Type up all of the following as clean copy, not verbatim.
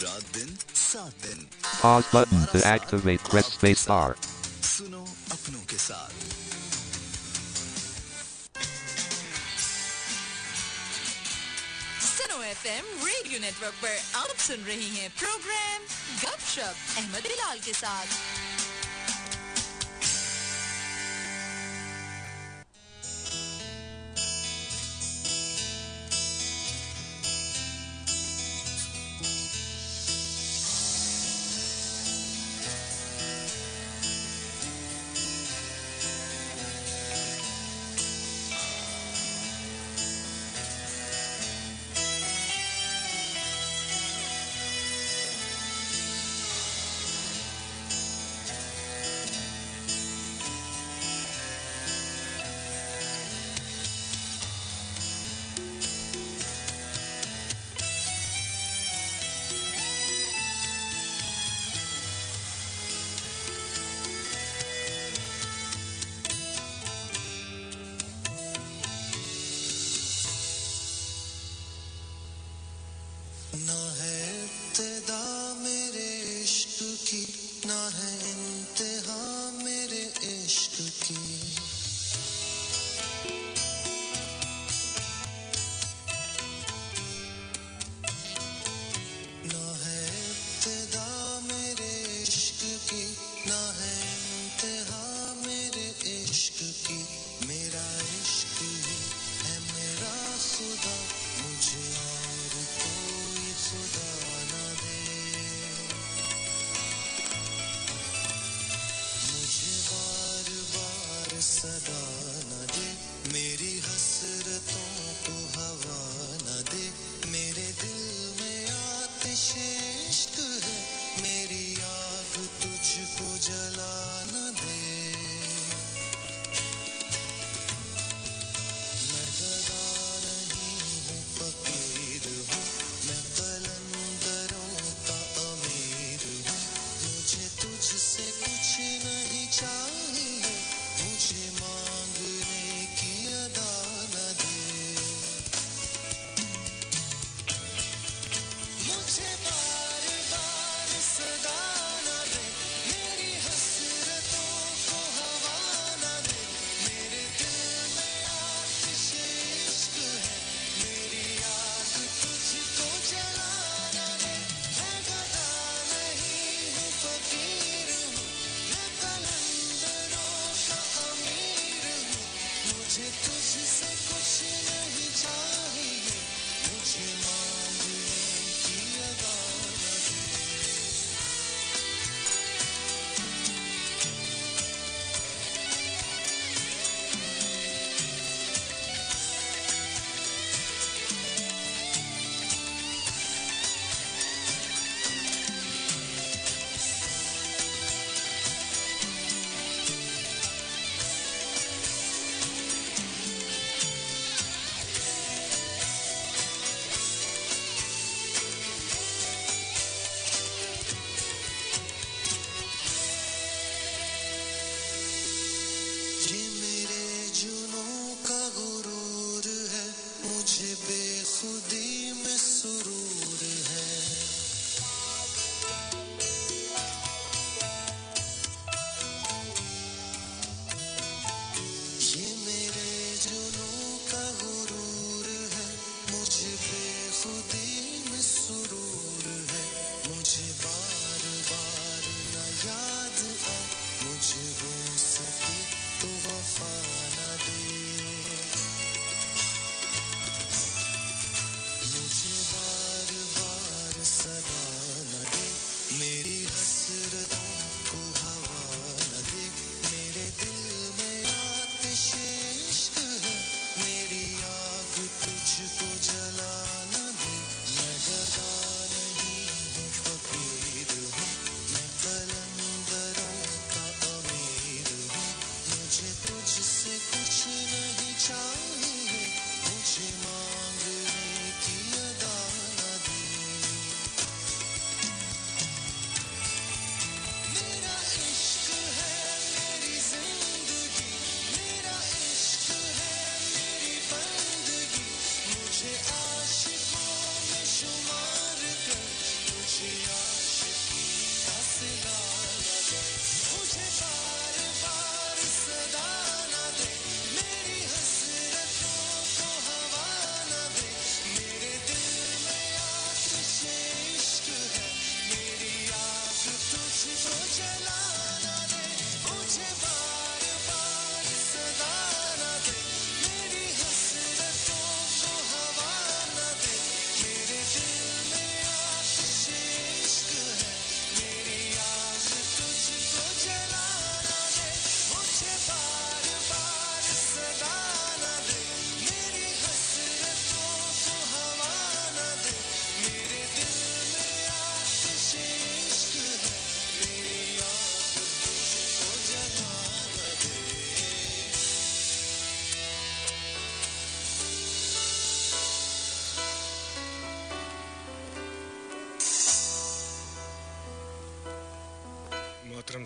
रात दिन 7 दिन। Pause button to activate. Press space bar. सुनो अपनों के साथ। सुनो एफएम रेडियो नेटवर्क पर आप सुन रही हैं प्रोग्राम गपशप अहमद बिलाल के साथ। ना है इब्तिदा मेरे इश्क की, ना है इंतहा मेरे इश्क की। ना है इब्तिदा मेरे इश्क की, ना है इंतहा मेरे इश्क की। मेरा इश्क ही है मेरा खुदा, मुझे और कोई खुदा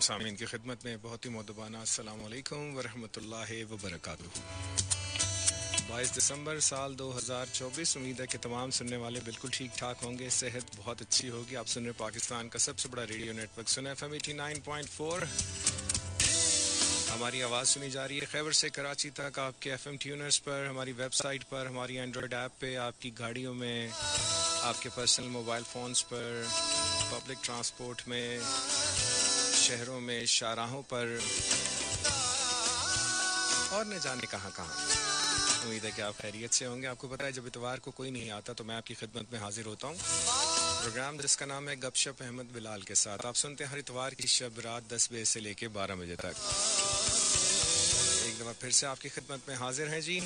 तमाम सामीन की खिदमत में बहुत ही मुअद्दबाना अस्सलाम वालेकुम वरहमतुल्लाहि वबरकातुहू। 22 दिसंबर साल 2024। उम्मीद है कि तमाम सुनने वाले बिल्कुल ठीक ठाक होंगे, सेहत बहुत अच्छी होगी। आप सुन रहे पाकिस्तान का सबसे बड़ा रेडियो नेटवर्क सुन FM 89.4। हमारी आवाज़ सुनी जा रही है खैबर से कराची तक आपके FM ट्यूनर्स पर, हमारी वेबसाइट पर, हमारी एंड्रॉयड ऐप पे, आपकी गाड़ियों में, आपके पर्सनल मोबाइल फ़ोन्स पर, पब्लिक ट्रांसपोर्ट में, शहरों में, शाहराहों पर और न जाने कहाँ कहाँ। उम्मीद है कि आप खैरियत से होंगे। आपको पता है जब इतवार को कोई नहीं आता तो मैं आपकी खिदमत में हाजिर होता हूँ। प्रोग्राम जिसका नाम है गपशप अहमद बिलाल के साथ। आप सुनते हैं हर इतवार की शब रात 10 बजे से लेके 12 बजे तक। एक दफ़ा फिर से आपकी खिदमत में हाजिर हैं जी।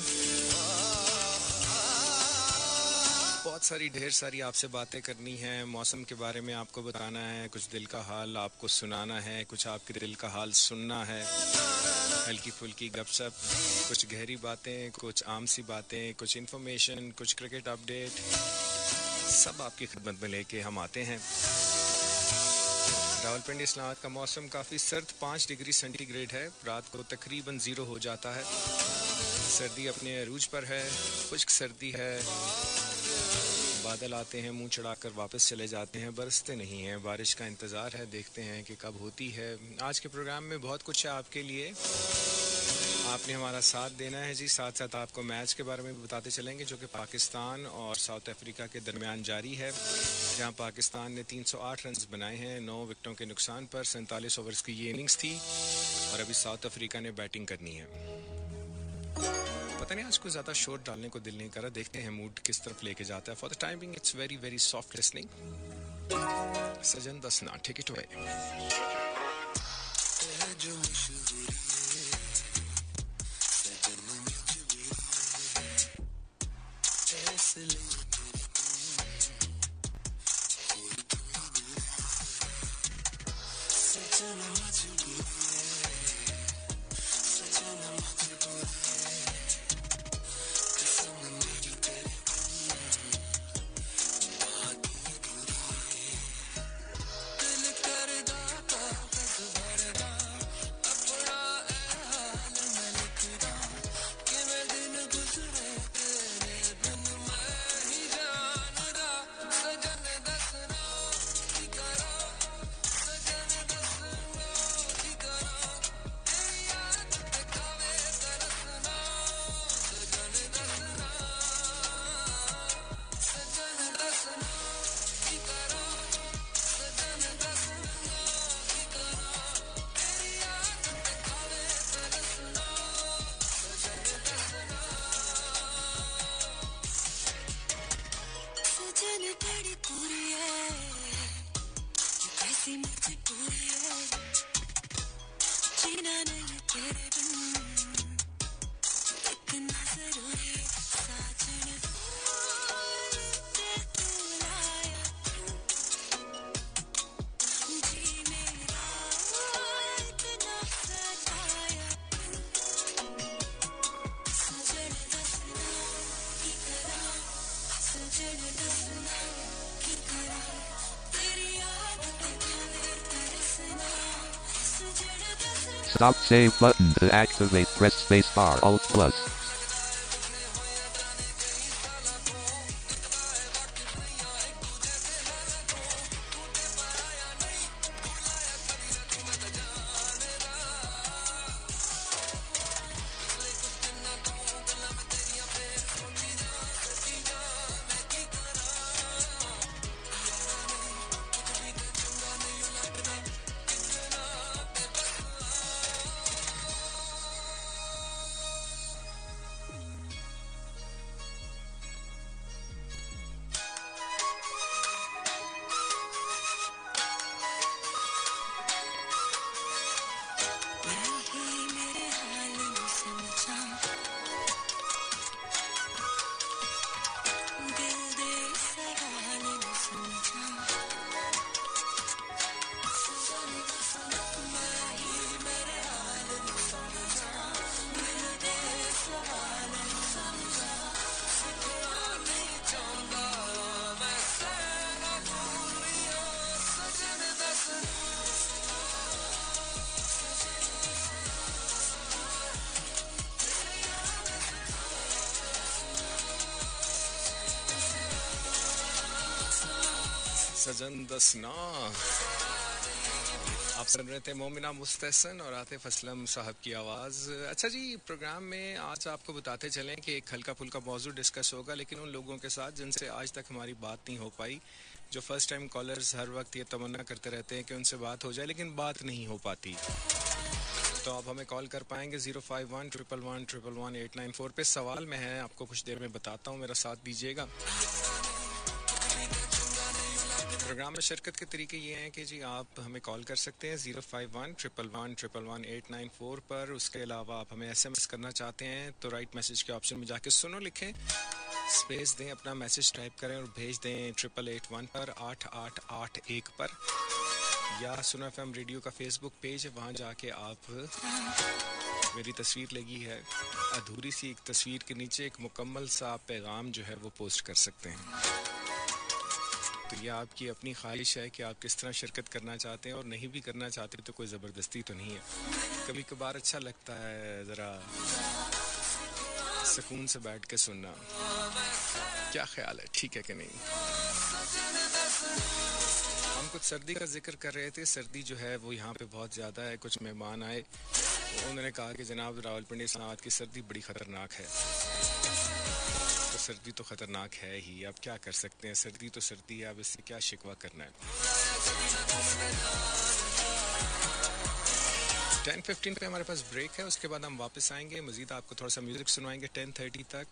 बहुत सारी ढेर सारी आपसे बातें करनी है, मौसम के बारे में आपको बताना है, कुछ दिल का हाल आपको सुनाना है, कुछ आपके दिल का हाल सुनना है, हल्की फुल्की गपशप, कुछ गहरी बातें, कुछ आम सी बातें, कुछ इन्फॉर्मेशन, कुछ क्रिकेट अपडेट, सब आपकी खिदमत में लेके हम आते हैं। रावलपिंडी इस्लामाबाद का मौसम काफ़ी सर्द, 5 डिग्री सेंटीग्रेड है। रात को तकरीबन 0 हो जाता है। सर्दी अपने अरूज पर है, खुश्क सर्दी है। बादल आते हैं, मुंह चढ़ाकर वापस चले जाते हैं, बरसते नहीं हैं। बारिश का इंतज़ार है, देखते हैं कि कब होती है। आज के प्रोग्राम में बहुत कुछ है आपके लिए, आपने हमारा साथ देना है जी। साथ साथ आपको मैच के बारे में बताते चलेंगे जो कि पाकिस्तान और साउथ अफ्रीका के दरमियान जारी है, जहां पाकिस्तान ने 308 रन बनाए हैं 9 विकेटों के नुकसान पर। 47 ओवर्स की ये इनिंग्स थी और अभी साउथ अफ्रीका ने बैटिंग करनी है। पता नहीं आज को ज़्यादा शोर डालने को दिल नहीं कर रहा, देखते हैं मूड किस तरफ लेके जाता है। For the timing it's very very soft listening. सजन दसना take it away. Stop save button to activate. Press space bar Alt plus. सजन दसना। आप सुन रहे थे मोमिना मुस्तहसन और आतिफ असलम साहब की आवाज़। अच्छा जी, प्रोग्राम में आज आपको बताते चलें कि एक हल्का फुल्का मौजू डिस्कस होगा, लेकिन उन लोगों के साथ जिनसे आज तक हमारी बात नहीं हो पाई, जो फर्स्ट टाइम कॉलर्स हर वक्त ये तमन्ना करते रहते हैं कि उनसे बात हो जाए लेकिन बात नहीं हो पाती। तो आप हमें कॉल कर पाएंगे 051-111-111-894 पे। सवाल में है, आपको कुछ देर में बताता हूँ, मेरा साथ दीजिएगा। प्रोग्राम में शिरकत के तरीके ये हैं कि जी आप हमें कॉल कर सकते हैं 051-111-111-894 पर। उसके अलावा आप हमें SMS करना चाहते हैं तो राइट मैसेज के ऑप्शन में जाके सुनो लिखें, स्पेस दें, अपना मैसेज टाइप करें और भेज दें 8881 पर 8881 पर। या सुनो FM रेडियो का फेसबुक पेज है, वहाँ जाके आप मेरी तस्वीर लगी है, अधूरी सी एक तस्वीर के नीचे एक मुकम्मल सा पैगाम जो है वो पोस्ट कर सकते हैं। तो ये आपकी अपनी ख्वाहिश है कि आप किस तरह शिरकत करना चाहते हैं, और नहीं भी करना चाहते तो कोई ज़बरदस्ती तो नहीं है। कभी कभार अच्छा लगता है ज़रा सुकून से बैठ के सुनना। क्या ख्याल है, ठीक है कि नहीं? हम कुछ सर्दी का जिक्र कर रहे थे। सर्दी जो है वो यहाँ पे बहुत ज़्यादा है। कुछ मेहमान आए, उन्होंने कहा कि जनाब रावलपिंडी इस्लामाबाद की सर्दी बड़ी ख़तरनाक है। तो सर्दी तो ख़तरनाक है ही, अब क्या कर सकते हैं, सर्दी तो सर्दी है, अब इससे क्या शिकवा करना है। 10:15 पे हमारे पास ब्रेक है, उसके बाद हम वापस आएंगे। मज़ीद आपको थोड़ा सा म्यूज़िक सुनवाएंगे 10:30 तक,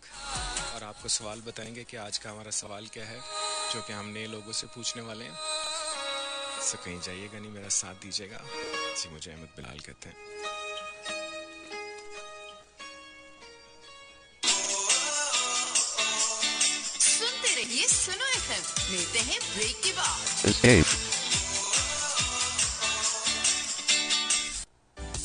और आपको सवाल बताएंगे कि आज का हमारा सवाल क्या है, जो कि हम नए लोगों से पूछने वाले हैं। सो कहीं जाइएगा नहीं, मेरा साथ दीजिएगा जी। मुझे अहमद बिलाल कहते हैं। सुनते रहिए सुनो FM। मिलते हैं ब्रेक के बाद। Escape.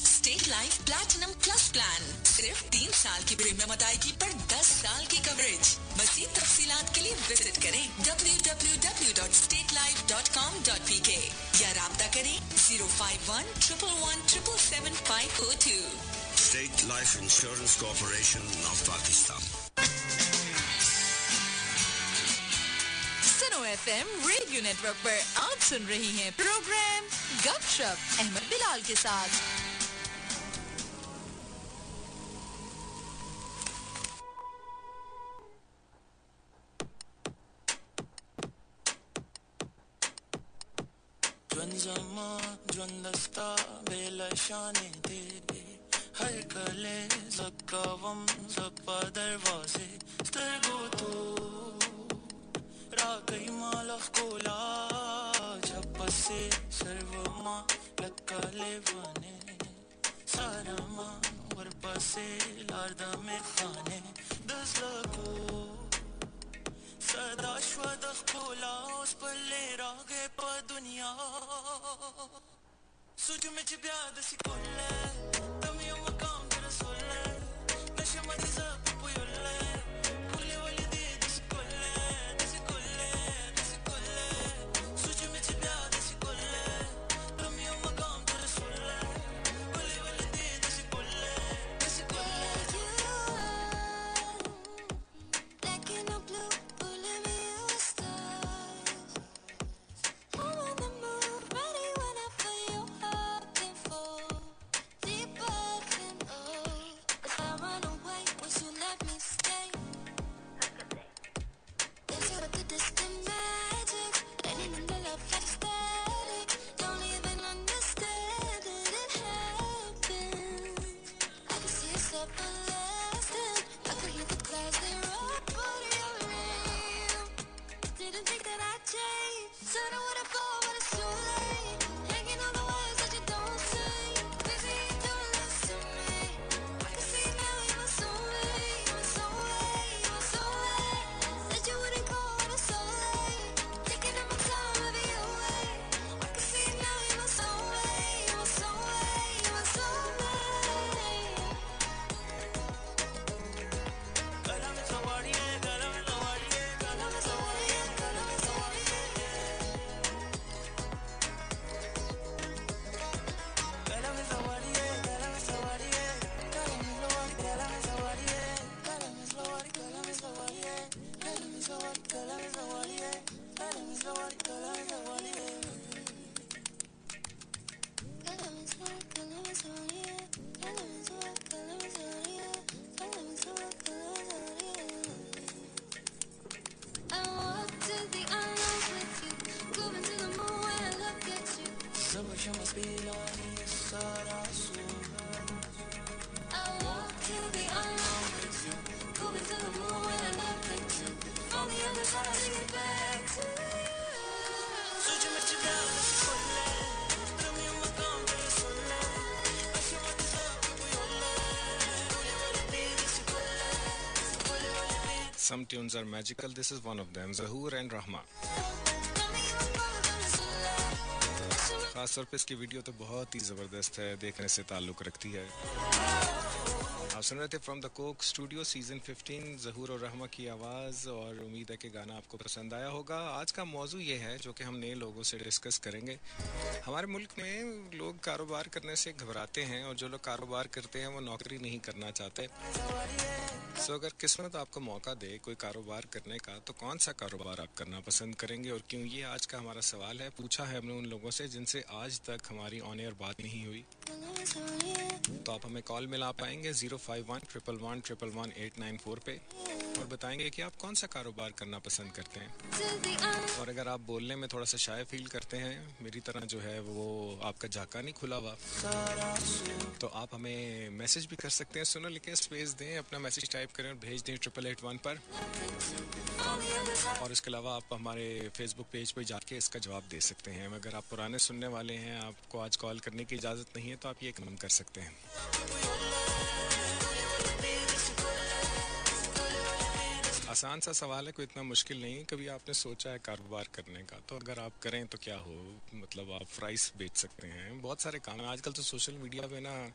State life platinum plus plan, सिर्फ 3 साल की प्रीमियम अदायगी पर 10 साल की कवरेज। मज़ीद तफसीलात के लिए विजिट करें www.statelife.com.pk या राब्ता करें 051-111-777-542। State Life Insurance Corporation of Pakistan. सुनो FM रेडियो नेटवर्क पर आप सुन रही हैं प्रोग्राम गपशप अहमद बिलाल के साथ। Dwandasta belashane de har kale zakavam zapa darwaze stargo to ragai malaf kola chapase sarvama lakale vane sarama varpase larda me khane daslako सदा श्वदख खोला उस पर ले रागे पा दुनिया सुझ में चिब्याद सी कोल्ले तम यो मकाम तेरा सोले नशे मरी ज़ब पुयोले कुले वाली दे दिस कोल्ले सुझ में चिब्याद सी कोल्ले तम यो मकाम तेरा सोले कुले वाली दे दिस कोल्ले Deeper पीना ही सारा सूर I want to be alone with you. Moving to the moon when I'm not with you. On the other side, I get back to you. सोच में चिढ़ाना सुन ले रमी मकाम तेरे सुन ले ऐसे मत सब कोई होले रोले वाले तेरे से कोले कोले वाले तेरे Some tunes are magical. This is one of them. Zahoor and Rahma. खास तौर पे इसकी वीडियो तो बहुत ही ज़बरदस्त है, देखने से ताल्लुक़ रखती है। आप सुन रहे थे from the Coke studio season 15, ज़हूर और रहमा की आवाज़, और उम्मीद है कि गाना आपको पसंद आया होगा। आज का मौजू ये है जो कि हम नए लोगों से डिस्कस करेंगे। हमारे मुल्क में लोग कारोबार करने से घबराते हैं, और जो लोग कारोबार करते हैं वो नौकरी नहीं करना चाहते। सो अगर किस्मत आपको मौका दे कोई कारोबार करने का, तो कौन सा कारोबार आप करना पसंद करेंगे और क्यों? ये आज का हमारा सवाल है। पूछा है हमने उन लोगों से जिनसे आज तक हमारी ऑन एयर बात नहीं हुई। तो आप हमें कॉल मिला पाएंगे 051-111-111-894 पे, और बताएंगे कि आप कौन सा कारोबार करना पसंद करते हैं। और अगर आप बोलने में थोड़ा सा शाय फील करते हैं, मेरी तरह जो है वो आपका झाका नहीं खुला हुआ, तो आप हमें मैसेज भी कर सकते हैं। सुनो लिखें, स्पेस दें, अपना मैसेज टाइप करें और भेज दें 8881 पर। और इसके अलावा आप हमारे फेसबुक पेज पर जाके इसका जवाब दे सकते हैं। अगर आप पुराने सुनने वाले हैं, आपको आज कॉल करने की इजाज़त नहीं है, तो आप ये काम कर सकते हैं। आसान सा सवाल है, कोई इतना मुश्किल नहीं। कभी आपने सोचा है कारोबार करने का? तो अगर आप करें तो क्या हो, मतलब आप फ्राइज बेच सकते हैं, बहुत सारे काम हैं। आजकल तो सोशल मीडिया पे ना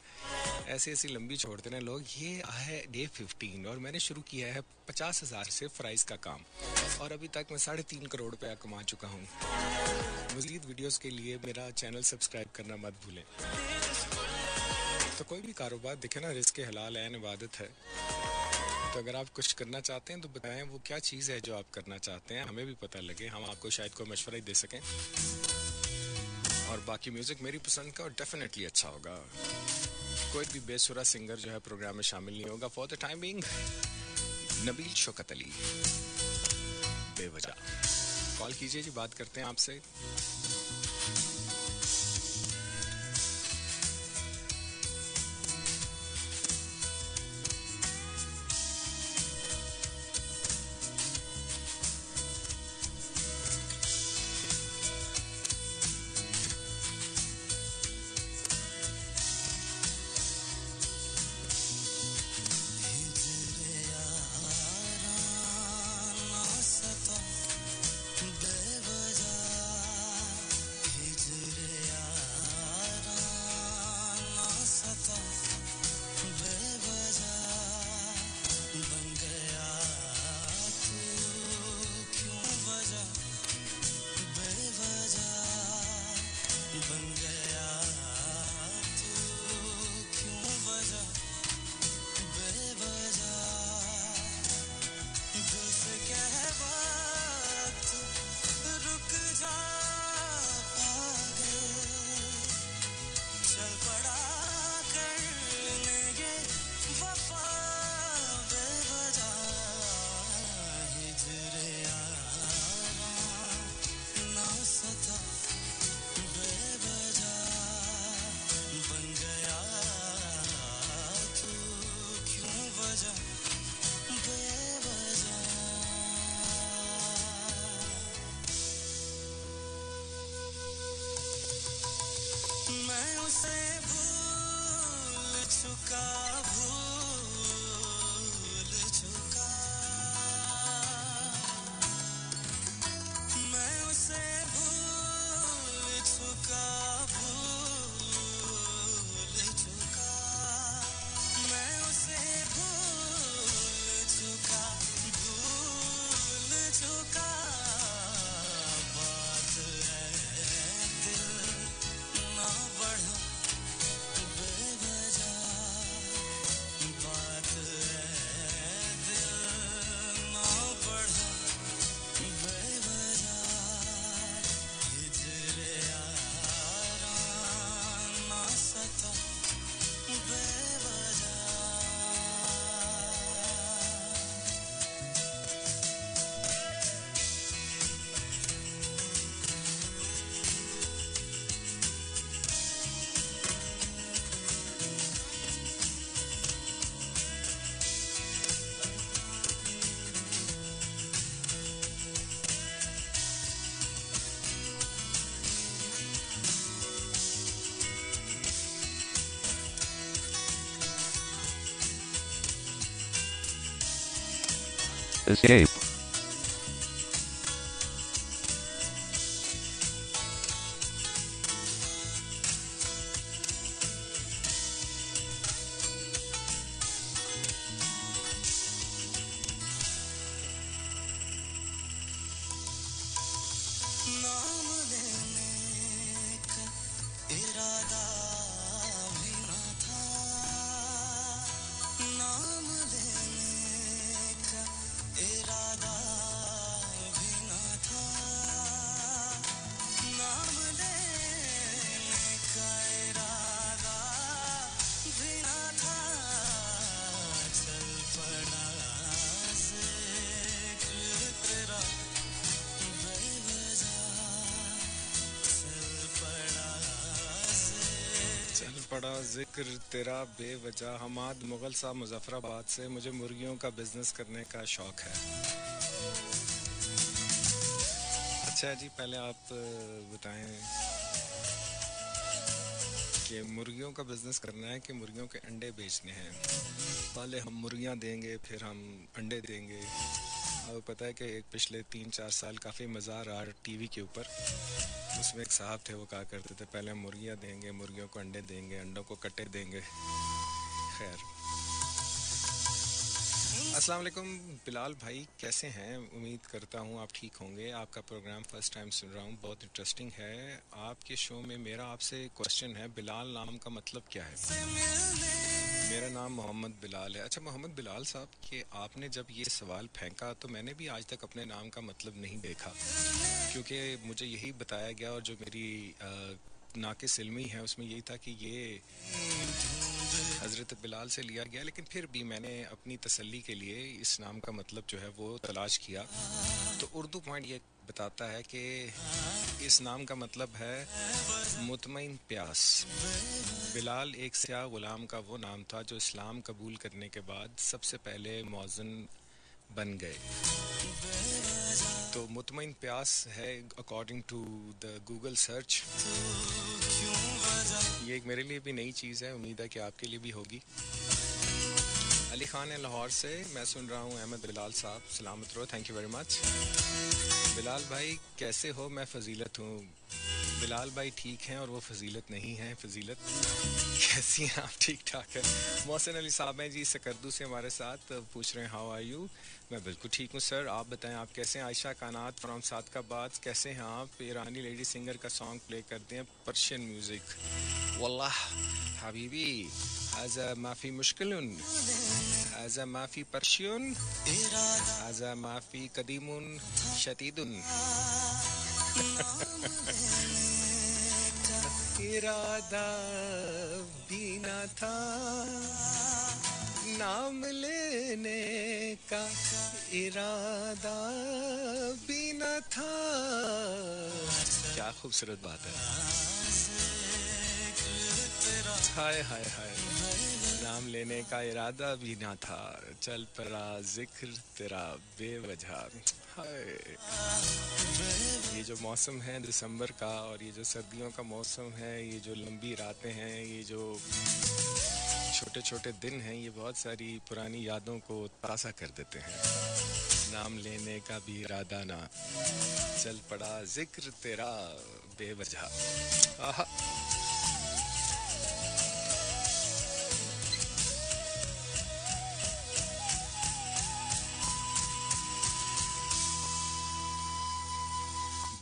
ऐसी ऐसी लंबी छोड़ते हैं लोग। ये है डे 15 और मैंने शुरू किया है 50,000 से फ्राइज का काम, और अभी तक मैं 3.5 करोड़ रुपया कमा चुका हूँ। मज़ीद वीडियोस के लिए मेरा चैनल सब्सक्राइब करना मत भूलें। तो कोई भी कारोबार दिखे ना, रिस्क हलाल है, इबादत है। तो अगर आप कुछ करना चाहते हैं तो बताएं वो क्या चीज़ है जो आप करना चाहते हैं, हमें भी पता लगे, हम आपको शायद कोई मशवरा ही दे सकें। और बाकी म्यूज़िक मेरी पसंद का और डेफिनेटली अच्छा होगा। कोई भी बेसुरा सिंगर जो है प्रोग्राम में शामिल नहीं होगा। For the time being Nabeel Shaukat Ali, बेवजह। कॉल कीजिए जी, बात करते हैं आपसे। Escape. नाम लेने का इरादा भी ना था, नाम लेने का इरादा भी ना था, नाम लेने का इरादा भी ना था, चल पड़ा जिक्र तेरा चल पड़ा जिक्र तेरा बेवजह। हमाद मुगल साहब मुजफ्फराबाद से। मुझे मुर्गियों का बिजनेस करने का शौक है। अच्छा जी, पहले आप बताएं कि मुर्गियों का बिजनेस करना है कि मुर्गियों के अंडे बेचने हैं। पहले हम मुर्गियां देंगे, फिर हम अंडे देंगे। आपको पता है कि एक पिछले 3-4 साल काफ़ी मज़ा आ रहा टीवी के ऊपर। उसमें एक साहब थे, वो कहा करते थे पहले हम मुर्गियां देंगे, मुर्गियों को अंडे देंगे, अंडों को कट्टे देंगे। खैर, अस्सलाम वालेकुम बिलाल भाई, कैसे हैं? उम्मीद करता हूँ आप ठीक होंगे। आपका प्रोग्राम फर्स्ट टाइम सुन रहा हूँ, बहुत इंटरेस्टिंग है। आपके शो में मेरा आपसे क्वेश्चन है, बिलाल नाम का मतलब क्या है? मेरा नाम मोहम्मद बिलाल है। अच्छा मोहम्मद बिलाल साहब, कि आपने जब ये सवाल फेंका तो मैंने भी आज तक अपने नाम का मतलब नहीं देखा, क्योंकि मुझे यही बताया गया और जो मेरी नाकिस इल्मी है उसमें यही था कि ये हज़रत बिलाल से लिया गया। लेकिन फिर भी मैंने अपनी तसल्ली के लिए इस नाम का मतलब जो है वो तलाश किया, तो उर्दू पॉइंट ये बताता है कि इस नाम का मतलब है मुतमईन प्यास। बिलाल एक स्याह गुलाम का वो नाम था जो इस्लाम कबूल करने के बाद सबसे पहले मौज़िन बन गए। तो मुतमईन प्यास है according to the Google search. ये एक मेरे लिए भी नई चीज़ है, उम्मीद है कि आपके लिए भी होगी। अली खान है लाहौर से। मैं सुन रहा हूँ अहमद बिलाल साहब, सलामत रहो, thank you very much. Bilal भाई कैसे हो? मैं फ़जीलत हूँ। बिलाल भाई ठीक हैं और वो फजीलत नहीं है। फजीलत कैसी हैं आप? ठीक ठाक है। मोहसिन अली साहब हैं जी सकर्दू से हमारे साथ, पूछ रहे हैं हाउ आर यू। मैं बिल्कुल ठीक हूँ सर, आप बताएं आप कैसे हैं? आयशा कानात फ्रॉम सादकाबाद, कैसे हैं आप? ईरानी लेडी सिंगर का सॉन्ग प्ले करते हैं, पर्शियन म्यूज़िक। वल्लाह हबीबी हाजा माफ़ी मुश्किलन, हाजा माफ़ी पर्शियन, हाजा माफ़ी कदीमुन शदीदुन। इरादा भी न था नाम लेने का, इरादा भी न था। क्या खूबसूरत बात है। हाय हाय हाय, नाम लेने का इरादा भी ना था, चल पड़ा जिक्र तेरा बेवजह। हाय, ये जो मौसम है दिसंबर का और ये जो सर्दियों का मौसम है, ये जो लंबी रातें हैं, ये जो छोटे छोटे दिन हैं, ये बहुत सारी पुरानी यादों को ताज़ा कर देते हैं। नाम लेने का भी इरादा ना, चल पड़ा जिक्र तेरा बेवजह। आहा,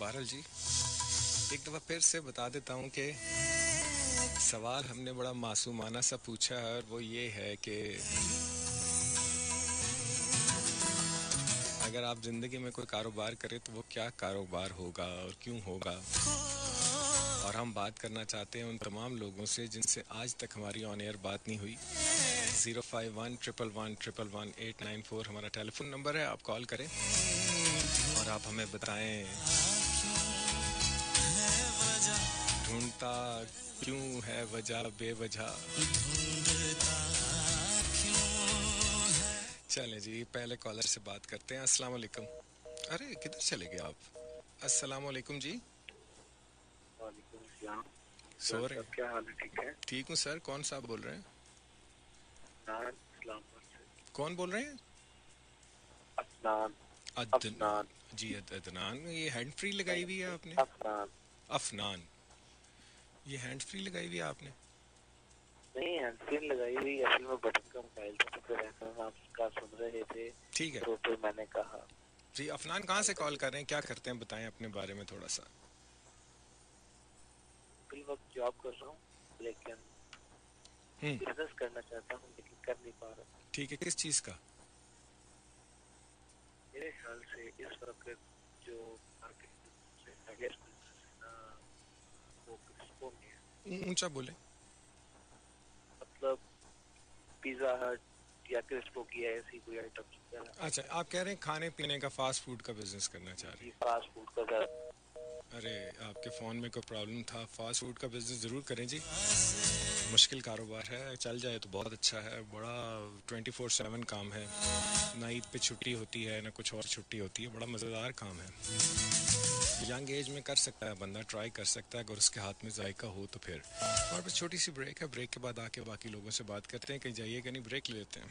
बारल जी, एक दफ़ा फिर से बता देता हूँ कि सवाल हमने बड़ा मासूमाना सा पूछा है, और वो ये है कि अगर आप ज़िंदगी में कोई कारोबार करें तो वो क्या कारोबार होगा और क्यों होगा। और हम बात करना चाहते हैं उन तमाम लोगों से जिनसे आज तक हमारी ऑन एयर बात नहीं हुई। 051-111-111-894 हमारा टेलीफोन नंबर है, आप कॉल करें और आप हमें बताएं ढूंढता क्यों है वजह बेवजह। चलें जी, पहले कॉलर से बात करते हैं। अस्सलाम वालेकुम। अरे किधर चले गए आप? अस्सलाम वालेकुम जी। सो रहे? क्या हाल है? ठीक है। ठीक हूँ सर, कौन साहब बोल रहे हैं? इस्लामाबाद से। कौन बोल रहे हैं? अफनान अदनान जी, अदनान। ये हैंड फ्री लगाई हुई है आपने? अफनान अफनान, ये हैंड फ्री लगाई हुई है आपने? नहीं, हैंडफ्री लगाई हुई असल में बटन का मोबाइल था, तो फिर एफएम आपका सुन रहे थे ठीक है तो फिर मैंने कहा। जी। अफनान कहाँ से कॉल कर रहे हैं, क्या करते हैं, बताएं अपने बारे में थोड़ा सा। फिल वक्त जॉब कर रहा हूँ, लेकिन बिजनेस करना चाहता हूँ लेकिन कर नहीं पा रहा। ठीक है, किस चीज़ का? मेरे ख्याल से इस वक्त जो मार्केट से बिजनेस है ना, वो क्रिस्पो में है। ऊंचा बोले। मतलब पिज्जा हट या क्रिस्पो की ऐसी कोई आइटम। अच्छा, आप कह रहे हैं खाने पीने का, फास्ट फूड का बिजनेस करना चाह रहे हैं? फास्ट फूड का ज़्यादा। अरे आपके फ़ोन में कोई प्रॉब्लम था। फास्ट फूड का बिजनेस ज़रूर करें जी, मुश्किल कारोबार है, चल जाए तो बहुत अच्छा है। बड़ा 24/7 काम है, ना ईद पे छुट्टी होती है ना कुछ और छुट्टी होती है, बड़ा मज़ेदार काम है। यंग एज में कर सकता है बंदा, ट्राई कर सकता है अगर उसके हाथ में जायका हो तो। फिर और बस छोटी सी ब्रेक है, ब्रेक के बाद आके बाकी लोगों से बात करते हैं। कहीं जाइएगा नहीं, ब्रेक ले लेते हैं।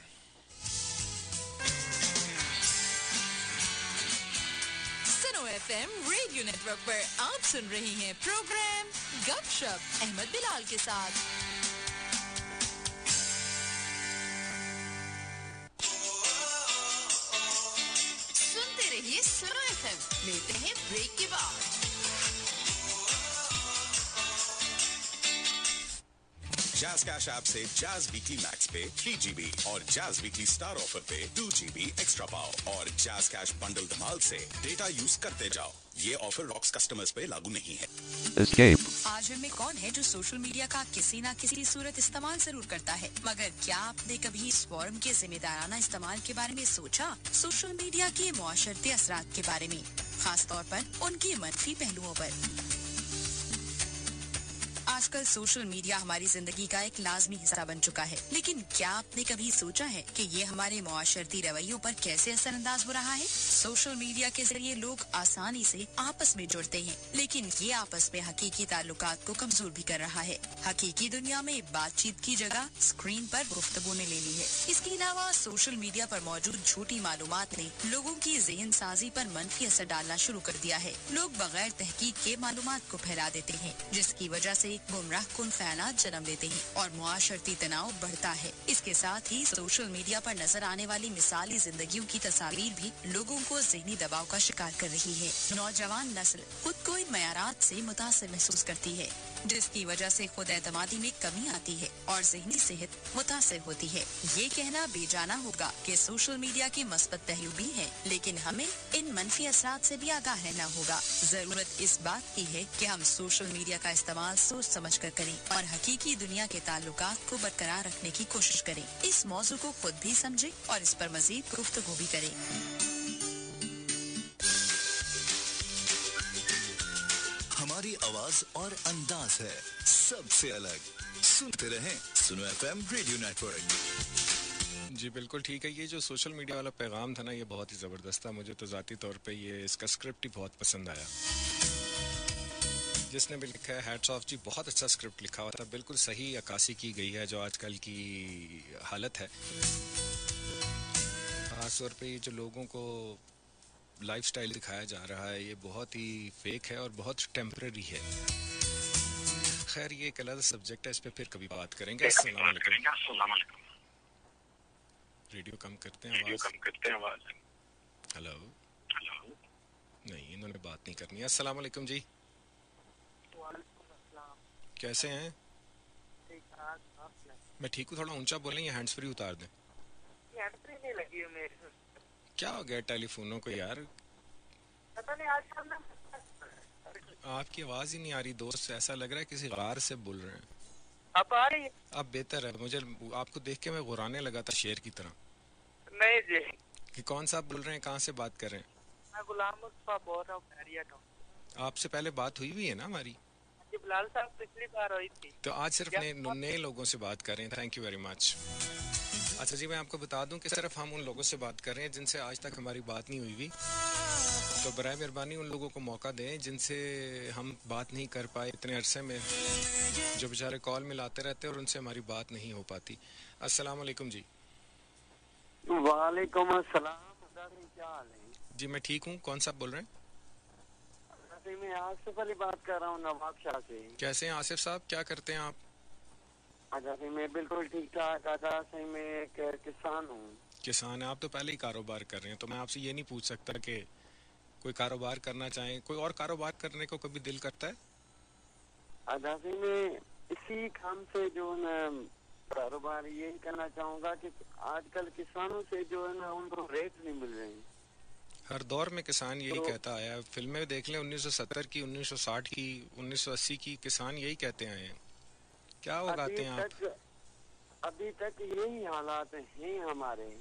सुनो एफएम रेडियो नेटवर्क पर आप सुन रहे हैं प्रोग्राम गपशप अहमद बिलाल के साथ। सुनते रहिए सुनो एफएम, मिलते हैं ब्रेक के बाद। जैज कैश ऐप से जैज वीकली मैक्स पे 3 GB और जैज वीकली स्टार ऑफर पे 2 GB एक्स्ट्रा पाओ और जैज कैश बंडल धमाल से डेटा यूज करते जाओ। ये ऑफर रॉक्स कस्टमर्स पे लागू नहीं है। Escape. आज में कौन है जो सोशल मीडिया का किसी न किसी सूरत इस्तेमाल जरूर करता है, मगर क्या आपने कभी इस फॉर्म के जिम्मेदाराना इस्तेमाल के बारे में सोचा? सोशल मीडिया के मुआशरती असरात के बारे में, खास तौर पर उनके मनफी पहलुओं पर। आजकल सोशल मीडिया हमारी जिंदगी का एक लाजमी हिस्सा बन चुका है, लेकिन क्या आपने कभी सोचा है कि ये हमारे मुआशरती रवैयों पर कैसे असरअंदाज हो रहा है? सोशल मीडिया के जरिए लोग आसानी से आपस में जुड़ते हैं, लेकिन ये आपस में हकीकी ताल्लुकात को कमजोर भी कर रहा है। हकीकी दुनिया में बातचीत की जगह स्क्रीन पर गुफ्तगू ने ले ली है। इसके अलावा सोशल मीडिया पर मौजूद झूठी मालूमात ने लोगों की ज़हन साजी पर मनफी असर डालना शुरू कर दिया है। लोग बगैर तहकीक के मालूमात को फैला देते हैं, जिसकी वजह से गुमराह कुन ख्यालात जन्म लेते हैं और मुआशरती तनाव बढ़ता है। इसके साथ ही सोशल मीडिया पर नजर आने वाली मिसाली जिंदगियों की तस्वीर भी लोगों को ज़हनी दबाव का शिकार कर रही है। नौजवान नस्ल खुद को इन मयारात से मुतासिर महसूस करती है, जिसकी वजह से खुद एतमादी में कमी आती है और ज़हनी सेहत मुतासिर होती है। ये कहना बेजाना होगा कि सोशल मीडिया के मस्बत पहलू भी हैं, लेकिन हमें इन मनफी असरात से भी आगाह रहना होगा। जरूरत इस बात की है कि हम सोशल मीडिया का इस्तेमाल सोच समझ कर करें और हकीकी दुनिया के ताल्लुकात को बरकरार रखने की कोशिश करें। इस मौजू को खुद भी समझें और इस पर मजीद गुफ्तगू भी करें। हमारी आवाज और अंदाज है सबसे अलग। सुनते रहें सुनो एफएम रेडियो नेटवर्क। जी बिल्कुल ठीक है। ये जो सोशल मीडिया वाला पैगाम था ना, ये बहुत ही ज़बरदस्त था। मुझे तो ज़ाती तौर पे ये इसका स्क्रिप्ट ही बहुत पसंद आया। जिसने भी लिखा है हैट्स ऑफ जी, बहुत अच्छा स्क्रिप्ट लिखा हुआ था, बिल्कुल सही अक्कासी की गई है जो आजकल की हालत है। खास तौर पे ये जो लोगों को लाइफस्टाइल दिखाया जा रहा है, ये बहुत ही फेक है और बहुत टेम्पररी है। खैर ये एक अलग सब्जेक्ट है, इस पे फिर कभी बात करेंगे। अस्सलाम वालेकुम। रेडियो कम करते हैं आवाज। हेलो। नहीं, इन्होंने बात नहीं करनी है। अस्सलाम वालेकुम जी, कैसे हैं? मैं ठीक हूँ। थोड़ा ऊंचा बोलें या हैंड्स फ्री उतार दें? नहीं लगी है मेरे। क्या हो गया टेलीफोनों को यार? पता नहीं आज आपकी आवाज ही नहीं आ रही दोस्त, ऐसा लग रहा है किसी गार से बोल रहे हैं। अब आ रही है? अब बेहतर है। मुझे आपको देख के मैं गुराने लगा था शेर की तरह। नहीं जी। कि कौन सा बोल रहे हैं, कहाँ से बात कर रहे हैं? मैं गुलाम मुस्तफा बोल रहा हूँ, खैरियत हूँ। आपसे पहले बात हुई भी है ना हमारी? जी बिलाल साहब पिछली बार हुई थी। तो आज सिर्फ नए लोगों से बात कर रहे हैं। Thank you very much. अच्छा जी, मैं आपको बता दूं कि सिर्फ हम उन लोगों से बात कर रहे हैं जिनसे आज तक हमारी बात नहीं हुई हुई। तो बराए मेहरबानी उन लोगों को मौका दें जिनसे हम बात नहीं कर पाए इतने अरसे में, जो बेचारे कॉल मिलाते रहते हैं और उनसे हमारी बात नहीं हो पाती। अस्सलाम वालेकुम जी। वालेकुम अस्सलाम। आजादी क्या हाल है? जी मैं ठीक हूँ, कौन सा बोल रहे हैं? आजादी में आसिफ अली बात कर रहा हूँ नवाब शाह से। कैसे हैं आसिफ साहब, क्या करते हैं आप? आजादी में बिल्कुल ठीक ठाक। आजादी में एक किसान हूँ। किसान हैं आप, तो पहले ही कारोबार कर रहे हैं, तो मैं आपसे ये नहीं पूछ सकता कि कोई कारोबार करना चाहें, कोई और कारोबार करने को कभी दिल करता है? आजादी में इसी काम से जो है ना कारोबार यही करना चाहूंगा कि आजकल किसानों से जो है ना उनको रेट नहीं मिल रहे हैं। हर दौर में किसान यही तो- कहता आया है। फिल्में देख लें 1970 की, 1960 की, 1980 की, किसान यही कहते आए हैं। क्या उगाते हैं आप? अभी तक यही हालात हैं हमारे।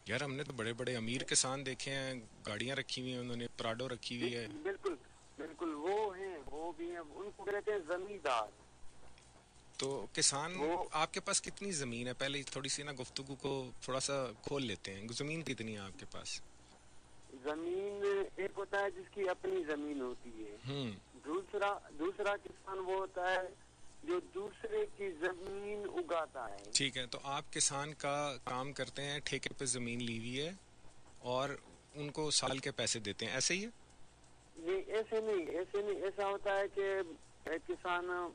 यार हमने तो बड़े बड़े अमीर किसान देखे हैं, गाड़ियां रखी हुई हैं उन्होंने, प्राडो रखी हुई है। बिल्कुल बिल्कुल वो हैं, वो भी हैं, उनको कहते हैं जमींदार। तो किसान, वो- आपके पास कितनी जमीन है? पहले थोड़ी सी ना गुफ्तगू को थोड़ा सा खोल लेते हैं। जमीन कितनी है आपके पास? जमीन एक होता है जिसकी अपनी जमीन होती है। दूसरा किसान वो होता है जो दूसरे की जमीन उगाता है। ठीक है, तो आप किसान का काम करते हैं, ठेके पे जमीन ली हुई है और उनको साल के पैसे देते हैं, ऐसे ही है? नहीं ऐसे नहीं, ऐसा होता है कि एक किसान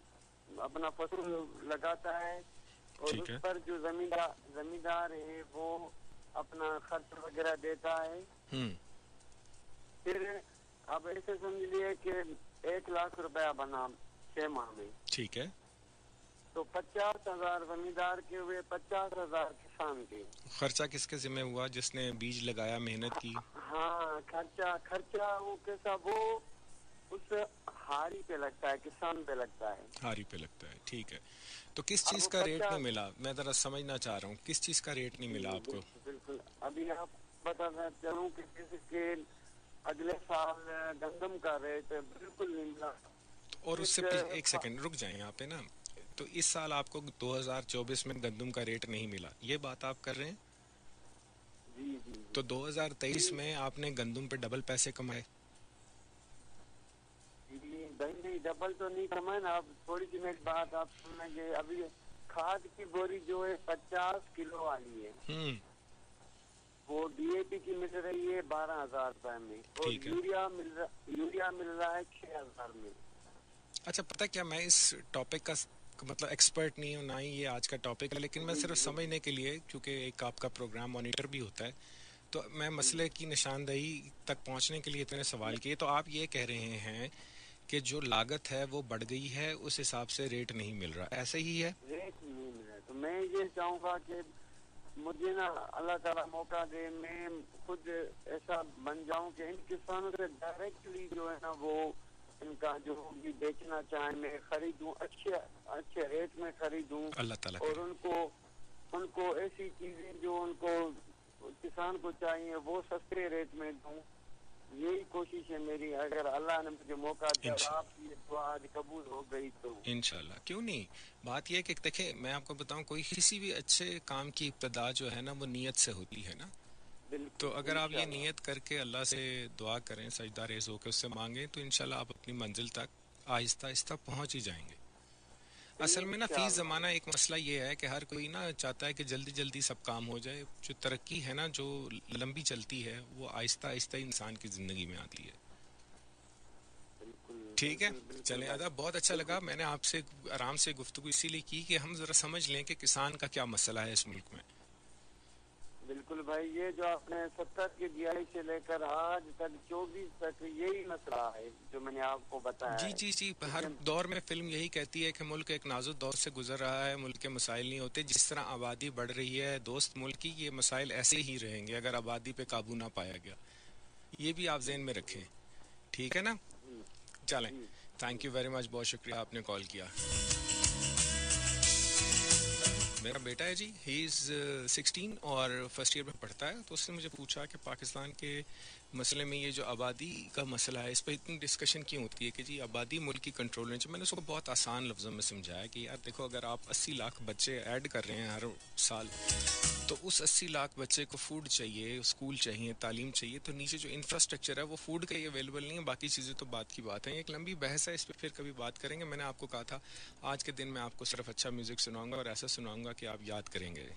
अपना फसल लगाता है और ठीक उस है। पर जो जमींदार है वो अपना खर्च वगैरह देता है। हम्म, फिर अब ऐसे समझिए कि 1 लाख रुपया बना 6 माह में, ठीक है। तो 50,000 जमींदार के हुए, 50,000 किसान के। खर्चा किसके जिम्मे हुआ? जिसने बीज लगाया, मेहनत की? हाँ, खर्चा वो कैसा, वो उस हारी पे लगता है, किसान पे लगता है। हारी पे लगता है, ठीक है। तो किस अब चीज वो का रेट 50 नहीं मिला? मैं जरा समझना चाह रहा हूँ, किस चीज का रेट नहीं मिला आपको? बिल्कुल। अभी आप बताना चाहूँ कि जैसे कि अगले साल गंदम का रेट बिल्कुल नहीं मिला। और उससे एक- एक सेकंड रुक जाए यहाँ पे ना। तो इस साल आपको 2024 में गंदम का रेट नहीं मिला, ये बात आप कर रहे हैं? जी। तो 2023 में आपने गंदम पे डबल पैसे कमाए। नहीं, डबल तो नहीं कमाए ना। आप थोड़ी सी मेरी बात आप सुनेंगे। अभी खाद की बोरी जो है 50 किलो वाली है, हम्म, वो डीएपी की मिल रही है 12,000 रुपए में, और ठीक है। यूरिया मिल रहा है 6,000 में। अच्छा, पता क्या, मैं इस टॉपिक का मतलब एक्सपर्ट नहीं हूँ, ना ही ये आज का टॉपिक है, लेकिन मैं सिर्फ समझने के लिए, क्योंकि एक आपका प्रोग्राम मॉनिटर भी होता है, तो मैं मसले की निशानदही तक पहुंचने के लिए इतने सवाल किए। तो आप ये कह रहे हैं कि जो लागत है वो बढ़ गई है, उस हिसाब से रेट नहीं मिल रहा, ऐसे ही है? रेट नहीं मिल रहा है। तो मैं ये चाहूंगा कि मुझे ना अल्लाह ताला मौका दे, मैं खुद ऐसा बन जाऊं कि इन किसानों से डायरेक्टली जो है ना वो इनका जो भी बेचना चाहे मैं खरीदूं, अच्छे रेट में खरीदूं, अल्लाह ताला और करे। उनको ऐसी चीजें जो उनको किसान को चाहिए वो सस्ते रेट में दूं। यही कोशिश है मेरी। अगर अल्लाह ने मुझे मौका दिया और इंशाल्लाह। आपकी ये दुआ आज कबूल हो गई तो इंशाल्लाह, क्यों नहीं। बात यह है कि देखें, मैं आपको बताऊं, कोई किसी भी अच्छे काम की इब्तिदा जो है ना वो नीयत से होती है ना। बिल्कुल। तो अगर आप ये इंशाल्लाह। नियत करके अल्लाह से दुआ करें, सजदा रेज़ होकर उससे मांगें, तो इंशाल्लाह आप अपनी मंजिल तक आहिस्ता आहिस्ता पहुंच ही जाएंगे। असल में ना फी इंशाल्लाह। ज़माना एक मसला ये है कि हर कोई ना चाहता है कि जल्दी जल्दी सब काम हो जाए। जो तरक्की है ना, जो लंबी चलती है, वो आहिस्ता आहिस्ता इंसान की ज़िंदगी में आती है। बिल्कुल, ठीक है, बिल्कुल चलें भाई। अदा, बहुत अच्छा लगा। मैंने आपसे आराम से गुफ्तगू इसीलिए की कि हम ज़रा समझ लें कि किसान का क्या मसला है इस मुल्क में। बिल्कुल भाई, ये जो आपने 70 की दिहाई से लेकर आज तक 24 तक यही मसला है जो मैंने आपको बताया जी है। जी जी, हर दौर में फिल्म यही कहती है कि मुल्क एक नाजुक दौर से गुजर रहा है, मुल्क के मसाइल नहीं होते। जिस तरह आबादी बढ़ रही है दोस्त मुल्क की, ये मसाइल ऐसे ही रहेंगे अगर आबादी पे काबू ना पाया गया। ये भी आप जहन में रखें, ठीक है ना? चलें, थैंक यू वेरी मच, बहुत शुक्रिया आपने कॉल किया। मेरा बेटा है जी, ही इज़ 16 और फर्स्ट ईयर में पढ़ता है। तो उसने मुझे पूछा कि पाकिस्तान के मसले में ये जो आबादी का मसला है, इस पर इतनी डिस्कशन क्यों होती है कि जी आबादी मुल्क की कंट्रोल में। मैंने उसको बहुत आसान लफ्ज़ों में समझाया कि यार देखो, अगर आप 80 लाख बच्चे ऐड कर रहे हैं हर साल, तो उस 80 लाख बच्चे को फूड चाहिए, स्कूल चाहिए, तालीम चाहिए। तो नीचे जो इंफ्रास्ट्रक्चर है वो फूड का ही अवेलेबल नहीं है, बाकी चीज़ें तो बात की बात है। एक लंबी बहस है, इस पर फिर कभी बात करेंगे। मैंने आपको कहा था आज के दिन मैं आपको सिर्फ अच्छा म्यूज़िक सुनाऊंगा और ऐसा सुनाऊंगा कि आप याद करेंगे।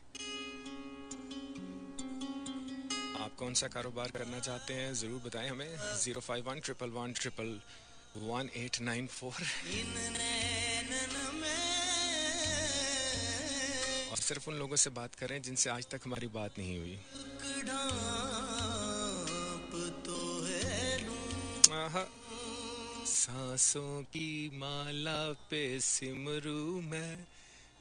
आप कौन सा कारोबार करना चाहते हैं ज़रूर बताएं हमें 05111111894 और सिर्फ उन लोगों से बात करें जिनसे आज तक हमारी बात नहीं हुई। आहा। सांसों की माला पे सिमरू मैं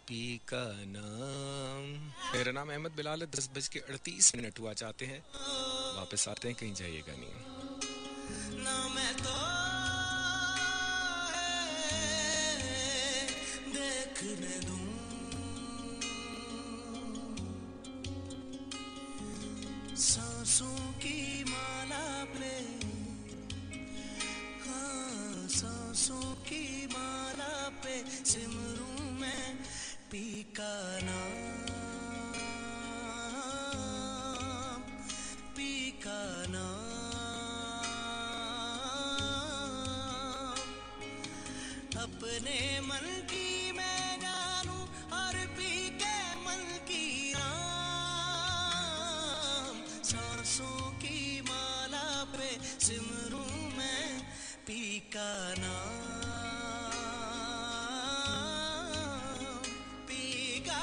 पी का नाम। मेरा नाम अहमद बिलाल है। 10:38 हुआ चाहते हैं, वापस आते हैं, कहीं जाइएगा नहीं। ना मैं तो देखने दूं सांसों की माला पे, हाँ सांसों की माला पे सिमरूं मैं पी का नाम, पी का नाम। अपने मन की मैं जानूं और पी के मन की राम। सांसों की माला पे सिमरूं मैं पी का नाम, पी का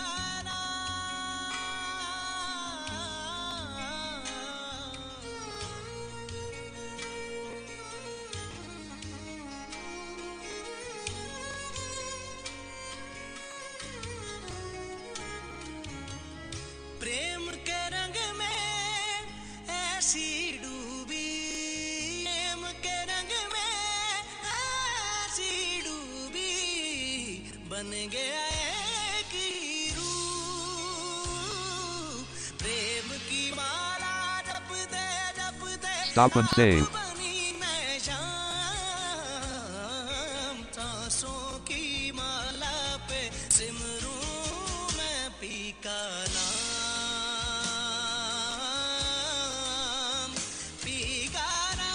प्रेम के रंग में ऐसी डूबी, प्रेम के रंग में ऐसी डूबी, बन गया एक ही रूप। प्रेम की माला जपते जपते Stop and save. बनी मैं शाम। सांसों की माला पे सिमरूं मैं पी का नाम, पी का नाम।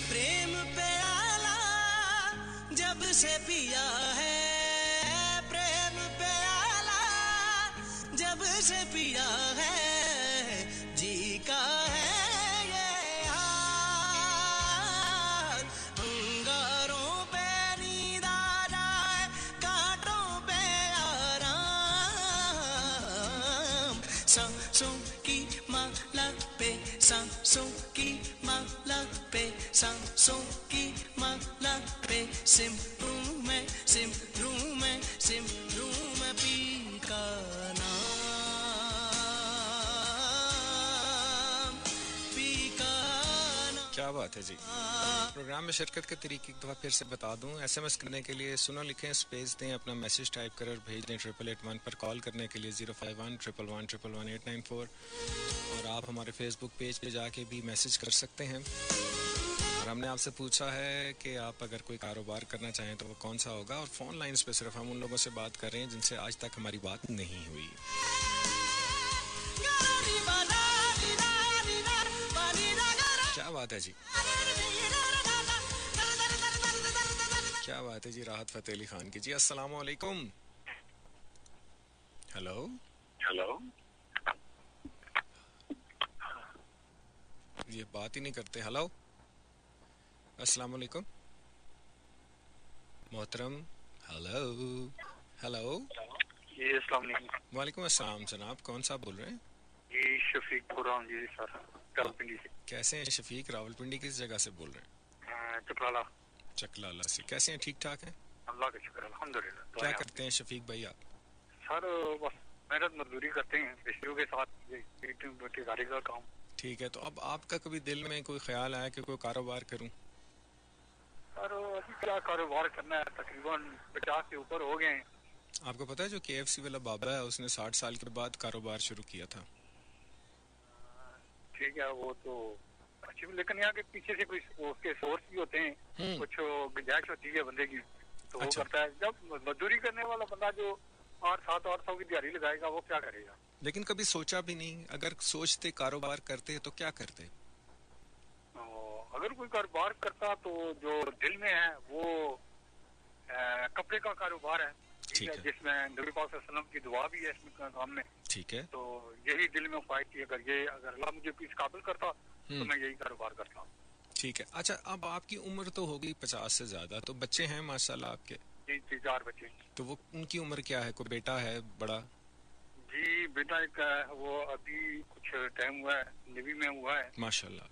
प्रेम प्याला जब से पिया है, प्रेम प्याला जब से पिया है, जी का है ये हाल। अंगारों पे नींद आ जाए, कांटों पे आराम। सांसों की माला पे, सांसों की माला पे, सांसों की माला पे सिमरूं मैं, सिमरूं मैं, सिमरूं मैं पी का नाम, पी का नाम। क्या बात है जी। प्रोग्राम में शिरकत के तरीके एक दफ़ा फिर से बता दूं। SMS करने के लिए सुनो लिखें, स्पेस दें, अपना मैसेज टाइप कर भेज दें 8881 पर। कॉल करने के लिए 05111111894 और आप हमारे फेसबुक पेज पे जाके भी मैसेज कर सकते हैं। और हमने आपसे पूछा है कि आप अगर कोई कारोबार करना चाहें तो वो कौन सा होगा। और फ़ोन लाइन्स पे सिर्फ हम उन लोगों से बात कर रहे हैं जिनसे आज तक हमारी बात नहीं हुई। क्या बात है जी, क्या बात है जी। राहत फतेह अली खान की जी। अस्सलाम वालेकुम। हेलो हेलो, ये बात ही नहीं करते। हेलो अस्सलाम वालेकुम मोहतरम। हेलो हेलो जी अस्सलाम वालेकुम। वालेकुम अस्सलाम जनाब, कौन सा बोल रहे हैं? जी शफीक बोल रहा हूँ जी सर, रावलपिंडी से। कैसे हैं शफीक? रावलपिंडी किस जगह से बोल रहे हैं? चकलाला। चकलाला से। कैसे हैं? ठीक ठाक हैं? अल्लाह का शुक्र अल्हम्दुलिल्लाह। क्या करते हैं शफीक भाई आप? सर बस मेहनत मजदूरी करते हैं मिस्त्रियों के साथ, ठेकेदारी का काम। ठीक है, तो अब आपका कभी दिल में कोई ख्याल आया कि कोई कारोबार करूं? सर अभी क्या कारोबार करना है, तकरीबन 50 से ऊपर हो गए हैं। आपको पता है जो KFC वाला बाबा है उसने 60 साल के बाद कारोबार शुरू किया था। ठीक है, वो तो अच्छी, लेकिन यहाँ के पीछे से कुछ उसके सोर्स भी होते हैं, कुछ गुंजाइश होती है बंदे की, तो वो करता है। जब मजदूरी करने वाला बंदा जो 8-7-8 सौ की दिहाड़ी लगाएगा वो क्या करेगा? लेकिन कभी सोचा भी नहीं, अगर सोचते कारोबार करते तो क्या करते? अगर कोई कारोबार करता तो जो दिल में है वो कपड़े का कारोबार है, ठीक है। जिसमें नबी पाक सल्लल्लाहु अलैहि वसल्लम की दुआ भी है इसमें काम में। ठीक है। तो यही दिल में ख्वाहिश थी, अगर अल्लाह मुझे इस काबिल करता तो मैं यही कारोबार करता। ठीक है। अच्छा, अब आपकी उम्र तो हो गई 50 से ज्यादा, तो बच्चे हैं माशाल्लाह आपके? जी 4 बच्चे। तो वो उनकी उम्र क्या है? कोई बेटा है बड़ा? जी बेटा एक वो अभी कुछ टाइम हुआ है, नेवी में हुआ है माशाल्लाह।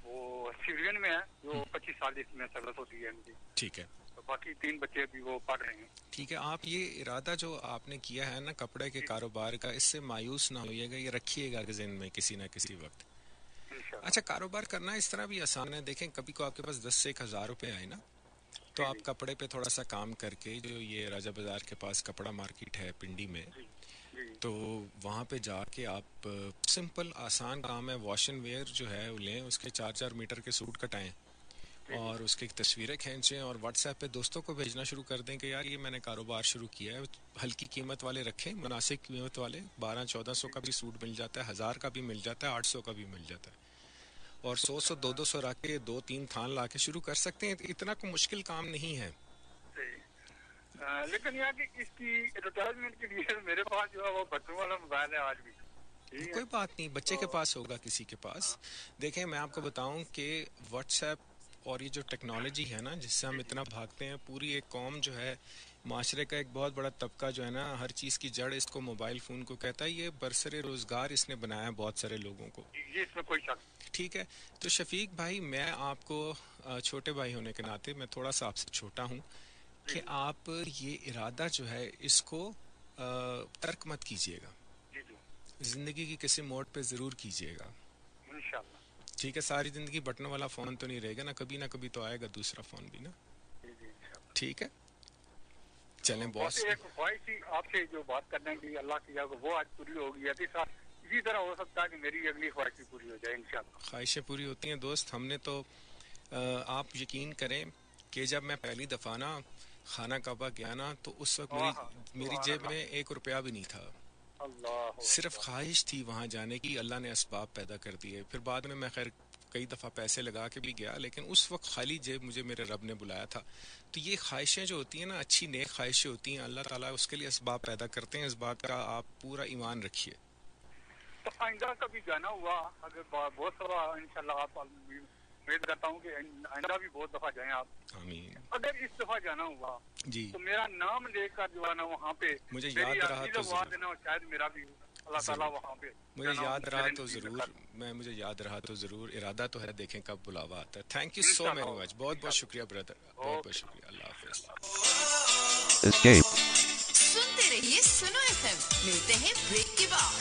वो सिविलियन में है, जो 25 साल इसमें सर्विस होती है इनकी। ठीक है। तो बाकी 3 बच्चे अभी वो पढ़ रहे हैं। ठीक है। आप ये इरादा जो आपने किया है ना कपड़े के कारोबार का, इससे मायूस ना होइएगा, ये रखिएगा ज़हन में किसी ना किसी वक्त। अच्छा, कारोबार करना इस तरह भी आसान है। देखें, कभी को आपके पास 10 से 1,000 रुपए आए ना, तो आप कपड़े पे थोड़ा सा काम करके, जो ये राजा बाजार के पास कपड़ा मार्केट है पिंडी में, तो वहाँ पे जाके आप सिंपल आसान काम है, वॉश एंड वेयर जो है वो लें, उसके 4-4 मीटर के सूट कटाएं और उसकी तस्वीरें खींचें और व्हाट्सएप पे दोस्तों को भेजना शुरू कर दें कि यार ये मैंने कारोबार शुरू किया है। हल्की कीमत वाले रखें, मुनासिब कीमत वाले। 1200-1400 का भी सूट मिल जाता है, 1000 का भी मिल जाता है, 800 का भी मिल जाता है, और 100 200 रख के 2-3 थान ला के शुरू कर सकते हैं। इतना कोई मुश्किल काम नहीं है। लेकिन यहाँ की इसकी एडवर्टाइजमेंट के लिए मेरे पास जो है वो बच्चों वाला मोबाइल है आज भी। कोई बात नहीं, बच्चे के पास होगा, किसी के पास। देखें, मैं आपको बताऊं कि व्हाट्सएप और ये जो टेक्नोलॉजी है ना, जिससे हम इतना भागते हैं, पूरी एक कौम जो है, माशरे का एक बहुत बड़ा तबका जो है ना, हर चीज़ की जड़ इसको मोबाइल फ़ोन को कहता है। ये बरसरे रोज़गार इसने बनाया बहुत सारे लोगों को। ये इसमें कोई शक। ठीक है। तो शफीक भाई, मैं आपको छोटे भाई होने के नाते, मैं थोड़ा सा आपसे छोटा हूँ, कि आप ये इरादा जो है इसको तर्क मत कीजिएगा। जिंदगी की किसी मोड़ पे ज़रूर कीजिएगा, इंशाल्लाह। ठीक है। सारी जिंदगी बटन वाला फ़ोन तो नहीं रहेगा ना, कभी तो आएगा दूसरा फ़ोन भी ना। ठीक है, चलें बॉस। एक ख्वाहिश थी आपसे जो बात करने की, अल्लाह की वो आज पूरी होगी। इसी तरह हो सकता है कि मेरी अगली ख्वाहिश भी पूरी हो जाए इंशाल्लाह। ख्वाहिशें पूरी होती हैं दोस्त। हमने तो आप यकीन करें कि जब मैं पहली दफ़ा ना खाना काबा गया ना, तो उस वक्त मेरी जेब में 1 रुपया भी नहीं था। सिर्फ ख्वाहिश थी वहाँ जाने की, अल्लाह ने असबाब पैदा कर दिए। फिर बाद में मैं खैर कई दफ़ा पैसे लगा के भी गया, लेकिन उस वक्त खाली जेब मुझे मेरे रब ने बुलाया था। तो ये ख्वाहिशें जो होती हैं ना, अच्छी नेक ख्वाहिशें होती हैं, अल्लाह ताला उसके लिए असबाब पैदा करते हैं। इस बात का आप पूरा ईमान रखिए। तो आइंदा कभी जाना हुआ, अगर बहुत सारा इंशाल्लाह, आप उम्मीद करता हूँ कि आइंदा भी बहुत दफा जाएं आप। आमीन। अगर इस दफा जाना हुआ जी, तो मेरा नाम लेकर जो है ना वहाँ पे मुझे याद रहा तो जरूर, शायद मेरा भी अल्लाह ताला वहाँ पे मुझे याद रहा तो जरूर, मुझे याद रहा तो जरूर। इरादा तो है, देखें कब बुलावा आता है। Thank you so very much. बहुत बहुत शुक्रिया ब्रदर, बहुत बहुत शुक्रिया। अल्लाह हाफिज। Escape. सुनते रहिए सुनो एफएम। मिलते हैं ब्रेक के बाद।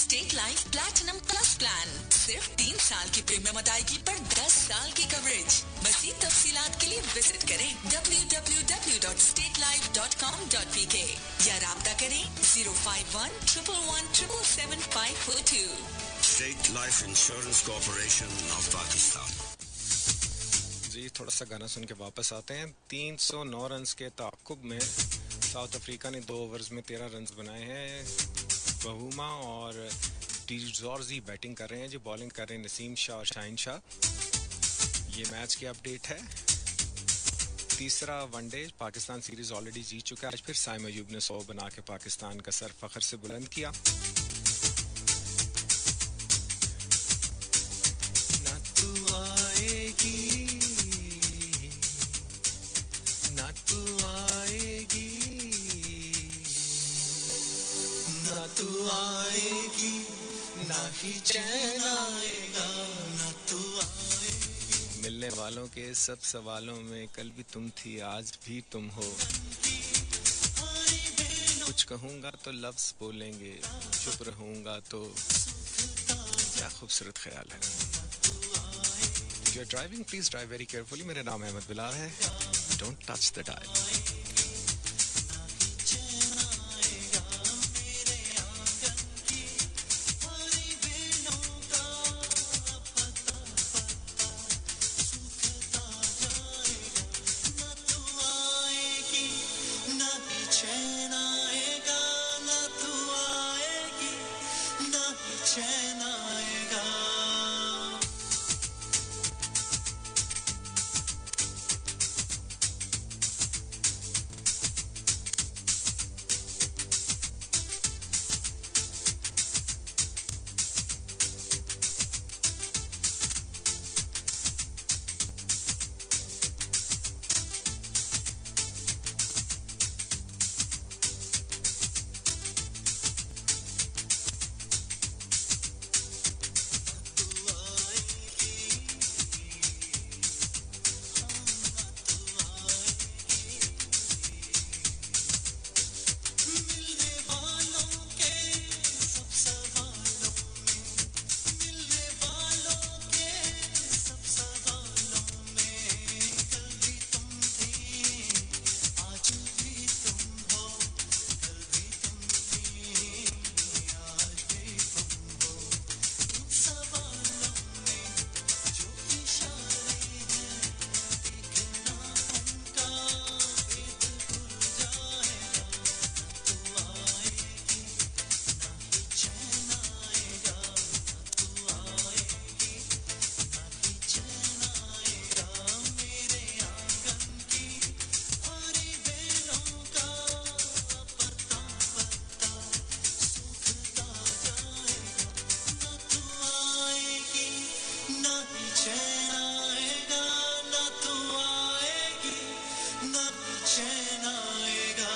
State life platinum plus plan, सिर्फ 3 साल की प्रीमियम अदायगी पर 10 साल की कवरेज। मज़ीद तफसीलात के लिए विजिट करें www.statelife.com.pk या राब्ता करें 051-111-77542। State Life Insurance Corporation of Pakistan. जी, थोड़ा सा गाना सुन के वापस आते हैं। 309 रन के ताक़ुब में साउथ अफ्रीका ने 2 ओवर्स में 13 रन बनाए हैं। बहुमा और डी-जॉर्जी बैटिंग कर रहे हैं, जो बॉलिंग कर रहे हैं नसीम शाह और शाहीन शाह। ये मैच की अपडेट है। तीसरा वनडे पाकिस्तान सीरीज ऑलरेडी जीत चुका है। आज फिर साइम अयूब ने 100 बना के पाकिस्तान का सर फख्र से बुलंद किया। ना तू आएगी, ना तू आएगी, ना तू आएगी, ना ही चैन आएगा, ना तू आएगी। मिलने वालों के सब सवालों में कल भी तुम थी, आज भी तुम हो। कुछ कहूँगा तो लफ्ज़ बोलेंगे, चुप रहूँगा तो। क्या खूबसूरत ख्याल है। If you are driving, please drive very carefully. मेरा नाम अहमद बिलाल है। Don't touch the dial. चैन आएगा ना तू आएगी ना चैन आएगा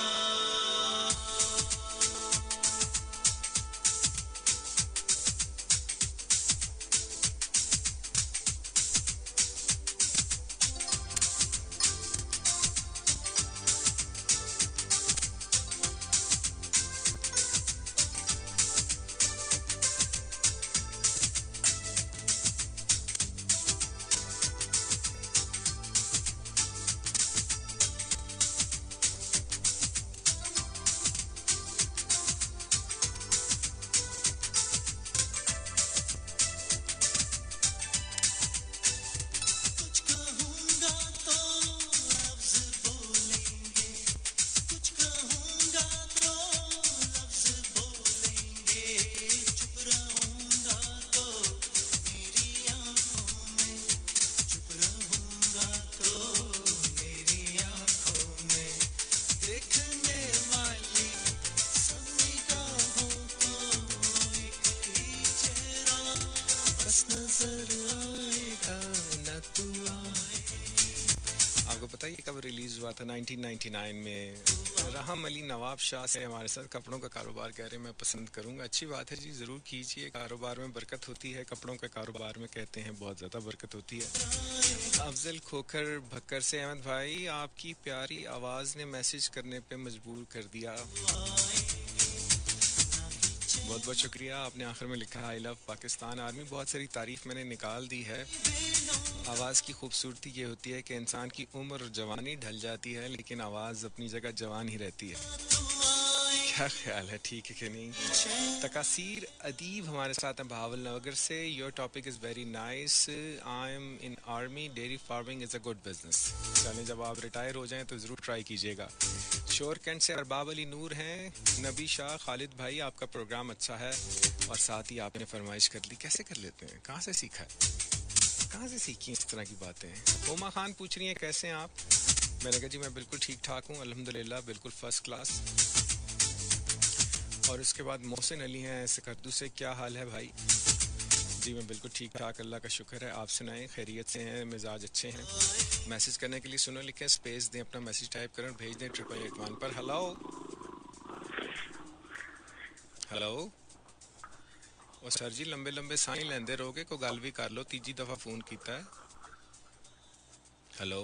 कुछ कहूँगा तो लफ्ज बोलेंगे कुछ कहूँगा तो लफ्ज बोलेंगे चुप रहूँगा तो मेरी आँखों में चुप रहूँगा तो मेरी आँखों में देखने वाली सब निगाहों को एक ही चेहरा बस नजर आएगा न तू आए आपको पता है ये कब रिलीज हुआ था? 1999 में। राहम अली नवाब शाह से हमारे साथ कपड़ों का कारोबार कह रहे हैं, मैं पसंद करूंगा। अच्छी बात है जी, जरूर कीजिए। कारोबार में बरकत होती है, कपड़ों के कारोबार में कहते हैं बहुत ज्यादा बरकत होती है। अफजल खोखर भक्कर से, अहमद भाई आपकी प्यारी आवाज ने मैसेज करने पे मजबूर कर दिया। बहुत बहुत शुक्रिया। आपने आखिर में लिखा आई लव पाकिस्तान आर्मी। बहुत सारी तारीफ मैंने निकाल दी है। आवाज़ की खूबसूरती ये होती है कि इंसान की उम्र और जवानी ढल जाती है लेकिन आवाज़ अपनी जगह जवान ही रहती है। क्या ख्याल है, ठीक है कि नहीं? तकासीर अदीब हमारे साथ हैं बहावल नगर से। Your topic is very nice. I am in army, dairy farming is a good business. चलें, जब आप रिटायर हो जाएं तो ज़रूर ट्राई कीजिएगा। शोर कैंट से अरबाब अली नूर हैं। नबी शाह, खालिद भाई आपका प्रोग्राम अच्छा है और साथ ही आपने फरमाइश कर ली। कैसे कर लेते हैं, कहाँ से सीखा है, कहाँ से सीखी इस तरह की बातें? ओमा खान पूछ रही हैं कैसे हैं आप? मैंने कहा जी मैं बिल्कुल ठीक ठाक हूँ अल्हम्दुलिल्लाह, बिल्कुल फर्स्ट क्लास। और उसके बाद मोहसिन अली हैं सकर्दू से, क्या हाल है भाई? जी मैं बिल्कुल ठीक ठाक, अल्लाह का शुक्र है। आप सुनाएं, खैरियत से हैं, मिजाज अच्छे हैं? मैसेज करने के लिए सुनो लिखें, स्पेस दें, अपना मैसेज टाइप करें, भेज दें 8881 पर। हेलो हेलो ओ सर जी, लंबे लंबे साई लेंदे रहोगे, को गल भी कर लो। तीजी दफा फोन किया है। हेलो,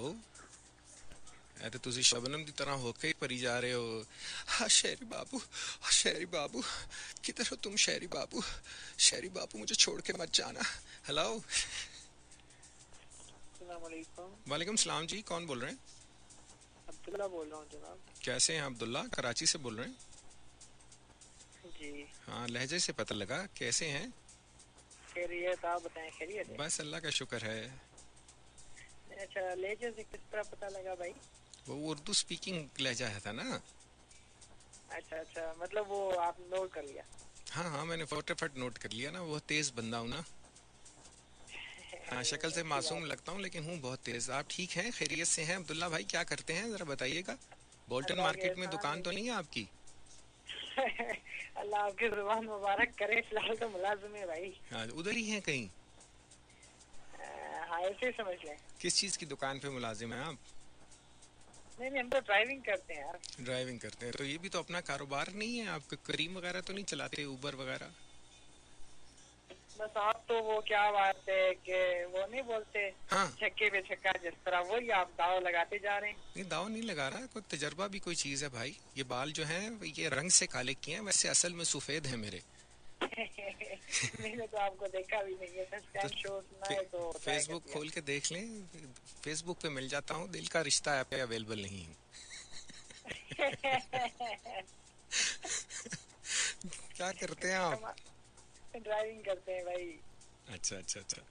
ऐ तो तुसी शबनम की तरह होके ही परी जा रहे हो। हाँ शेरी बाबू, हाँ शेरी बाबू, किधर हो तुम शेरी बाबू? शेरी बाबू मुझे छोड़ के मत जाना। हेलो, वालेकुम सलाम जी, कौन बोल रहे हैं? अब्दुल्ला बोल रहा हूँ जनाब। कैसे हैं अब्दुल्ला? कराची से बोल रहे हैं? जी हाँ, लहजे से पता लगा। कैसे हैं? खैरियत, आप बताएं खैरियत है? बस अल्लाह का शुक्र है। अच्छा, लहजे से किस तरह पता लगा भाई? वो उर्दू स्पीकिंग लहजा है था ना। अच्छा अच्छा, मतलब वो आप नोट कर लिया? हाँ हाँ, मैंने फटाफट नोट कर लिया ना, वो तेज बंदा हूँ ना। हाँ, शक्ल से मासूम लगता हूँ लेकिन हूँ बहुत तेज। आप ठीक हैं, खैरियत से हैं? अब्दुल्ला भाई क्या करते हैं जरा बताइएगा। बोल्टन मार्केट में दुकान तो नहीं है आपकी? अल्लाह आपकी जुबान मुबारक करे, फिलहाल तो मुलाजिम है भाई। हाँ, उधर ही हैं कहीं? हाँ ऐसे ही समझ लें। किस चीज की दुकान पे मुलाजिम हैं आप? नहीं नहीं, हम तो ड्राइविंग करते हैं यार। ड्राइविंग करते हैं, तो ये भी तो अपना कारोबार नहीं है? आप करीम वगैरह तो नहीं चलाते, उबर वगैरह? बस आप तो वो क्या बात है कि वो नहीं बोलते हाँ। छक्के पे छक्का, जिस तरह वही आप दाव लगाते जा रहे हैं। नहीं, दाव नहीं लगा रहा, कोई तजर्बा भी कोई चीज है भाई। ये बाल जो हैं ये रंग से काले किए हैं, वैसे असल में सफेद हैं मेरे। मैंने तो आपको देखा भी नहीं है, फर्स्ट टाइम शो सुना है तो फेसबुक खोल के देख लें, फेसबुक पे मिल जाता हूँ। दिल का रिश्ता ऐप पे अवेलेबल नहीं है। क्या करते हैं आप? ड्राइविंग करते हैं भाई। अच्छा अच्छा अच्छा,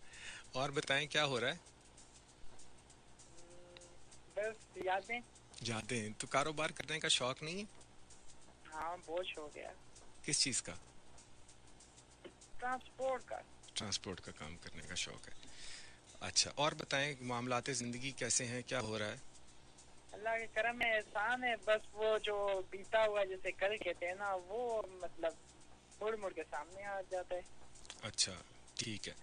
और बताएं क्या हो रहा है? बस यादें। यादें? तो कारोबार करने का शौक नहीं है? हाँ बहुत शौक है। किस चीज का? ट्रांसपोर्ट का। ट्रांसपोर्ट का काम करने का शौक है। अच्छा, और बताएं मामलाते जिंदगी कैसे हैं, क्या हो रहा है? अल्लाह के करम है, एहसान है। बस वो जो बीता हुआ जैसे कल कहते हैं ना, वो मतलब मुड़ मुड़ के सामने आ जाता है। अच्छा ठीक है,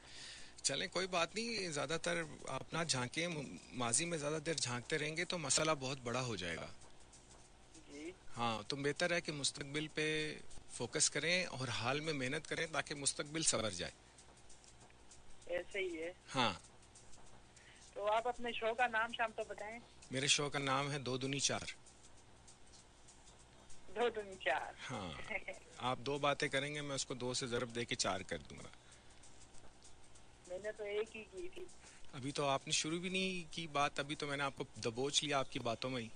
चलें, कोई बात नहीं, ज़्यादातर आप ना झांकें, माजी में ज़्यादा देर झांकते रहेंगे तो मसला बहुत बड़ा हो जाएगा। जी हाँ, तो बेहतर है कि मुस्तकबिल पे फोकस करें और हाल में मेहनत करें ताकि मुस्तकबिल संवर जाए। ऐसे ही है। हाँ, तो आप अपने शो का नाम शाम तो बताएं। मेरे शो का नाम है 2 दूनी 4। 2 दूनी 4। हाँ, आप 2 बातें करेंगे, मैं उसको 2 से ज़रब दे के 4 कर दूंगा। मैंने तो एक ही की थी। अभी तो आपने शुरू भी नहीं की बात, अभी तो मैंने आपको दबोच लिया आपकी बातों में ही।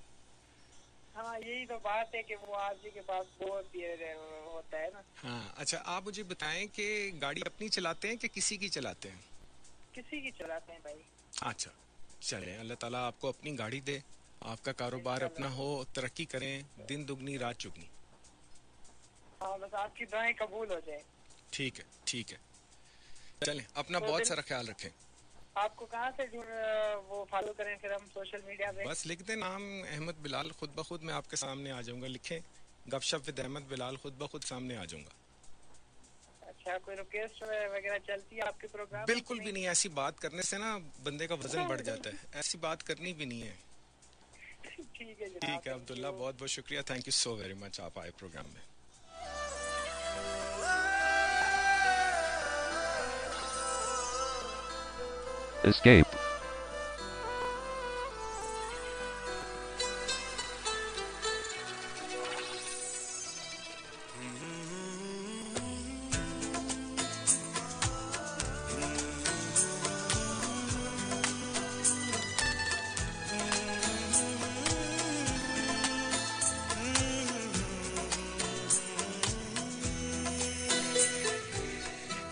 हाँ यही तो बात है कि वो आप जी के पास बहुत ये होता है ना। हाँ, अच्छा, आप मुझे बताएं कि गाड़ी अपनी चलाते हैं कि किसी की चलाते हैं? किसी की चलाते हैं भाई। अच्छा, चलें, अल्लाह ताला आपको अपनी गाड़ी दे, आपका कारोबार अपना हो, तरक्की करें, दिन दुगनी रात चुगनी। हाँ बस आपकी दुआएं कबूल हो जाए। ठीक है, ठीक है, चलें, अपना तो बहुत फिर- सारा ख्याल रखें। आपको कहाँ से वो फॉलो करें फिर हम सोशल मीडिया पे? बस लिख दें नाम अहमद बिलाल, खुद ब खुद मैं आपके सामने आ जाऊंगा। लिखें गपशप विद अहमद बिलाल, खुद ब खुद सामने आ जाऊंगा। अच्छा कोई रिक्वेस्ट वगैरह चलती है आपके प्रोग्राम में? बिल्कुल भी नहीं, ऐसी बात करने से ना बंदे का वजन बढ़ जाता है, ऐसी बात करनी भी नहीं है। ठीक है जनाब। ठीक है अब्दुल्ला, बहुत बहुत शुक्रिया, thank you so very much, आप आए प्रोग्राम में। Escape.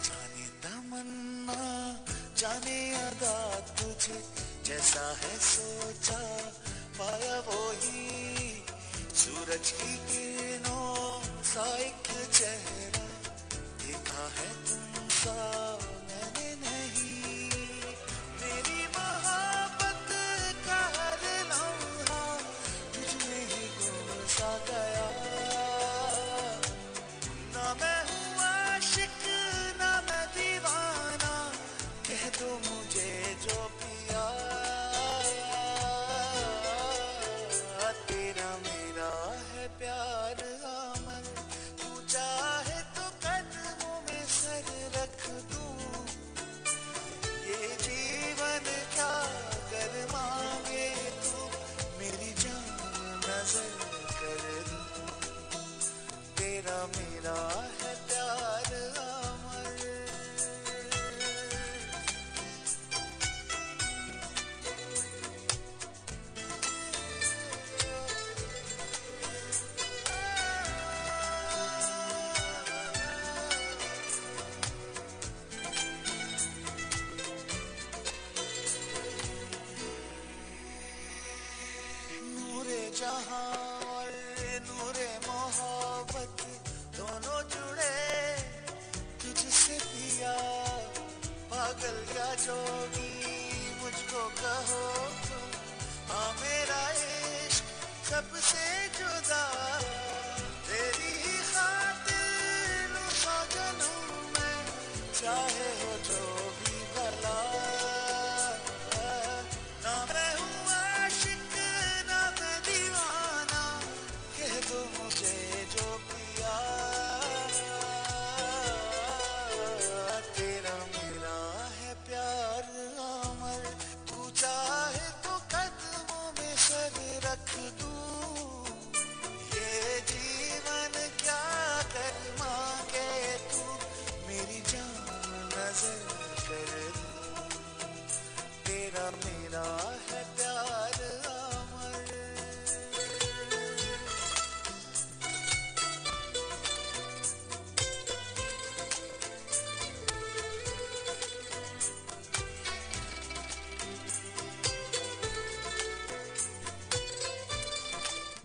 जाने तमन्ना जाने अदा तुझे जैसा है सोचा पाया वो ही सूरज की किरणों सा एक चेहरा देखा है तुमसा मैंने नहीं मेरी मोहब्बत का हर लम्हा तुझ में ही गुम सा गया ना मैं हूँ आशिक ना मैं दीवाना कह दो मुझे जो पिया तेरा मेरा है प्यार अमर तू चाहे तो कदमों में सर रख दूं ये जीवन क्या कर मांगे तू मेरी जान नजर कर दूं तेरा मेरा है प्यार अमर नूरे जहां और नूरे मोहब्बत दोनों जुड़े तुझसे पिया पागल या जोगी मुझको कहो तुम हाँ मेरा इश्क सबसे जुदा तेरी ही खातिर लूं सौ जन्म में चाहे हो जो भी भला ना मैं हूँ आशिक ना मैं दीवाना कह दो मुझे जो पिया तेरा मेरा है प्यार अमर तू चाहे तो कदमों में सर रख दूं ये जीवन क्या कर मांगे तू मेरी जान नजर कर दूं तेरा मेरा है प्यार अमर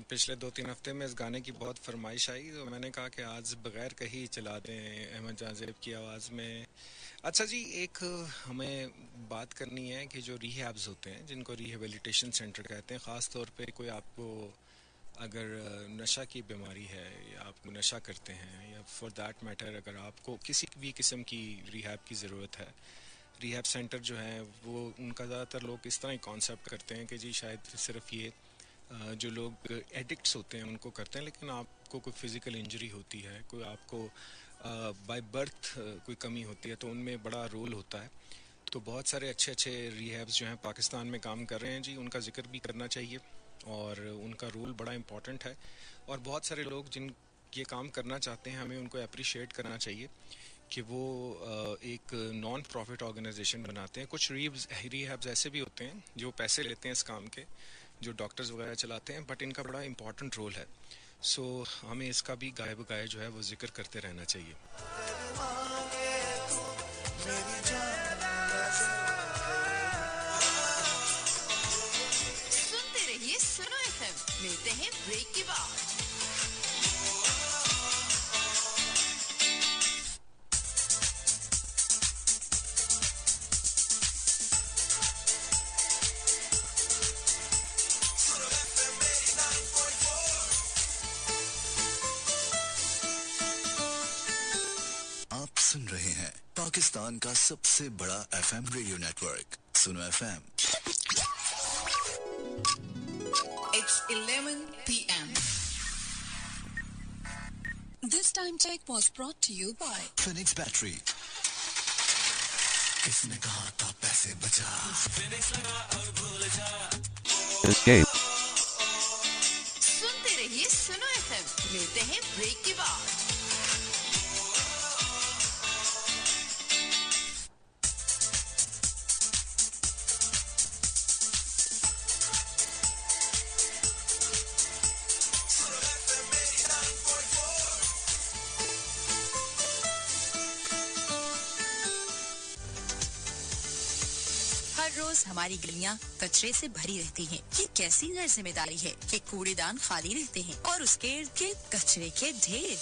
पिछले 2-3 हफ्ते में इस गाने की बहुत फरमाइश आई तो मैंने कहा कि आज बगैर कहीं चला दें अहमद जाज़ेब की आवाज़ में। अच्छा जी, एक हमें बात करनी है कि जो रिहैब्स होते हैं जिनको रिहेबिलिटेशन सेंटर कहते हैं, ख़ास तौर पे कोई आपको अगर नशा की बीमारी है या आप नशा करते हैं या फॉर दैट मैटर अगर आपको किसी भी किस्म की रिहैब की ज़रूरत है रिहैब सेंटर जो है वो उनका ज़्यादातर लोग इस तरह ही कॉन्सेप्ट करते हैं कि जी शायद सिर्फ ये जो लोग एडिक्ट्स होते हैं उनको करते हैं, लेकिन आपको कोई फिज़िकल इंजरी होती है, कोई आपको बाय बर्थ कोई कमी होती है तो उनमें बड़ा रोल होता है। तो बहुत सारे अच्छे अच्छे रिहैब्स जो हैं पाकिस्तान में काम कर रहे हैं जी, उनका जिक्र भी करना चाहिए और उनका रोल बड़ा इम्पॉर्टेंट है। और बहुत सारे लोग जिन ये काम करना चाहते हैं हमें उनको अप्रिशिएट करना चाहिए कि वो एक नॉन प्रॉफिट ऑर्गेनाइजेशन बनाते हैं। कुछ रिहैब्स ऐसे भी होते हैं जो पैसे लेते हैं इस काम के, जो डॉक्टर्स वगैरह चलाते हैं, बट इनका बड़ा इम्पॉर्टेंट रोल है। सो हमें इसका भी गाए बगाए जो है वो जिक्र करते रहना चाहिए। सुनते रहिए सुनो एफएम, मिलते हैं ब्रेक के बाद। आप सुन रहे हैं पाकिस्तान का सबसे बड़ा एफएम रेडियो नेटवर्क सुनो FM. It's 11 p.m. This time check was brought to you by Phoenix battery. किसने कहा था पैसे बचा। Escape. सुनते रहिए सुनो एफएम, मिलते हैं ब्रेक के बाद। हर रोज हमारी गलियां कचरे से भरी रहती हैं। ये कैसी गैर जिम्मेदारी है कि कूड़ेदान खाली रहते हैं और उसके इर्द गिर्द कचरे के ढेर।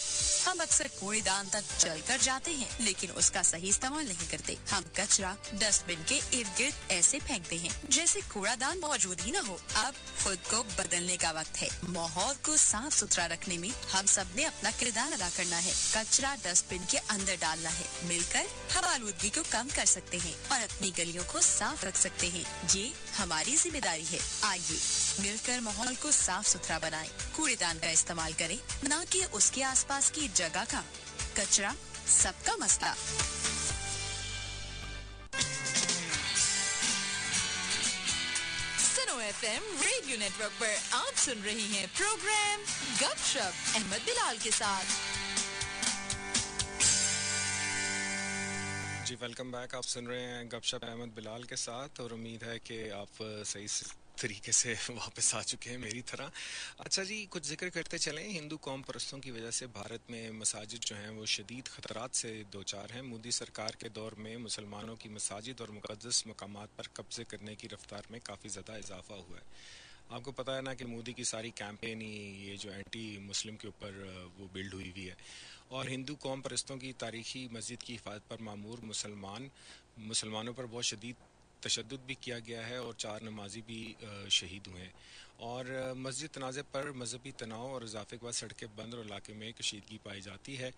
हम अक्सर कूड़ेदान तक चलकर जाते हैं, लेकिन उसका सही इस्तेमाल नहीं करते। हम कचरा डस्टबिन के इर्द गिर्द ऐसे फेंकते हैं जैसे कूड़ादान मौजूद ही न हो। अब खुद को बदलने का वक्त है। माहौल को साफ सुथरा रखने में हम सब ने अपना किरदार अदा करना है। कचरा डस्टबिन के अंदर डालना है। मिलकर हम आलूदगी को कम कर सकते हैं और अपनी गलियों को साफ रख सकते हैं। ये हमारी जिम्मेदारी है। आइए मिलकर माहौल को साफ सुथरा बनाएं। कूड़ेदान का इस्तेमाल करें, न कि उसके आसपास की जगह का। कचरा सबका मसला। सुनो एफएम रेडियो नेटवर्क पर आप सुन रहे हैं प्रोग्राम गपशप अहमद बिलाल के साथ। जी वेलकम बैक। आप सुन रहे हैं गपशप अहमद बिलाल के साथ और उम्मीद है कि आप सही तरीके से वापस आ चुके हैं मेरी तरह। अच्छा जी, कुछ जिक्र करते चलें। हिंदू कौम परस्तों की वजह से भारत में मसाजिद जो हैं वो शदीद ख़तरात से दो चार हैं। मोदी सरकार के दौर में मुसलमानों की मसाजिद और मुक़द्दस मकामात पर कब्ज़े करने की रफ्तार में काफ़ी ज़्यादा इजाफा हुआ है। आपको पता है ना कि मोदी की सारी कैंपेन ही ये जो एंटी मुस्लिम के ऊपर वो बिल्ड हुई हुई है और हिंदू कौम परस्तों की तारीखी मस्जिद की हिफाजत पर मामूर मुसलमानों पर बहुत शदीद तशद्दुद भी किया गया है और 4 नमाजी भी शहीद हुए हैं। और मस्जिद तनाज़े पर मजहबी तनाव और इजाफे के बाद सड़कें बंद और इलाके में कशीदगी पाई जाती है।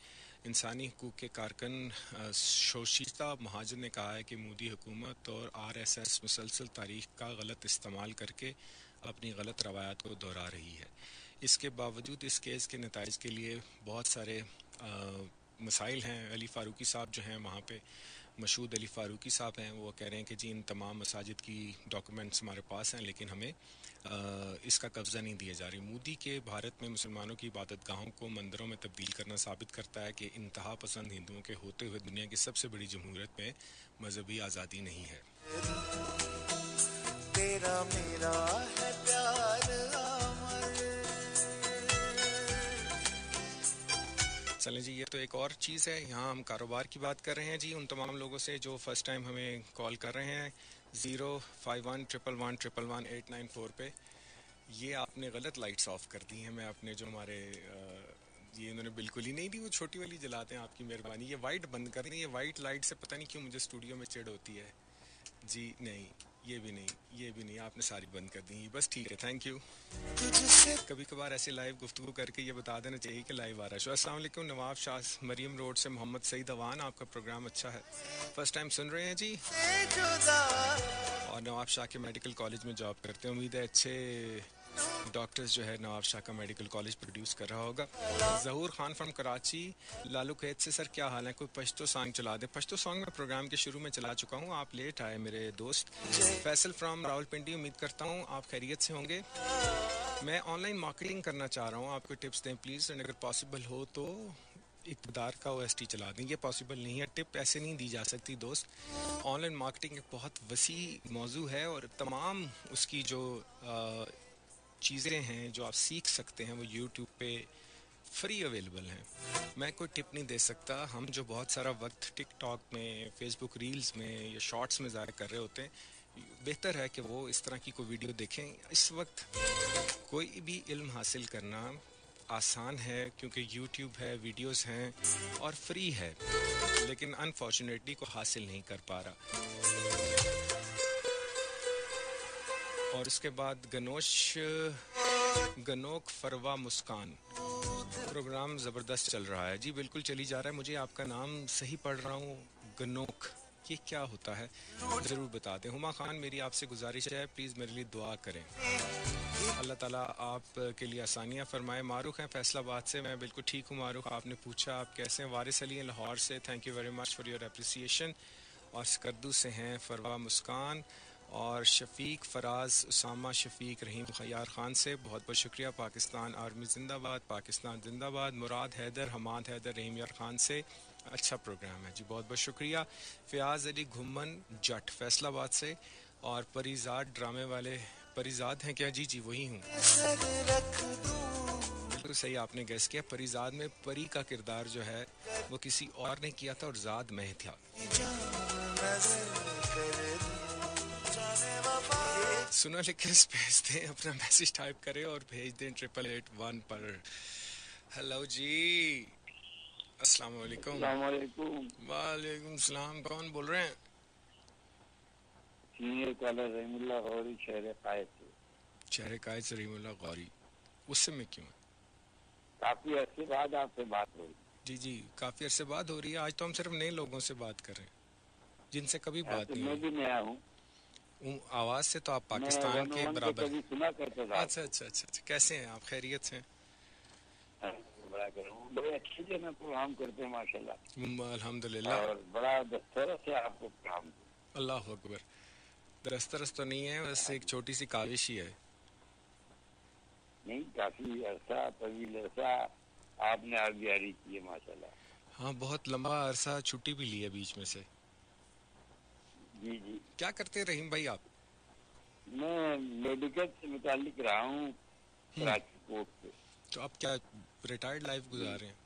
इंसानी हकूक़ के कारकन शोशिता महाजन ने कहा है कि मोदी हुकूमत और RSS मुसलसल तारीख का गलत इस्तेमाल करके अपनी गलत रवायात को दोहरा रही है। इसके बावजूद इस केस के नताइज के लिए बहुत सारे मसाइल हैं। अली फ़ारूकी साहब जो हैं वहाँ पे मशहूद अली फ़ारूकी साहब हैं, वो कह रहे हैं कि जी इन तमाम मसाजिद की डॉक्यूमेंट्स हमारे पास हैं लेकिन हमें इसका कब्ज़ा नहीं दिया जा रही। मोदी के भारत में मुसलमानों की इबादत गाहों को मंदिरों में तब्दील करना साबित करता है कि इंतहा पसंद हिंदुओं के होते हुए दुनिया की सबसे बड़ी जमहूरियत में मजहबी आज़ादी नहीं है। तेरा मेरा है प्यार चलें जी, ये तो एक और चीज़ है। यहाँ हम कारोबार की बात कर रहे हैं जी उन तमाम लोगों से जो फ़र्स्ट टाइम हमें कॉल कर रहे हैं 05111118994 पे। ये आपने गलत लाइट्स ऑफ कर दी हैं। मैं अपने जो हमारे ये इन्होंने बिल्कुल ही नहीं दी, वो छोटी वाली जलाते हैं, आपकी मेहरबानी। ये वाइट बंद कर दें। ये वाइट लाइट से पता नहीं क्यों मुझे स्टूडियो में चिढ़ होती है। जी नहीं, ये भी नहीं, आपने सारी बंद कर दी। बस ठीक है, थैंक यू। कभी कभार ऐसे लाइव गुफ्तगू करके ये बता देना चाहिए कि लाइव आ रहा है शो। अस्सलाम वालेकुम, नवाब शाह मरियम रोड से मोहम्मद सईद अवान, आपका प्रोग्राम अच्छा है, फर्स्ट टाइम सुन रहे हैं जी। और नवाब शाह के मेडिकल कॉलेज में जॉब करते हैं, उम्मीद है अच्छे डॉक्टर्स जो है नवाब शाह का मेडिकल कॉलेज प्रोड्यूस कर रहा होगा। जहूर खान फ्रॉम कराची, लालू कैद से, सर क्या हाल है, कोई पश्तो सॉन्ग चला दे। पश्तो सॉन्ग मैं प्रोग्राम के शुरू में चला चुका हूँ, आप लेट आए मेरे दोस्त। फैसल फ्रॉम रावलपिंडी, उम्मीद करता हूँ आप खैरियत से होंगे। मैं ऑनलाइन मार्केटिंग करना चाह रहा हूँ, आपको टिप्स दें प्लीज़, एंड अगर पॉसिबल हो तो इक़्तिदार का OST चला दें। ये पॉसिबल नहीं है, टिप ऐसे नहीं दी जा सकती दोस्त। ऑनलाइन मार्केटिंग एक बहुत वसी मौजू है और तमाम उसकी जो चीज़ें हैं जो आप सीख सकते हैं वो यूट्यूब पे फ्री अवेलेबल हैं। मैं कोई टिप नहीं दे सकता। हम जो बहुत सारा वक्त टिकटॉक में, फेसबुक रील्स में या शॉर्ट्स में ज़ाया कर रहे होते हैं, बेहतर है कि वो इस तरह की कोई वीडियो देखें। इस वक्त कोई भी इल्म हासिल करना आसान है क्योंकि यूट्यूब है, वीडियोस हैं और फ्री है, लेकिन अनफॉर्चुनेटली को हासिल नहीं कर पा रहा। और उसके बाद गनोक फरवा मुस्कान, प्रोग्राम ज़बरदस्त चल रहा है जी, बिल्कुल चली जा रहा है। मुझे आपका नाम सही पढ़ रहा हूँ, गनोक, ये क्या होता है ज़रूर बता दें। हुमा खान, मेरी आपसे गुजारिश है प्लीज़ मेरे लिए दुआ करें, अल्लाह ताला आप के लिए आसानियाँ फरमाए। मारूख हैं फैसलाबाद से, मैं बिल्कुल ठीक हूँ मारूख, आपने पूछा आप कैसे हैं। वारिस अली हैं लाहौर से, thank you very much for your appreciation. और स्कर्दू से हैं फरवा मुस्कान, और शफीक फराज, उसामा शफीक, रहीम खयार ख़ान से बहुत बहुत शुक्रिया। पाकिस्तान आर्मी जिंदाबाद, पाकिस्तान जिंदाबाद। मुराद हैदर, हमाद हैदर, रहीम यार ख़ान से, अच्छा प्रोग्राम है जी, बहुत बहुत शुक्रिया। फ़याज़ अली घुमन जट फैसलाबाद से, और परिजाद ड्रामे वाले, परिजाद हैं क्या? जी जी वही हूँ, बिल्कुल सही आपने गेस किया। परिजाद में परी का किरदार जो है वो किसी और ने किया था और जाद मैं था। सुनो लिख स्पेस दें, अपना मैसेज टाइप करें और भेज दें 8881 पर। हेलो जी, अस्सलाम वालेकुम। वालेकुम सलाम, कौन बोल रहे हैं? सीनियर कॉलर रहीमुल्लाह गौरी, शहर कायद से। शहर कायद से रहीमुल्लाह गौरी, उससे में क्यों? काफी अरसे बाद आपसे बात हुई। जी जी, काफी अरसे बाद हो रही है। आज तो हम सिर्फ नए लोगों से बात कर रहे हैं जिनसे कभी बात नहीं मैं हुई। भी नया हूँ, आवाज से तो आप पाकिस्तान के बराबर। कभी सुना करता था। अच्छा अच्छा अच्छा अच्छा, कैसे हैं आप? खैरियत से? बड़ा करूँ, बड़े अच्छे से मैं प्रोग्राम करते हैं माशाल्लाह, अल्हम्दुलिल्लाह, और बड़ा दस्तरस है आपको प्रोग्राम। अल्लाह अकबर। दरस्तरस तो नहीं है, बस एक छोटी सी काविश ही है। नहीं, काफी अरसा, तवील अरसा आपने आज्ञारी की है माशाल्लाह। हाँ, बहुत लंबा अरसा छुट्टी भी ली है बीच में से। जी जी, क्या करते हैं रहीम भाई आप? मैं मेडिकल से मुतालिक रहा हूँ कराची कोर्ट से। तो आप क्या रिटायर्ड लाइफ गुजार रहे हैं?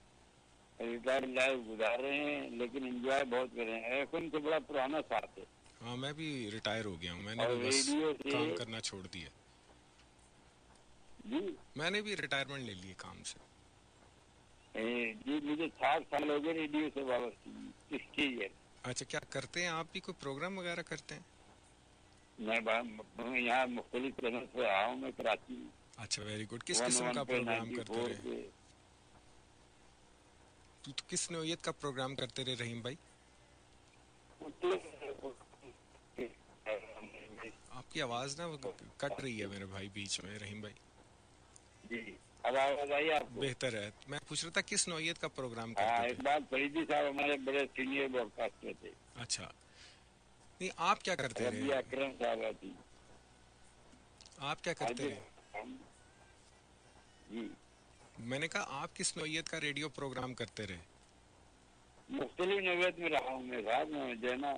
रिटायर्ड लाइफ गुजार रहे हैं, लेकिन एंजॉय बहुत कर रहे हैं। एफएम से बड़ा पुराना साथ है। हाँ, मैं भी रिटायर हो गया हूँ, मैंने और भी बस रेडियो से काम करना छोड़ दिया। जी मैंने भी रिटायरमेंट ले लिए काम से। जी, मुझे 60 साल हो गए रेडियो से वाबस्ती, 60 ईयर। अच्छा, क्या करते हैं आप भी? कोई प्रोग्राम वगैरह करते हैं? मैं यहाँ मुख्तलिफ चैनल से रहा हूँ, मैं कराची। अच्छा, वेरी गुड। किस किस्म का प्रोग्राम करते रहे? तो किस नौयत का प्रोग्राम करते रहे रहीम भाई? आपकी आवाज ना कट रही है मेरे भाई बीच में रहीम भाई। जी, अब आवाज आई आपको? बेहतर है। मैं पूछ रहा था किस नौयत का प्रोग्राम हाँ, करते थे? एक बात फरीदी साहब हमारे बड़े सीनियर ब्रॉडकास्टर थे। अच्छा, नहीं आप क्या करते रबिया रहे? अकरम साहब आती। आप क्या करते रहे? जी, मैंने कहा आप किस नौयत का रेडियो प्रोग्राम करते रहे? मुख्तलिफ नौयत में रहा हूँ मैं साहब। मैं जो है ना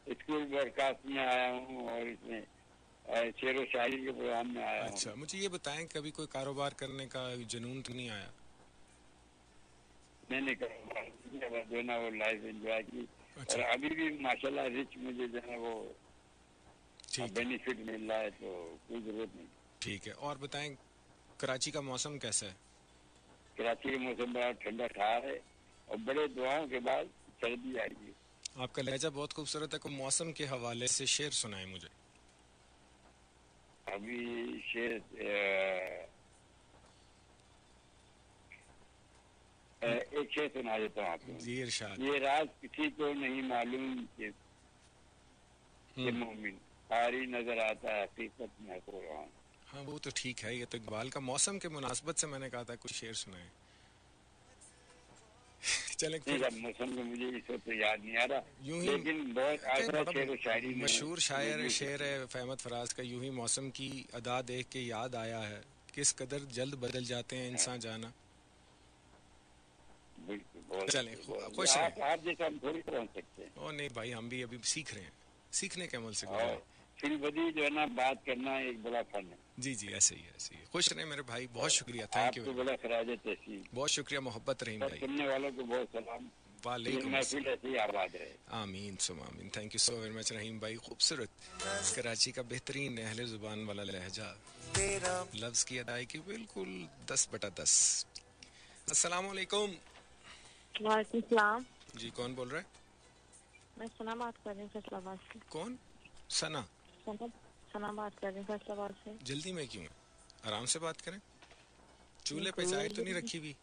स्कूल ब्रॉडकास्ट में आया हूँ और इसमें शेर व शायरी के प्रोग्राम में आया हूँ। अच्छा, मुझे ये बताएं कभी कोई कारोबार करने का जुनून तो नहीं आया? मैंने कारोबार जो है ना वो लाइफ एंजॉय की। अच्छा। और अभी भी माशाल्लाह रिच मुझे जो है वो ठीक, बेनिफिट मिल रहा है, तो कोई जरूरत नहीं। ठीक है। और बताएं कराची का मौसम कैसा है? कराची का मौसम बड़ा ठंडा ठार है और बड़े दुआओं के बाद सर्दी आएगी। आपका लहजा बहुत खूबसूरत है। कोई मौसम के हवाले से शेर सुनाए मुझे। अभी शेर एक शेर सुना देता हूँ आपको। जी इरशाद। ये राज किसी को नहीं मालूम कि मोमिन सारी नजर आता है हकीकत में कुरान। हाँ वो तो ठीक है, ये तो इकबाल का मौसम के मुनासबत से मैंने कहा था कुछ शेर सुनाए। चले ठीक है, मौसम में मुझे इस वक्त याद नहीं आ रहा, यूं ही लेकिन बहुत आसरा शेर व शायरी में मशहूर शायर शेर है फहमद फराज का, यूं ही मौसम की अदा देख के याद आया है किस कदर जल्द बदल जाते हैं इंसान जाना। चले खुश आप जैसा हम थोड़ी पहुंच सकते हैं। ओ नहीं भाई, हम भी अभी सीख रहे हैं, सीखने के अमल से गुजरे। और फिर बदी जो है ना, बात करना एक बड़ा फन है। जी जी ऐसे ही है, ऐसे ही। खुश रहे मेरे भाई, बहुत शुक्रिया, थैंक यू। बड़ा खराज तहसीन, बहुत शुक्रिया, मोहब्बत रहीम भाई। सुनने वालों को बहुत सलाम। वालेकुम महफिल ऐसे ही आबाद रहे। आमीन सुम आमीन। Thank you so very much Rahim भाई। खूबसूरत कराची का बेहतरीन अहले जुबान वाला लहजा, लफ्ज की अदायगी बिल्कुल 10/10। अस्सलाम वालेकुम। वालेकुम सलाम। जी कौन बोल रहा है? मैं सना बात कर रही हूँ फैसलाबाद से। कौन? सना? सना बात कर रही हूँ फैसलाबाद से। जल्दी में क्यों है? आराम से बात करें। चूल्हे पे चाय तो नहीं रखी हुई?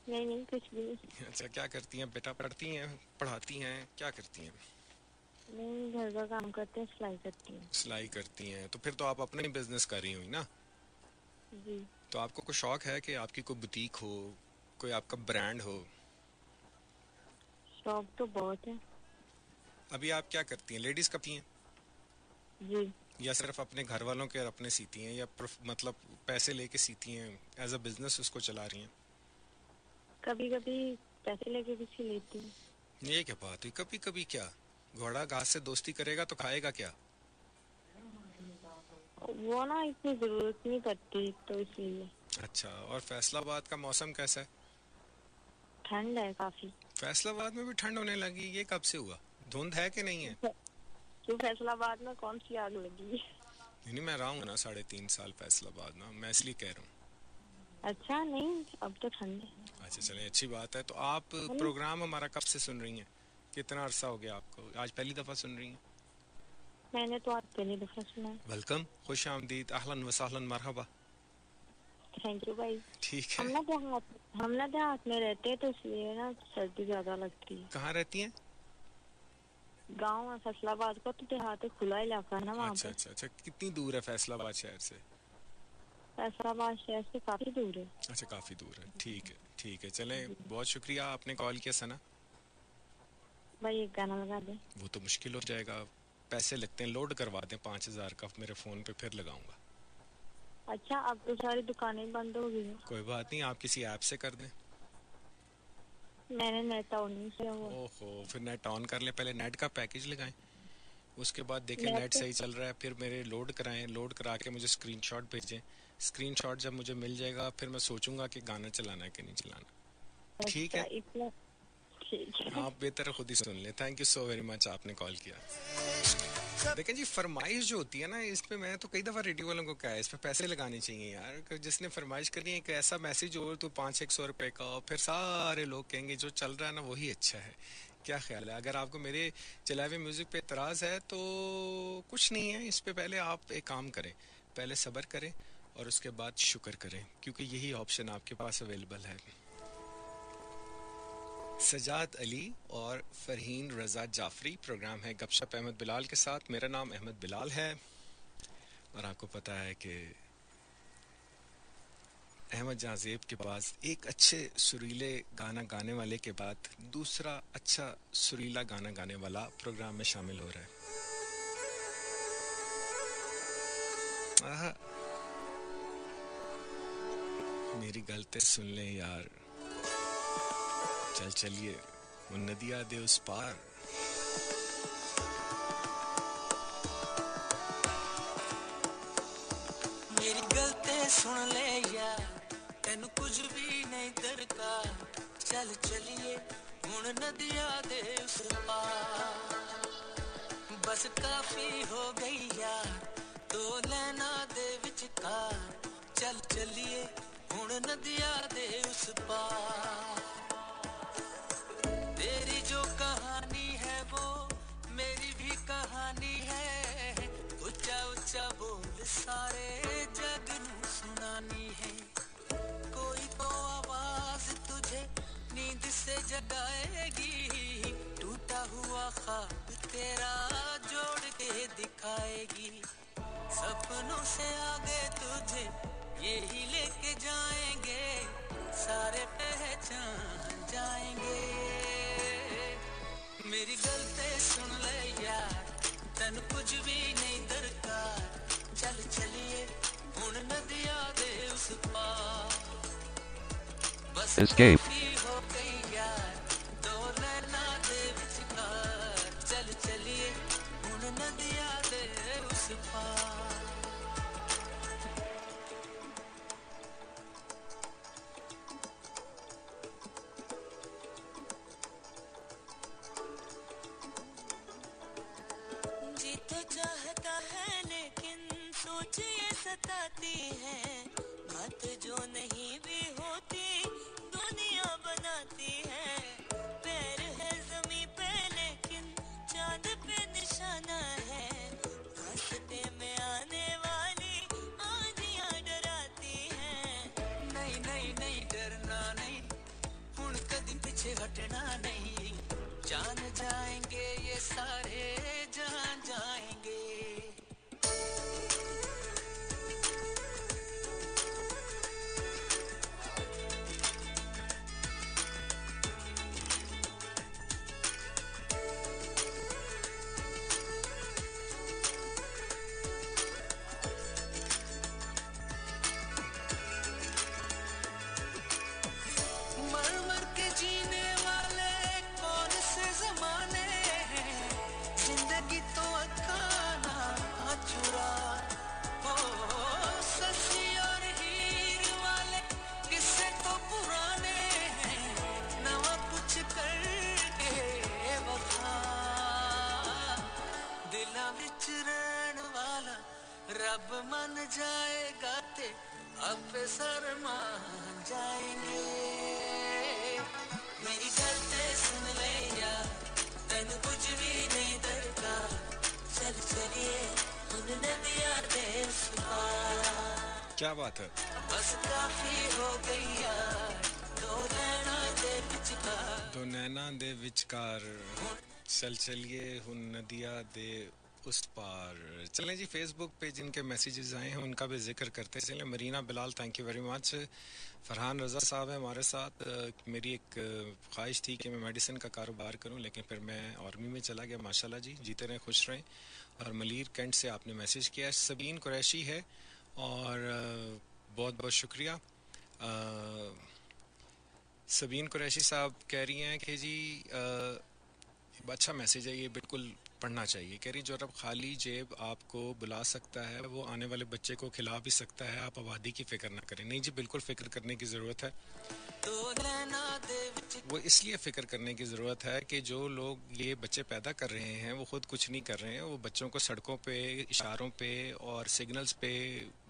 नहीं नहीं कुछ भी। अच्छा क्या करती हैं बेटा? पढ़ती हैं, पढ़ाती हैं, क्या करती हैं? नहीं घर का काम करते हैं, सिलाई करती हैं। सिलाई करती हैं, तो फिर तो आप अपना ही बिजनेस कर रही हुई ना? जी। तो आपको कोई शौक है कि आपकी कोई बुटीक हो, कोई आपका ब्रांड हो? शौक तो बहुत है। अभी आप क्या करती हैं? लेडीज करती हैं? जी। या सिर्फ अपने घर वालों के अपने सीती हैं, या मतलब पैसे लेके सीती हैं, एज अ बिजनेस उसको चला रही हैं? कभी कभी पैसे लेके भी सी लेती हूँ। ये क्या बात हुई? कभी कभी क्या? घोड़ा घास से दोस्ती करेगा तो खाएगा क्या? वो ना इतनी जरूरत नहीं पड़ती तो इसलिए। अच्छा, और फैसलाबाद का मौसम कैसा है? ठंड है काफी। फैसलाबाद में भी ठंड होने लगी? ये कब से हुआ? धुंध है कि नहीं है? क्यों फैसलाबाद में कौन सी आग लगी? नहीं मैं रहा हूँ ना 3.5 साल फैसलाबाद ना, मैं इसलिए कह रहा हूँ। अच्छा नहीं, अब तो ठंड है। अच्छा चले, अच्छी बात है। तो आप प्रोग्राम हमारा कब से सुन रही हैं? कितना अरसा हो गया आपको? आज पहली दफा सुन रही हैं? मैंने तो आज पहली दफा सुना है। वेलकम, खुश आमदीद, अहलन व सहलन, मरहबा। थैंक यू भाई। ठीक है। हम ना देहात में रहते हैं तो इसलिए ना सर्दी ज्यादा लगती है। कहाँ रहती हैं? गाँव है फैसलाबाद का, तो देहात खुला इलाका है ना वहाँ अच्छा पे। अच्छा अच्छा, कितनी दूर है फैसलाबाद शहर से? फैसलाबाद शहर से काफी दूर है। अच्छा काफी दूर है, ठीक है ठीक है। चले बहुत शुक्रिया, आपने कॉल किया सना। भाई एक गाना लगा दे। वो तो मुश्किल हो जाएगा, पैसे लगते हैं, लोड करवा दें 5000 का मेरे फोन पे, फिर लगाऊंगा। अच्छा अब तो सारी दुकानें बंद हो गई हैं। कोई बात नहीं, आप किसी ऐप से कर दें। मैंने नेट ऑन नहीं किया हुआ। ओहो, फिर नेट ऑन कर ले, पहले नेट का पैकेज लगाएं, उसके बाद देखें नेट सही चल रहा है, फिर मेरे लोड कराएं, लोड करा के मुझे स्क्रीनशॉट भेजें। स्क्रीनशॉट जब मुझे मिल जाएगा फिर मैं सोचूंगा कि गाना चलाना है कि नहीं चलाना। ठीक है, इतना ठीक है। आप बेहतर खुद ही सुन लें। Thank you so very much, आपने कॉल किया। देखें जी, फरमाइश जो होती है ना, इस पे मैं तो कई दफ़ा रेडियो वालों को कहा है, इस पे पैसे लगाने चाहिए यार। जिसने फरमाइश करनी है कि ऐसा मैसेज हो तो 500-100 रुपए का, और फिर सारे लोग कहेंगे जो चल रहा है ना वही अच्छा है। क्या ख्याल है? अगर आपको मेरे चलाए हुए म्यूजिक पे एतराज़ है तो कुछ नहीं है, इस पे पहले आप एक काम करें, पहले सब्र करें और उसके बाद शुक्र करें, क्योंकि यही ऑप्शन आपके पास अवेलेबल है। सजाद अली और फरहीन रजा जाफरी, प्रोग्राम है गपशप अहमद बिलाल के साथ। मेरा नाम अहमद बिलाल है और आपको पता है कि अहमद जाजेब के पास एक अच्छे सुरीले गाना गाने वाले के बाद दूसरा अच्छा सुरीला गाना गाने वाला प्रोग्राम में शामिल हो रहा है। मेरी गलती सुन ले यार, चल चलिए वो नदिया दे उस पार। मेरी गलती सुन ले यार, तेन कुछ भी नहीं दरकार। चल चलिए हुण नदिया दे उस पार। बस काफी हो गई यार दो लैना दे विचकार। चल चलिए हुण नदिया दे उस पार। तेरी जो कहानी है जगाएगी टूटा हुआ ख्वाब तेरा जोड़ के दिखाएगी सपनों से आगे तुझे यही लेके जाएंगे सारे पहचान जाएंगे मेरी गलती सुन ले यार तन कुछ भी नहीं दरकार चल चलिए हुण नदिया दे उस पार बस Escape. काफी हो गई यार दो नैना दे विचकार चल चलिए हुण नदिया दे उस पार जी तो चाहता है लेकिन सोच ये सताती है बात जो नहीं भी होती दुनिया बनाती है पैर है जमीन पे लेकिन चांद पे निशाना है रास्ते में आने वाली आंधियां डराती है नहीं नहीं नहीं डरना नहीं हुण कदी पीछे हटना नहीं जान जाएंगे ये सारे जान जाएंगे मर मर के जीने वाले कौन से जमाने हैं जिंदगी तो अखाना चुरा हो ससी और हीर वाले किस्से तो पुराने हैं नवा कुछ करके वफा दिला विच रहन वाला रब मन जाएगा ते आपे शर्मान जाएंगे मेरी गलती सुन ले यार तन कुछ भी नहीं दरकार चल चलिए हुन नदिया दे उस पार क्या बात है बस काफी हो गई यार दो नैना दे विचकार दो नैना दे विचकार चल चलिए हुन नदिया दे उस पार चलें जी फेसबुक पे जिनके मैसेजेस आए हैं उनका भी जिक्र करते चलें Marina Bilal thank you very much Farhan Raza साहब है हमारे साथ मेरी एक ख्वाहिश थी कि मैं मेडिसिन का कारोबार करूं लेकिन फिर मैं आर्मी में चला गया माशाल्लाह जी जीते रहें खुश रहें और मलीर कैंट से आपने मैसेज किया सबीन कुरैशी है और बहुत बहुत शुक्रिया सबीन कुरैशी साहब कह रही हैं कि जी अच्छा मैसेज है ये बिल्कुल पढ़ना चाहिए कह रही जो रब खाली जेब आपको बुला सकता है वो आने वाले बच्चे को खिला भी सकता है आप आबादी की फिक्र ना करें नहीं जी बिल्कुल फिक्र करने की ज़रूरत है वो इसलिए फ़िक्र करने की ज़रूरत है कि जो लोग ये बच्चे पैदा कर रहे हैं वो ख़ुद कुछ नहीं कर रहे हैं वो बच्चों को सड़कों पे इशारों पे और सिग्नल्स पे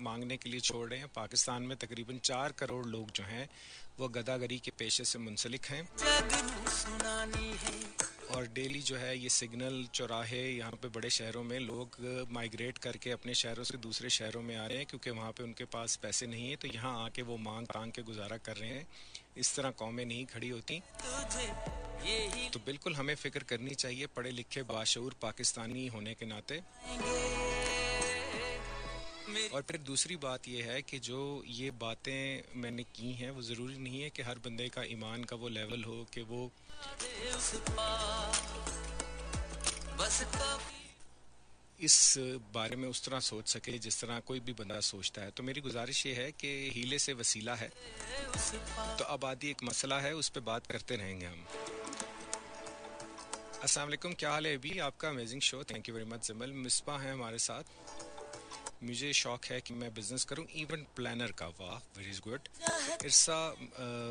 मांगने के लिए छोड़ रहे हैं पाकिस्तान में तकरीबन 4 करोड़ लोग जो हैं वो गदागरी के पेशे से मुंसलिक हैं और डेली जो है ये सिग्नल चौराहे यहाँ पे बड़े शहरों में लोग माइग्रेट करके अपने शहरों से दूसरे शहरों में आ रहे हैं क्योंकि वहाँ पे उनके पास पैसे नहीं है तो यहाँ आके वो मांग तांग के गुजारा कर रहे हैं इस तरह कौमें नहीं खड़ी होती तो बिल्कुल हमें फिक्र करनी चाहिए पढ़े लिखे बाशऊर पाकिस्तानी होने के नाते और फिर दूसरी बात यह है कि जो ये बातें मैंने की हैं वो ज़रूरी नहीं है कि हर बंदे का ईमान का वो लेवल हो कि वो इस बारे में उस तरह सोच सके जिस तरह कोई भी बंदा सोचता है तो मेरी गुजारिश ये है कि हीले से वसीला है तो आबादी एक मसला है उस पर बात करते रहेंगे हम अस्सलाम वालेकुम क्या हाल है अभी आपका amazing show thank you very much जमल मिसबा है हमारे साथ मुझे शौक है कि मैं बिज़नेस करूं इवेंट प्लानर का वाह वेरी गुड इरसा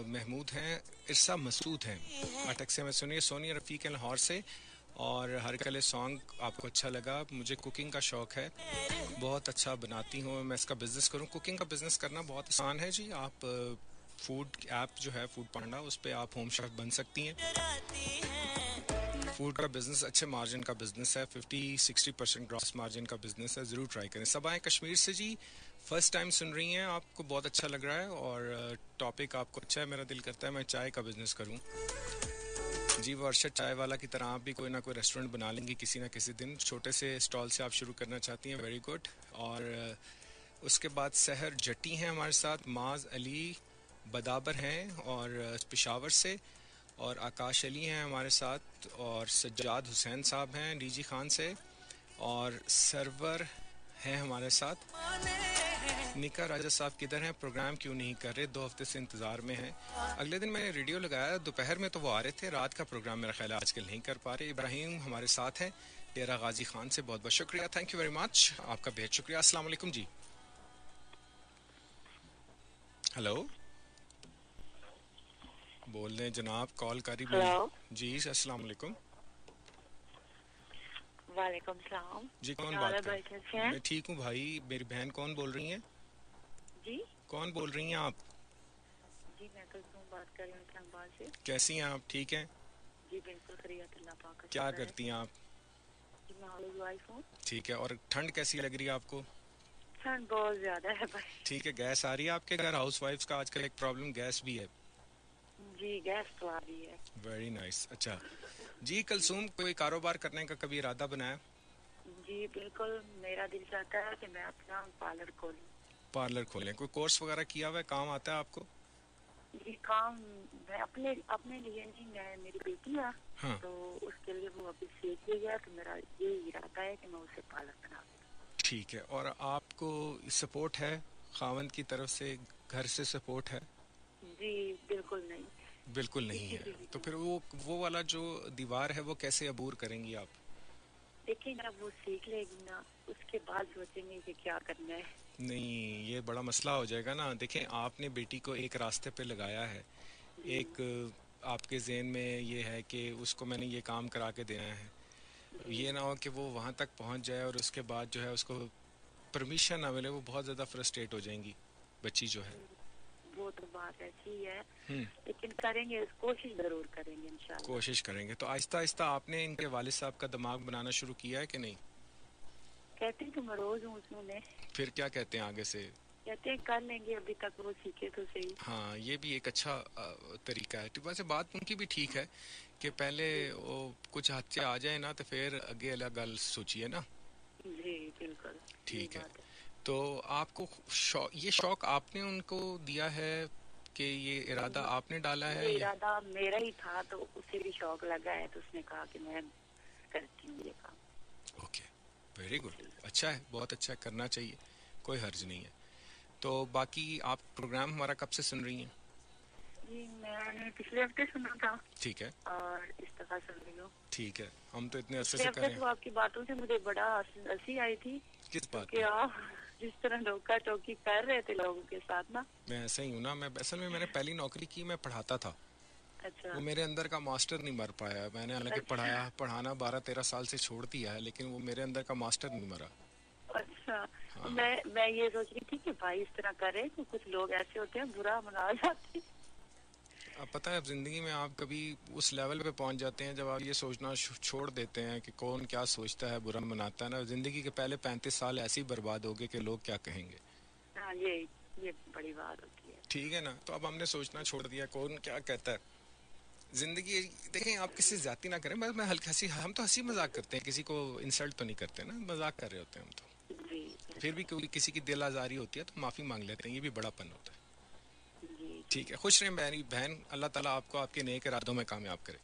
महमूद हैं इरसा मसूद हैं अटक से मैं सुनिए सोनिया रफ़ीक है लाहौर से और हर कले सॉन्ग आपको अच्छा लगा मुझे कुकिंग का शौक है बहुत अच्छा बनाती हूँ मैं इसका बिज़नेस करूँ कुकिंग का बिज़नेस करना बहुत आसान है जी आप फूड ऐप जो है फूड पांडा उस पर आप होम शेफ बन सकती हैं फूड का बिज़नेस अच्छे मार्जिन का बिज़नेस है 50-60% ग्रॉस मार्जिन का बिज़नेस है ज़रूर ट्राई करें सब आए कश्मीर से जी फर्स्ट टाइम सुन रही हैं आपको बहुत अच्छा लग रहा है और टॉपिक आपको अच्छा है मेरा दिल करता है मैं चाय का बिज़नेस करूं जी, वो अरशद चाय वाला की तरह आप भी कोई ना कोई रेस्टोरेंट बना लेंगी किसी ना किसी दिन। छोटे से स्टॉल से आप शुरू करना चाहती हैं, वेरी गुड। और उसके बाद सहर जट्टी हैं हमारे साथ, माज अली बदाबर हैं और पेशावर से, और आकाश अली हैं हमारे साथ, और सज्जाद हुसैन साहब हैं डीजी खान से, और सरवर हैं हमारे साथ। निका राजा साहब किधर हैं, प्रोग्राम क्यों नहीं कर रहे, 2 हफ्ते से इंतज़ार में हैं। अगले दिन मैंने रेडियो लगाया, दोपहर में तो वो आ रहे थे, रात का प्रोग्राम मेरा ख्याल है आजकल नहीं कर पा रहे। इब्राहिम हमारे साथ हैं डेरा गाजी खान से, बहुत बहुत शुक्रिया, थैंक यू वेरी मच, आपका बेहद शुक्रिया। अस्सलाम वालेकुम जी। हेलो, बोल रहे जनाब, कॉल करी हेलो। जी। अस्सलाम वालेकुम वालेकुम सलाम जी, कौन क्या बात हाल है कर भाई, कैसे हैं? मैं ठीक हूँ भाई। मेरी बहन कौन बोल रही हैं? जी कौन बोल रही हैं आप? जी मैं कुलसूम बात कर रही हूँ इस्लामाबाद से। कैसी हैं आप, ठीक हैं? जी बिल्कुल खैरियत, अल्लाह पाक का क्या शुक्र है। करती हैं आप? जी मैं हाउस वाइफ हूँ। ठीक है, और ठंड कैसी लग रही है आपको? ठंड बहुत ज्यादा है भाई। ठीक है, गैस आ रही है आपके घर? हाउस वाइफ्स का आजकल एक प्रॉब्लम गैस भी है। जी गैस तो आ रही है। Very nice. अच्छा जी, कुलसूम, कोई कारोबार करने का कभी इरादा बनाया? जी बिल्कुल, मेरा दिल चाहता है कि मैं अपना पार्लर खोलूँ। पार्लर खोलें? कोई कोर्स वगैरह किया हुआ है, काम आता है आपको? जी काम मैं अपने अपने लिए नहीं, मैं मेरी बेटी है हाँ। तो उसके लिए वो अभी सीख रही है, तो मेरा ये इरादा है कि मैं उसे पार्लर बना दूँ। ठीक है, और आपको सपोर्ट है खावंद की तरफ से, घर से सपोर्ट है? जी बिल्कुल नहीं। बिल्कुल नहीं है, तो फिर वो वाला जो दीवार है वो कैसे अबूर करेंगी आप? देखिए जब वो सीख लेगी ना, उसके बाद सोचेंगे कि क्या करना है। नहीं, ये बड़ा मसला हो जाएगा ना। देखें, आपने बेटी को एक रास्ते पे लगाया है, एक आपके ज़हन में ये है कि उसको मैंने ये काम करा के देना है, ये ना हो कि वो वहाँ तक पहुँच जाए और उसके बाद जो है उसको परमिशन ना मिले, वो बहुत ज़्यादा फ्रस्ट्रेट हो जाएंगी बच्ची जो है। वो तो बात ऐसी है, हम्म, लेकिन करेंगे, कोशिश जरूर करेंगे इंशाल्लाह। कोशिश करेंगे। तो आहिस्ता आहिस्ता आपने इनके वालिद साहब का दिमाग बनाना शुरू किया है कि नहीं? कहते हैं कि मैं रोज हूँ उसमें, फिर क्या कहते हैं आगे से? कहते हैं कर लेंगे, अभी तक वो सीखे तो सही। हाँ, ये भी एक अच्छा तरीका है। वैसे बात उनकी भी ठीक है कि पहले वो कुछ हाथ से आ जाए ना, तो फिर आगे अलग गल सोचिए ना। जी बिल्कुल ठीक है, तो आपको ये शौक आपने उनको दिया है कि ये इरादा आपने डाला ये है या? इरादा मेरा ही था, तो उसे भी शौक लगा है, तो उसने कहा कि मैं करती हूँ ये काम। ओके, वेरी गुड, अच्छा है, बहुत अच्छा है, करना चाहिए, कोई हर्ज नहीं है। तो बाकी आप प्रोग्राम हमारा कब से सुन रही हैं? जी मैंने पिछले हफ्ते सुना था ठीक है, और इस दफा सुन रही हूँ। ठीक है, हम तो इतने अरसे पिछले से हफ्ते करें। तो आपकी बातों से मुझे बड़ा हंसी आई थी किस बात कि आप जिस तरह धोखा टोकी कर रहे थे लोगों के साथ ना। मैं ऐसा ही हूँ ना। मैं असल में मैंने पहली नौकरी की, मैं पढ़ाता था। अच्छा वो मेरे अंदर का मास्टर नहीं मर पाया। मैंने हालांकि पढ़ाना 12-13 साल से छोड़ दिया है, लेकिन वो मेरे अंदर का मास्टर नहीं मरा। अच्छा मैं ये सोच रही थी कि भाई इस तरह करे, तो कुछ लोग ऐसे होते हैं बुरा मना जाते हैं। अब पता है, जिंदगी में आप कभी उस लेवल पे पहुंच जाते हैं जब आप ये सोचना छोड़ देते हैं कि कौन क्या सोचता है, बुरा मनाता है ना, जिंदगी के पहले 35 साल ऐसे ही बर्बाद हो गए कि लोग क्या कहेंगे। हाँ ये बड़ी बात होती है। ठीक है ना, तो अब हमने सोचना छोड़ दिया कौन क्या कहता है। जिंदगी देखें, आप किसी से ज्यादती ना करें। बस मैं हल्की हम तो हंसी मजाक करते हैं, किसी को इंसल्ट तो नहीं करते ना, मजाक कर रहे होते हैं हम तो। जी फिर भी कोई किसी की दिल आजारी होती है तो माफी मांग लेते हैं, ये भी बड़ापन होता है। जी ठीक है, खुश रहें मेरी बहन, अल्लाह ताला आपको आपके नेक इरादों में कामयाब करे।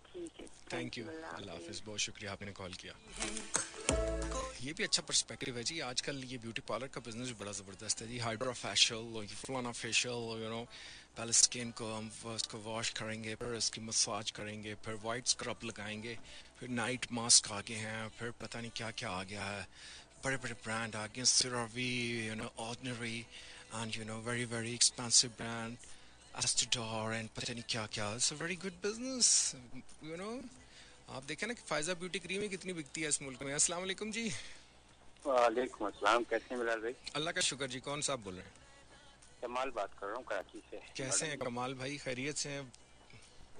ठीक है, थैंक यू, अल्लाह हाफिज, बहुत शुक्रिया आपने कॉल किया। ये भी अच्छा पर्सपेक्टिव है जी। आजकल ये ब्यूटी पार्लर का बिजनेस बड़ा ज़बरदस्त है जी। हाइड्रा फेशियल, फलाना फेशियल, पहले स्किन को हम उसको वॉश करेंगे, फिर उसकी मसाज करेंगे, फिर वाइट स्क्रब लगाएंगे, फिर नाइट मास्क आ गए हैं, फिर पता नहीं क्या क्या आ गया है, बड़े बड़े ब्रांड आ गए, CeraVe, ordinary and very very expensive brand, Estee Lauder and पता नहीं क्या क्या। It's a very good business. आप देखें ना कि फायजा ब्यूटी क्रीम ही कितनी बिकती है इस मुल्क में। अस्सलाम वालेकुम जी। वालेकुम अस्सलाम, कैसे हैं बिलाल भाई? अल्लाह का शुक्र जी। कौन साहब बोल रहे हैं? कमाल बात कर रहा हूँ कराची से। कैसे हैं कमाल भाई, खैरियत से हैं?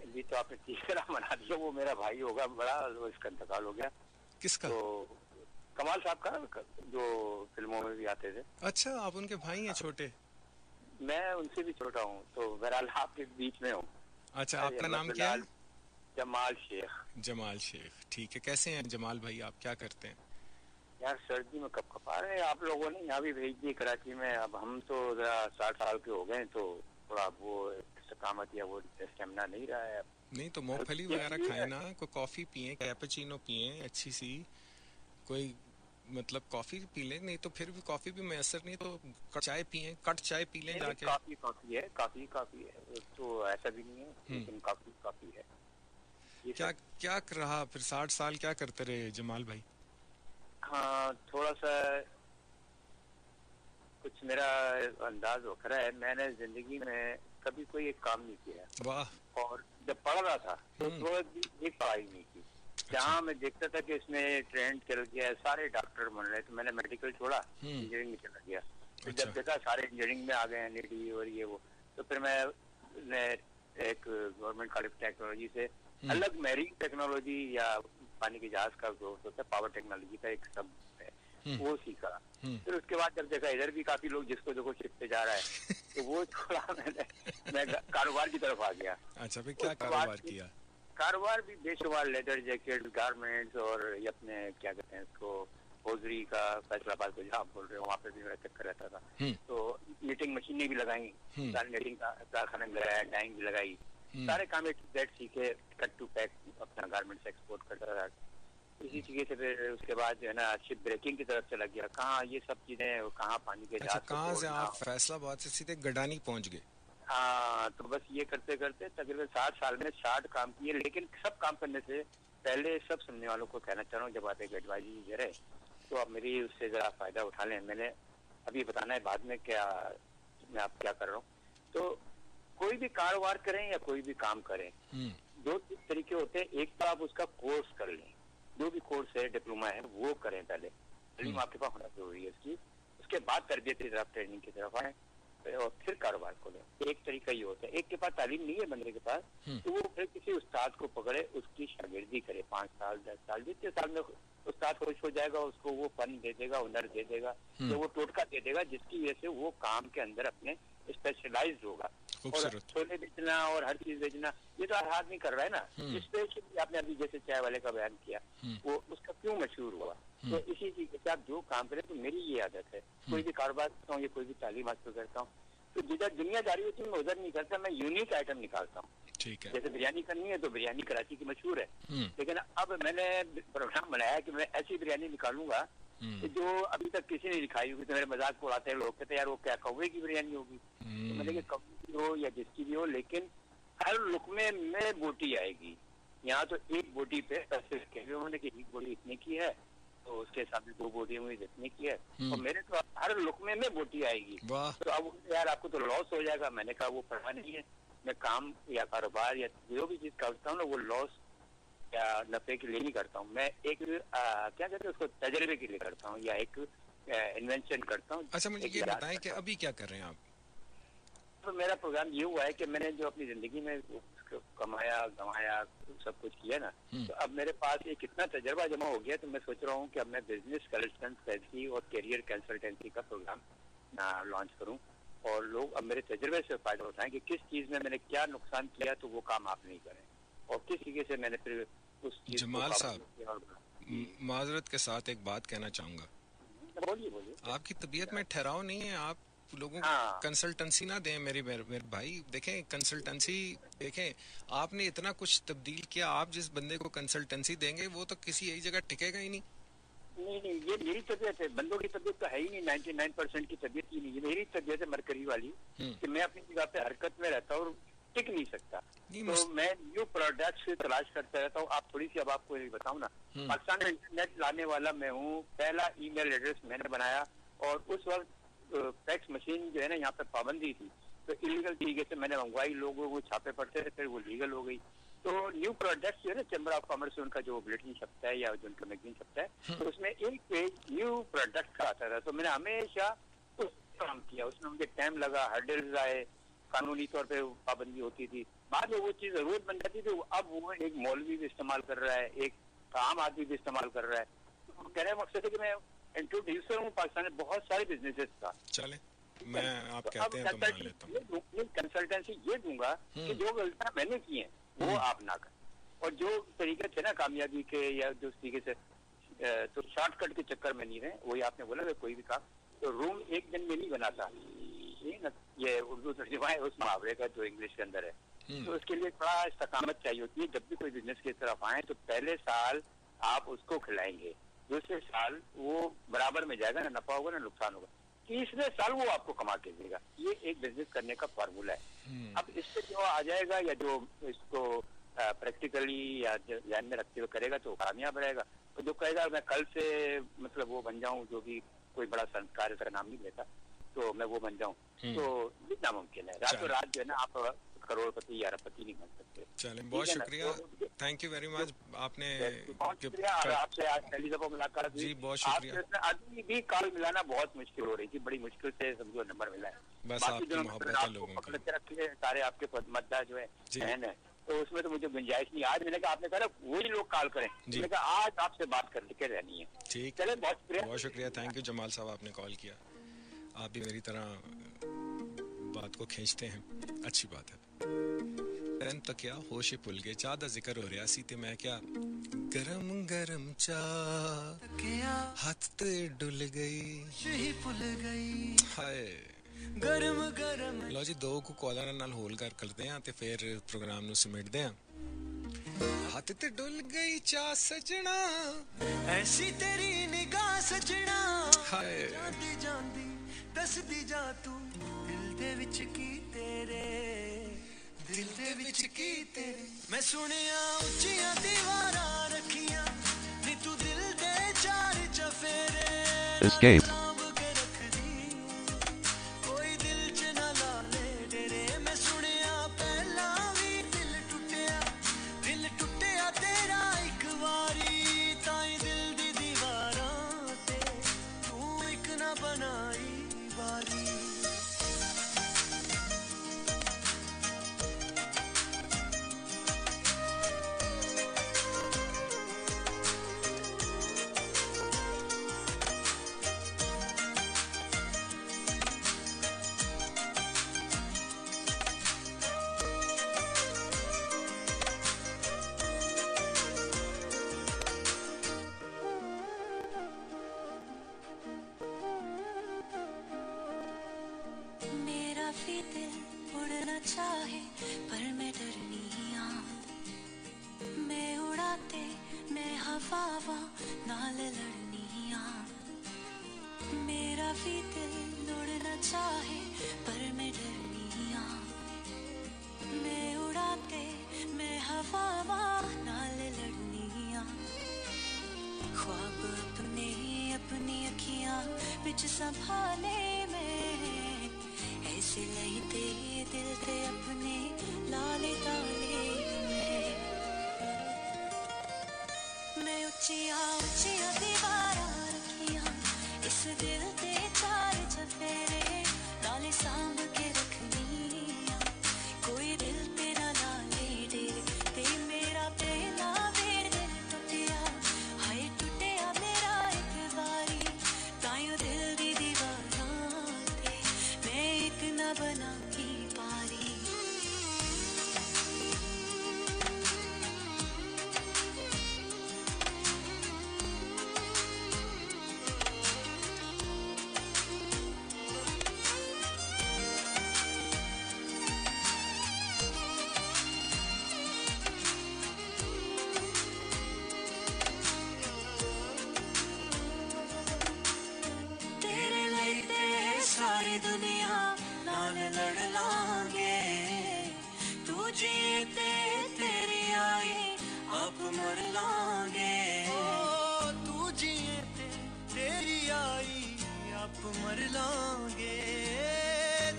अभी तो आपने तीसरा बना दिया, वो मेरा भाई होगा बड़ा, वो इसका इंतकाल हो गया। किसका? तो कमाल साहब का, जो फिल्मों में भी आते थे। अच्छा, आप उनके भाई हैं छोटे? मैं उनसे भी छोटा हूँ, तो बहरहाल आपके बीच में हूँ। अच्छा, आपका नाम क्या है? जमाल शेख। जमाल शेख, ठीक है। कैसे हैं जमाल भाई, आप क्या करते हैं? यार सर्दी में कब कपा रहे हैं आप लोगों ने, यहाँ भी भेज दी कराची में। अब हम तो 60 साल के हो गए तो थोड़ा वो सकामत या वो स्टेमिना नहीं रहा है। नहीं तो मूंगफली वगैरह खाएं ना, कोई कॉफी पिए, कैपेचिनो पिए अच्छी सी, कोई मतलब कॉफी पी लें। नहीं तो फिर भी कॉफी भी मैसर नहीं तो चाय पिए, कट चाय पी लें जाके। काफी है, काफी है तो ऐसा भी नहीं है, लेकिन काफी है। क्या क्या रहा फिर 60 साल क्या करते रहे जमाल भाई? हाँ, थोड़ा सा कुछ मेरा अंदाज होकर है। मैंने जिंदगी में कभी कोई एक काम नहीं किया। वाह। और जब पढ़ रहा था तो एक पढ़ाई नहीं की। जहाँ मैं देखता था कि इसमें ट्रेंड चल गया है, सारे डॉक्टर बन रहे, तो मैंने मेडिकल छोड़ा, इंजीनियरिंग में चला गया। तो जब देखा सारे इंजीनियरिंग में आ गए हैं, नीडी और ये वो, तो फिर मैं एक गवर्नमेंट कॉलेज टेक्नोलॉजी से अलग मैरीन टेक्नोलॉजी या पानी के जहाज का कोर्स होता है, पावर टेक्नोलॉजी का एक सब है, वो सीखा। फिर उसके बाद जब देखा इधर भी काफी लोग जिसको देखो शिफ्ट पे जा रहा है तो वो छोड़ा मैं कारोबार की तरफ आ गया। अच्छा, फिर क्या कारोबार किया? कारोबार भी बेशुमार, लेदर जैकेट, गारमेंट्स और ये अपने क्या कहते हैं इसको, होजरी का, फैसलाबाद को जहाँ बोल रहे हो वहाँ पे भी मेरा चक्कर रहता था। तो नीटिंग मशीनें भी लगाई, नीटिंग का कारखाना भी लगाया, डाइंग भी लगाई, सारे काम सीखे, कट टू पैक अपना गारमेंट्स एक्सपोर्ट करता रहा। इसी चीज से फिर उसके बाद जो है ना शिप ब्रेकिंग की तरफ चला गया। कहाँ ये सब चीजें, कहाँ पानी के जहाज। कहाँ से आप फैसलाबाद से सीधे गडानी पहुँच गए? हाँ, तो बस ये करते करते तकरीबन 60 साल में 60 काम किए। लेकिन सब काम करने से पहले सब सुनने वालों को कहना चाह रहा हूँ, जब आप एक एडवाइजरी दे रहे तो आप मेरी उससे जरा फायदा उठा लें। मैंने अभी बताना है बाद में क्या मैं आप क्या कर रहा हूँ। तो कोई भी कारोबार करें या कोई भी काम करें, दो तरीके होते हैं। एक तो आप उसका कोर्स कर लें, जो भी कोर्स है, डिप्लोमा है, वो करें पहले, तालीम आपके पास होना जरूरी है उसकी। उसके बाद तरबियत की तरफ, ट्रेनिंग की तरफ आए और फिर कारोबार को लें। एक तरीका ये होता है। एक के पास तालीम नहीं है बंदे के पास, तो वो फिर किसी उस्ताद को पकड़े, उसकी शागिर्दी करे 5 साल 10 साल। जितने साल में उस्ताद खुश हो जाएगा उसको वो फन दे देगा, हुनर दे देगा, तो वो टोटका दे देगा जिसकी वजह से वो काम के अंदर अपने स्पेशलाइज्ड होगा। और छोले बेचना और हर चीज बेचना ये तो हर आदमी कर रहा है ना। स्पेशली आपने अभी जैसे चाय वाले का बयान किया, वो उसका क्यों मशहूर हुआ। तो इसी चीज से आप जो काम करें, तो मेरी ये आदत है, कोई भी कारोबार करता हूँ या कोई भी तालीम हासिल करता हूँ तो जिधर दुनियादारी होती है मैं उधर नहीं करता, मैं यूनिक आइटम निकालता हूँ। ठीक है। जैसे बिरयानी करनी है तो बिरयानी कराची की मशहूर है, लेकिन अब मैंने प्रोग्राम बनाया कि मैं ऐसी बिरयानी निकालूंगा जो अभी तक किसी ने दिखाई होगी। तो मेरे मजाक को उड़ाते हैं लोग, कहते यार वो क्या कौवे की बिरयानी होगी। तो मैंने कहा कौवे की हो या जिसकी भी हो, लेकिन हर लुकमे में बोटी आएगी। यहाँ तो एक बोटी पे पैसे कह रहे उन्होंने कि एक बोटी इतने की है, तो उसके हिसाब से 2 बोटी हुई जितने की है, और मेरे तो हर लुकमे में बोटी आएगी। तो अब यार आपको तो लॉस हो जाएगा। मैंने कहा वो परवाह नहीं है, मैं काम या कारोबार या जो भी चीज करता हूँ ना, वो लॉस या नफे के लिए नहीं करता हूँ। मैं एक क्या कहते हैं उसको, तजर्बे के लिए करता हूँ या एक इन्वेंशन करता हूँ। अच्छा, मुझे ये बताएं कि अभी क्या कर रहे हैं आप? तो मेरा प्रोग्राम ये हुआ है कि मैंने जो अपनी जिंदगी में कमाया गंवाया सब कुछ किया ना, तो अब मेरे पास एक इतना तजर्बा जमा हो गया, तो मैं सोच रहा हूँ कि अब मैं बिजनेस कंसल्टेंसी और करियर कंसल्टेंसी का प्रोग्राम लॉन्च करूँ, और लोग अब मेरे तजर्बे से फायदा उठाएं कि किस चीज में मैंने क्या नुकसान किया तो वो काम आप नहीं करें, और किस तरीके से मैंने फिर उस चीज। जमाल साहब, माजरत के साथ एक बात कहना चाहूंगा। बोलिए। आपकी तबीयत में ठहराव नहीं है, आप लोगों को कंसल्टेंसी ना दें। मेरे भाई देखें, कंसल्टेंसी देखें, आपने इतना कुछ तब्दील किया, आप जिस बंदे को कंसल्टेंसी देंगे वो तो किसी एक जगह टिकेगा ही नहीं। नहीं, ये मेरी तबीयत है, बंदों की तबीयत तो है ही नहीं। 99% की तबीयत ही नहीं, ये मेरी तबीयत है मरकरी वाली, कि मैं अपनी जगह पे हरकत में रहता हूँ और टिक नहीं सकता। तो मैं न्यू प्रोडक्ट्स की तलाश करता रहता हूँ। आप थोड़ी सी अब आपको ये बताऊँ ना, पाकिस्तान में इंटरनेट लाने वाला मैं हूँ। पहला ईमेल एड्रेस मैंने बनाया, और उस वक्त फैक्स मशीन जो है ना यहाँ पे पाबंदी थी, तो इलीगल तरीके से मैंने मंगवाई, लोगों को छापे पड़ते थे, फिर वो लीगल हो गई। तो न्यू प्रोडक्ट्स जो है ना, चैम्बर ऑफ कॉमर्स से उनका जो बुलेटिन छपता है या जो उनका मैगजीन छपता है, तो उसमें एक पेज न्यू प्रोडक्ट का आता था। तो मैंने हमेशा उस काम किया, उसमें मुझे टाइम लगा, हर्डल्स आए, कानूनी तौर पे पाबंदी होती थी, बाद में वो चीज जरूरत बन जाती थी। अब वो एक मौलवी भी इस्तेमाल कर रहा है, एक आम आदमी भी इस्तेमाल कर रहा है। तो कहने का मकसद है कि मैं इंट्रोड्यूसर हूँ पाकिस्तान में बहुत सारे बिजनेसेस का। चले, मैं आप कहते हैं तो मान लेता हूँ। कंसल्टेंसी ये दूंगा कि जो गलतियां मैंने की हैं वो आप ना करें। और जो तरीके थे ना कामयाबी के या जो तरीके से तो शॉर्टकट के चक्कर में नहीं रहे। वही आपने बोला कि कोई भी काम तो रूम एक दिन में नहीं बनाता, ये उर्दू तर्जुमा है उस मुहावरे का जो इंग्लिश के अंदर है। तो उसके लिए थोड़ा इस्तकामत चाहिए होती है। जब भी कोई बिजनेस की तरफ आए तो पहले साल आप उसको खिलाएंगे, दूसरे साल वो बराबर में जाएगा, ना नफा होगा ना नुकसान होगा, तीसरे साल वो आपको कमा के देगा। ये एक बिजनेस करने का फार्मूला है। अब इससे जो आ जाएगा या जो इसको प्रैक्टिकली या ध्यान में रखते हुए करेगा तो कामयाब रहेगा। तो जो कहेगा मैं कल से मतलब वो बन जाऊं, जो भी कोई बड़ा संस्कार का नाम नहीं लेता, तो मैं वो बन जाऊं, तो ये नामुमकिन है। रातों रात जो है ना आप करोड़पति या अरबपति नहीं बन सकते। चलें, बहुत शुक्रिया, थैंक यू वेरी मच। आपने बहुत शुक्रिया आपसे आज पहली दफा मुलाकात हुई। जी बहुत शुक्रिया। अभी भी कॉल मिलाना बहुत मुश्किल हो रही थी, बड़ी मुश्किल से समझो नंबर मिला है। बस आपकी मोहब्बत है लोगों की। पकड़ के रखे सारे आपके मद्दा जो है बहन है, तो उसमें तो मुझे गुंजाइश नहीं। आज मैंने कहा आपने कहा वही लोग कॉल करें, मैंने कहा आज आपसे बात करके रहनी है। ठीक, चले बहुत शुक्रिया। बहुत शुक्रिया, थैंक यू जमाल साहब, आपने कॉल किया। आप भी मेरी तरह बात को खींचते हैं, अच्छी बात है। तन तो क्या होश भुल गए, चाह दा जिक्र हो रहा सी ते मैं क्या गरम गरम चाह हाथ ते डुल गई भुल गई हाय गरम गरम। लो जी, दो को कॉलर नाल होल कर करते हैं ते फिर प्रोग्राम नु समेटते हैं। हाथ ते डुल गई चाह सजना, ऐसी तेरी निगाह सजना, हाय जांदी जांदी दसदी जा तू दिल दे विच की तेरे, दिल दे विच की तेरे। मैं सुनिया उच्चियां दीवारां रखियां नी तू दिल दे चार चफेरे। Escape. कोई दिल च ना ला ले डेरे। मैं सुनिया पहला भी दिल टुटिया तेरा एक वारी, ताई दिल दी दीवारां ते तू एक ना बनाई वारी। मेरा भी दिल उड़ना चाहे पर मैं डरनिया, मैं उड़ाते मैं हवावा नाल लड़निया। मेरा भी दिल उड़ना चाहे पर मैं डरनिया, मैं उड़ाते मैं हवावा नाल लड़निया। ख्वाब अपने अपनी अखियां बिच संभाले मैं, ऐसे लईते दिल ते अपने लाले ताले मैं उच्चियां उच्चियां दीवारां रखियां, इस दिल ते चार चफेरे नाले सांभ के रखनियां। कोई दिल तेरा नाले डेरे ते मेरा पहला भी दिल टुटिया, हाय टुटिया मेरा एक बारी, ताइयों दिल दी दीवारां ते मैं एक ना बना की पारी। तेरे लिए ते सारी दुनिया नाल लड़ लांगे, तू जिए ते तेरी आई आप मर लांगे। ओ तू जिए ते तेरी आई आप मर लांगे,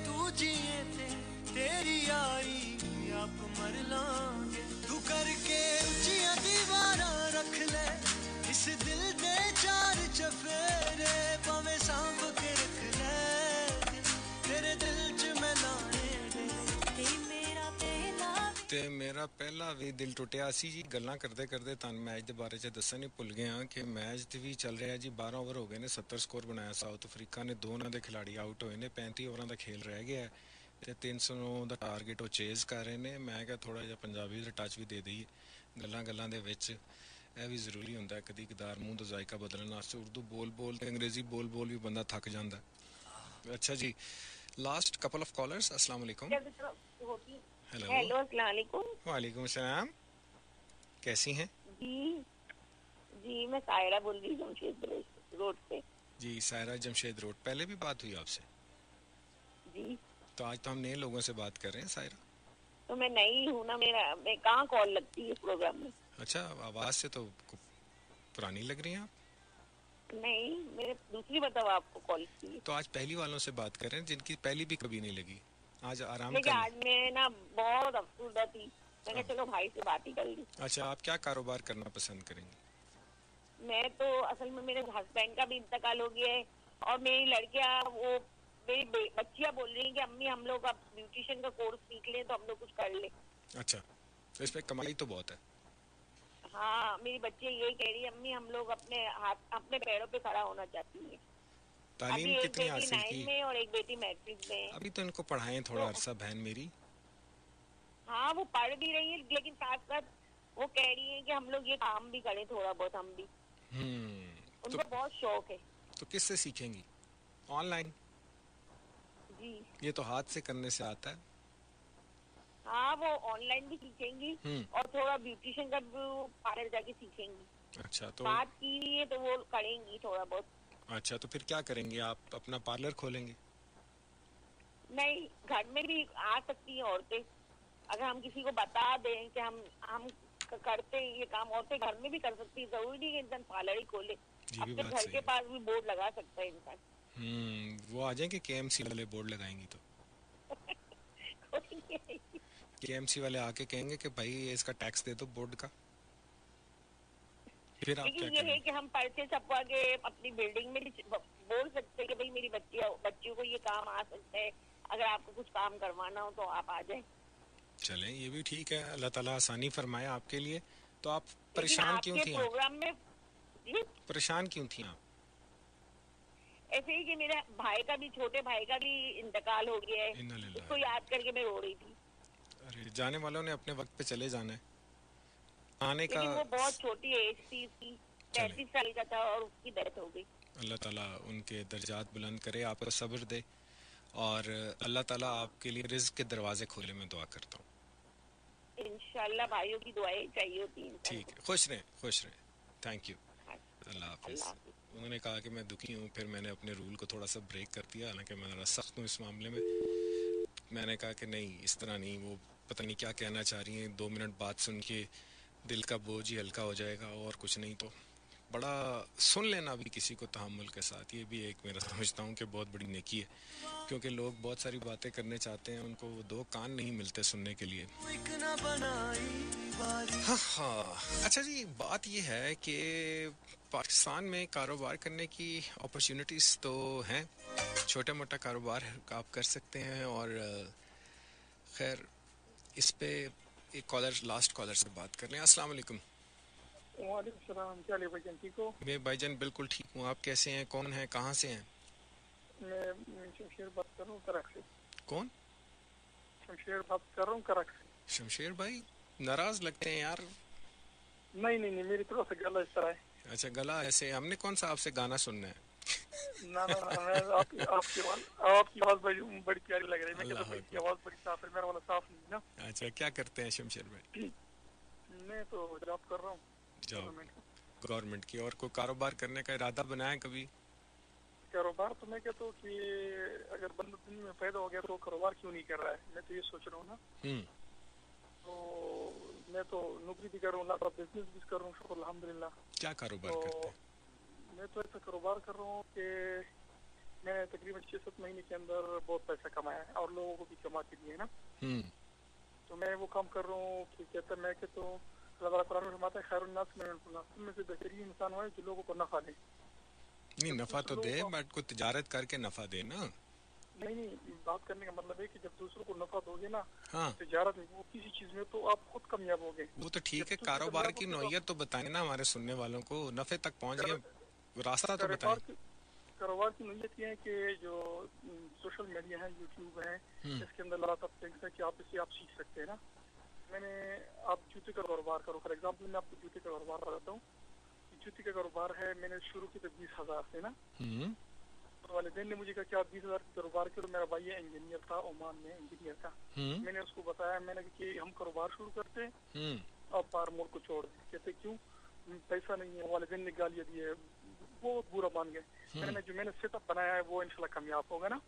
तू जिए ते तेरी आई आप मर लांगे। तू करके ऊंचियां दीवारां रख ले, इस दिल दे चार चफेरे भावें सांभ के रख ले, तेरे दिल च मैं लाने दे ते मेरा पहला ਤੇ ਮੇਰਾ ਪਹਿਲਾ ਵੀ ਦਿਲ ਟੁੱਟਿਆ ਸੀ ਜੀ। ਗੱਲਾਂ ਕਰਦੇ ਕਰਦੇ ਤੁਹਾਨੂੰ ਮੈਚ ਦੇ ਬਾਰੇ 'ਚ ਦੱਸਣ ਹੀ ਭੁੱਲ ਗਏ ਹਾਂ ਕਿ ਮੈਚ ਤੇ ਵੀ ਚੱਲ ਰਿਹਾ ਜੀ। 12 ਓਵਰ ਹੋ ਗਏ ਨੇ, 70 ਸਕੋਰ ਬਣਾਇਆ ਸਾਊਥ ਅਫਰੀਕਾ ਨੇ। ਦੋਨਾਂ ਦੇ ਖਿਡਾਰੀ ਆਊਟ ਹੋਏ ਨੇ, 35 ਓਵਰਾਂ ਦਾ ਖੇਲ ਰਹਿ ਗਿਆ ਤੇ 309 ਦਾ ਟਾਰਗੇਟ ਉਹ ਚੇਜ਼ ਕਰ ਰਹੇ ਨੇ। ਮੈਂ ਕਿਹਾ ਥੋੜਾ ਜਿਹਾ ਪੰਜਾਬੀ ਦਾ ਟੱਚ ਵੀ ਦੇ ਦਈਏ ਗੱਲਾਂ ਦੇ ਵਿੱਚ ਇਹ ਵੀ ਜ਼ਰੂਰੀ ਹੁੰਦਾ ਹੈ ਕਦੀ ਕਦਾਰ ਮੂੰਹ ਦਾ ਜ਼ਾਇਕਾ ਬਦਲਣ ਵਾਸਤੇ ਉਰਦੂ ਬੋਲ ਤੇ ਅੰਗਰੇਜ਼ੀ ਬੋਲ ਵੀ ਬੰਦਾ ਥੱਕ ਜਾਂਦਾ ਹੈ। ਅੱਛਾ ਜੀ, लास्ट कपल ऑफ कॉलर्स। अस्सलाम वालेकुम। हेलो हेलो अस्सलाम वालेकुम। वालेकुम सलाम, कैसी हैं? जी जी मैं सायरा बोल रही हूँ जमशेद रोड से। जी सायरा जमशेद रोड, पहले भी बात हुई आपसे? जी। तो आज तो हम नए लोगों से बात कर रहे हैं सायरा। तो मैं नई हूँ ना, मैं कहाँ कॉल लगती है प्रोग्राम में? अच्छा, आवाज से तो पुरानी लग रही हैं आप। नहीं, मैंने दूसरी मतलब आपको कॉल की। तो आज पहली वालों से बात कर रहे हैं जिनकी पहली भी कभी नहीं लगी। आज आराम लेकिन आज मैं ना बहुत अफसुर्दा थी, मैंने चलो भाई से बात ही कर ली। अच्छा, आप क्या कारोबार करना पसंद करेंगे? मैं तो असल में मेरे हस्बैंड का भी इंतकाल हो गया है और मेरी लड़कियां वो मेरी बच्चियां बोल रही हैं कि अम्मी हम लोग अब ब्यूटिशियन का कोर्स सीख लें तो हम लोग कुछ कर ले। अच्छा, तो इसमें कमाई तो बहुत है। हाँ, मेरी बच्ची यही कह रही है अम्मी हम लोग अपने पैरों पे खड़ा होना चाहती है। तालीम कितनी हासिल की? में और एक बेटी मैट्रिक में। अभी तो इनको पढ़ाएं थोड़ा अरसा बहन मेरी। हाँ, वो पढ़ भी रही है लेकिन साथ साथ वो कह रही है कि हम लोग ये काम भी करें थोड़ा बहुत हम भी। उनको बहुत शौक है। तो किससे सीखेंगी? ऑनलाइन? जी। ये तो हाथ से करने से आता है। हाँ, वो ऑनलाइन भी सीखेंगी और थोड़ा ब्यूटिशियन का भी पार्लर जाके सीखेंगी। अच्छा, तो बात की है तो वो करेंगी थोड़ा बहुत। अच्छा, तो फिर क्या करेंगे आप? अपना पार्लर खोलेंगे? नहीं, घर में भी आ सकती हैं औरतें, अगर हम किसी को बता दें कि हम करते हैं ये काम। औरतें घर में भी कर सकती है, जरूरी नहीं है इंसान पार्लर ही खोले, अपने घर के पास भी बोर्ड लगा सकता है इंसान। वो आ जाएंगे केएमसी वाले बोर्ड लगाएंगी तो केएमसी वाले आके कहेंगे कि भाई इसका टैक्स दे दो बोर्ड का। फिर आप लेकिन ये है कि हम पर्चे छपवा के अपनी बिल्डिंग में बोल सकते हैं कि भाई मेरी बच्चियों को ये काम आ सकता है, अगर आपको कुछ काम करवाना हो तो आप आ जाएं। चलें, ये भी ठीक है, अल्लाह ताला आसानी फरमाए आपके लिए। तो आप परेशान क्यों थी? प्रोग्राम में परेशान क्यों थी आप? ऐसे ही कि मेरे भाई का भी, छोटे भाई का भी इंतकाल हो गया है, उसको याद करके मैं रो रही थी। अरे, जाने वालों ने अपने वक्त पे चले जाना है। आने का वो बहुत छोटी एज थी उसकी, 33 साल का था और उसकी डेथ हो गई। अल्लाह ताला उनके दर्जात बुलंद करे, आपको सब्र दे और अल्लाह ताला आपके लिए रिज़्क़ के दरवाजे खोले, मैं दुआ करता हूँ। इंशाल्लाह, भाइयों की दुआएं चाहिए होती हैं। ठीक है, खुश रहें। थैंक यू, अल्लाह हाफिज़। उन्होंने कहा कि मैं दुखी हूँ, फिर मैंने अपने रूल को थोड़ा सा ब्रेक कर दिया, हालांकि मैं ज़रा सख्त हूँ इस मामले में। मैंने कहा कि नहीं, इस तरह नहीं, वो पता नहीं क्या कहना चाह रही हैं, 2 मिनट बात सुन के दिल का बोझ ही हल्का हो जाएगा और कुछ नहीं। तो बड़ा सुन लेना भी किसी को तहम्मुल के साथ, ये भी एक मेरा समझता हूँ कि बहुत बड़ी नेकी है, क्योंकि लोग बहुत सारी बातें करने चाहते हैं, उनको वो 2 कान नहीं मिलते सुनने के लिए। हाँ, अच्छा जी, बात ये है कि पाकिस्तान में कारोबार करने की अपॉर्चुनिटीज़ तो हैं, छोटा मोटा कारोबार आप कर सकते हैं। और खैर, इस पे एक कॉलर, लास्ट कॉलर से बात कर रहे हैं। अस्सलाम वालेकुम। वालेकुम सलाम, क्या हाल है भाईजान, ठीक हो? मैं भाईजान बिल्कुल ठीक हूँ, आप कैसे हैं? कौन हैं, कहाँ से हैं? मैं शमशेर बात कर रहा हूँ करक से। कौन? शमशेर बात कर रहा हूँ करक से। शमशेर भाई नाराज लगते हैं यार। नहीं, मेरी तरफ से गला इस तरह है। अच्छा, गला ऐसे? हमने कौन सा आपसे गाना सुनना है? ना, आपकी आवाज बड़ी प्यारी लग रही है। मैं कहता हूँ आपकी आवाज बड़ी साफ है, मेरा वाला साफ नहीं ना। अच्छा, क्या करते हैं शमशेर भाई? मैं तो जॉब कर रहा हूँ, जॉब गवर्नमेंट की। और कोई कारोबार करने का इरादा बनाया कभी? कारोबार तो मैं कहता हूँ कि अगर बंदा दुनिया में पैदा हो गया तो कारोबार क्यों नहीं कर रहा है, मैं तो ये सोच रहा हूँ ना। तो मैं तो नौकरी भी कर रहा हूँ, बिजनेस भी कर रहा हूँ, शुक्र अल्हम्दुलिल्लाह। क्या कारोबार करते हैं? मैं तो ऐसा कारोबार कर रहा हूँ कि मैंने तकरीबन 6-7 महीने के अंदर बहुत पैसा कमाया है और लोगों को भी कमा के दिए ना। तो मैं वो काम कर रहा हूँ कि कहता मैं कहता हूँ, अल्लाह कुरान में फरमाता है खैरुन्नास में से बेहतरीन इंसान है जो लोगों को नफा दे। नहीं, नफा तो दे, बट को तिजारत करके नफा दे ना। नहीं, बात करने का मतलब है कि जब दूसरों को नफा दोगे ना, हाँ, तिजारत में वो किसी चीज में, तो आप खुद कामयाब होगे। वो तो ठीक है, कारोबार की नौयत तो बताए ना हमारे सुनने वालों को, नफे तक पहुँच गए, रास्ता तो बताएं। कारोबार की नौयत ये है कि जो सोशल मीडिया है, यूट्यूब है, इसके अंदर लात आप कि आप इससे आप सीख सकते हैं ना। मैंने आप जूते का कारोबार करो, फॉर एग्जाम्पल मैं आपको जूते का कारोबार बताता हूँ। जूते का कारोबार है, मैंने शुरू की तो 20,000 से ना, तो वालिदैन ने मुझे कहा कि आप 20,000 का कारोबार करो। मेरा भाई इंजीनियर था, ओमान में इंजीनियर था। मैंने उसको बताया, मैंने कहा कि हम कारोबार शुरू करते हैं, आप बार मोड़ को छोड़ दें। कहते क्यों? पैसा नहीं है। वालिदैन ने गालियाँ दी है, बहुत बुरा मान गए। मैंने सेटअप बनाया है वो इंशाल्लाह कामयाब होगा ना।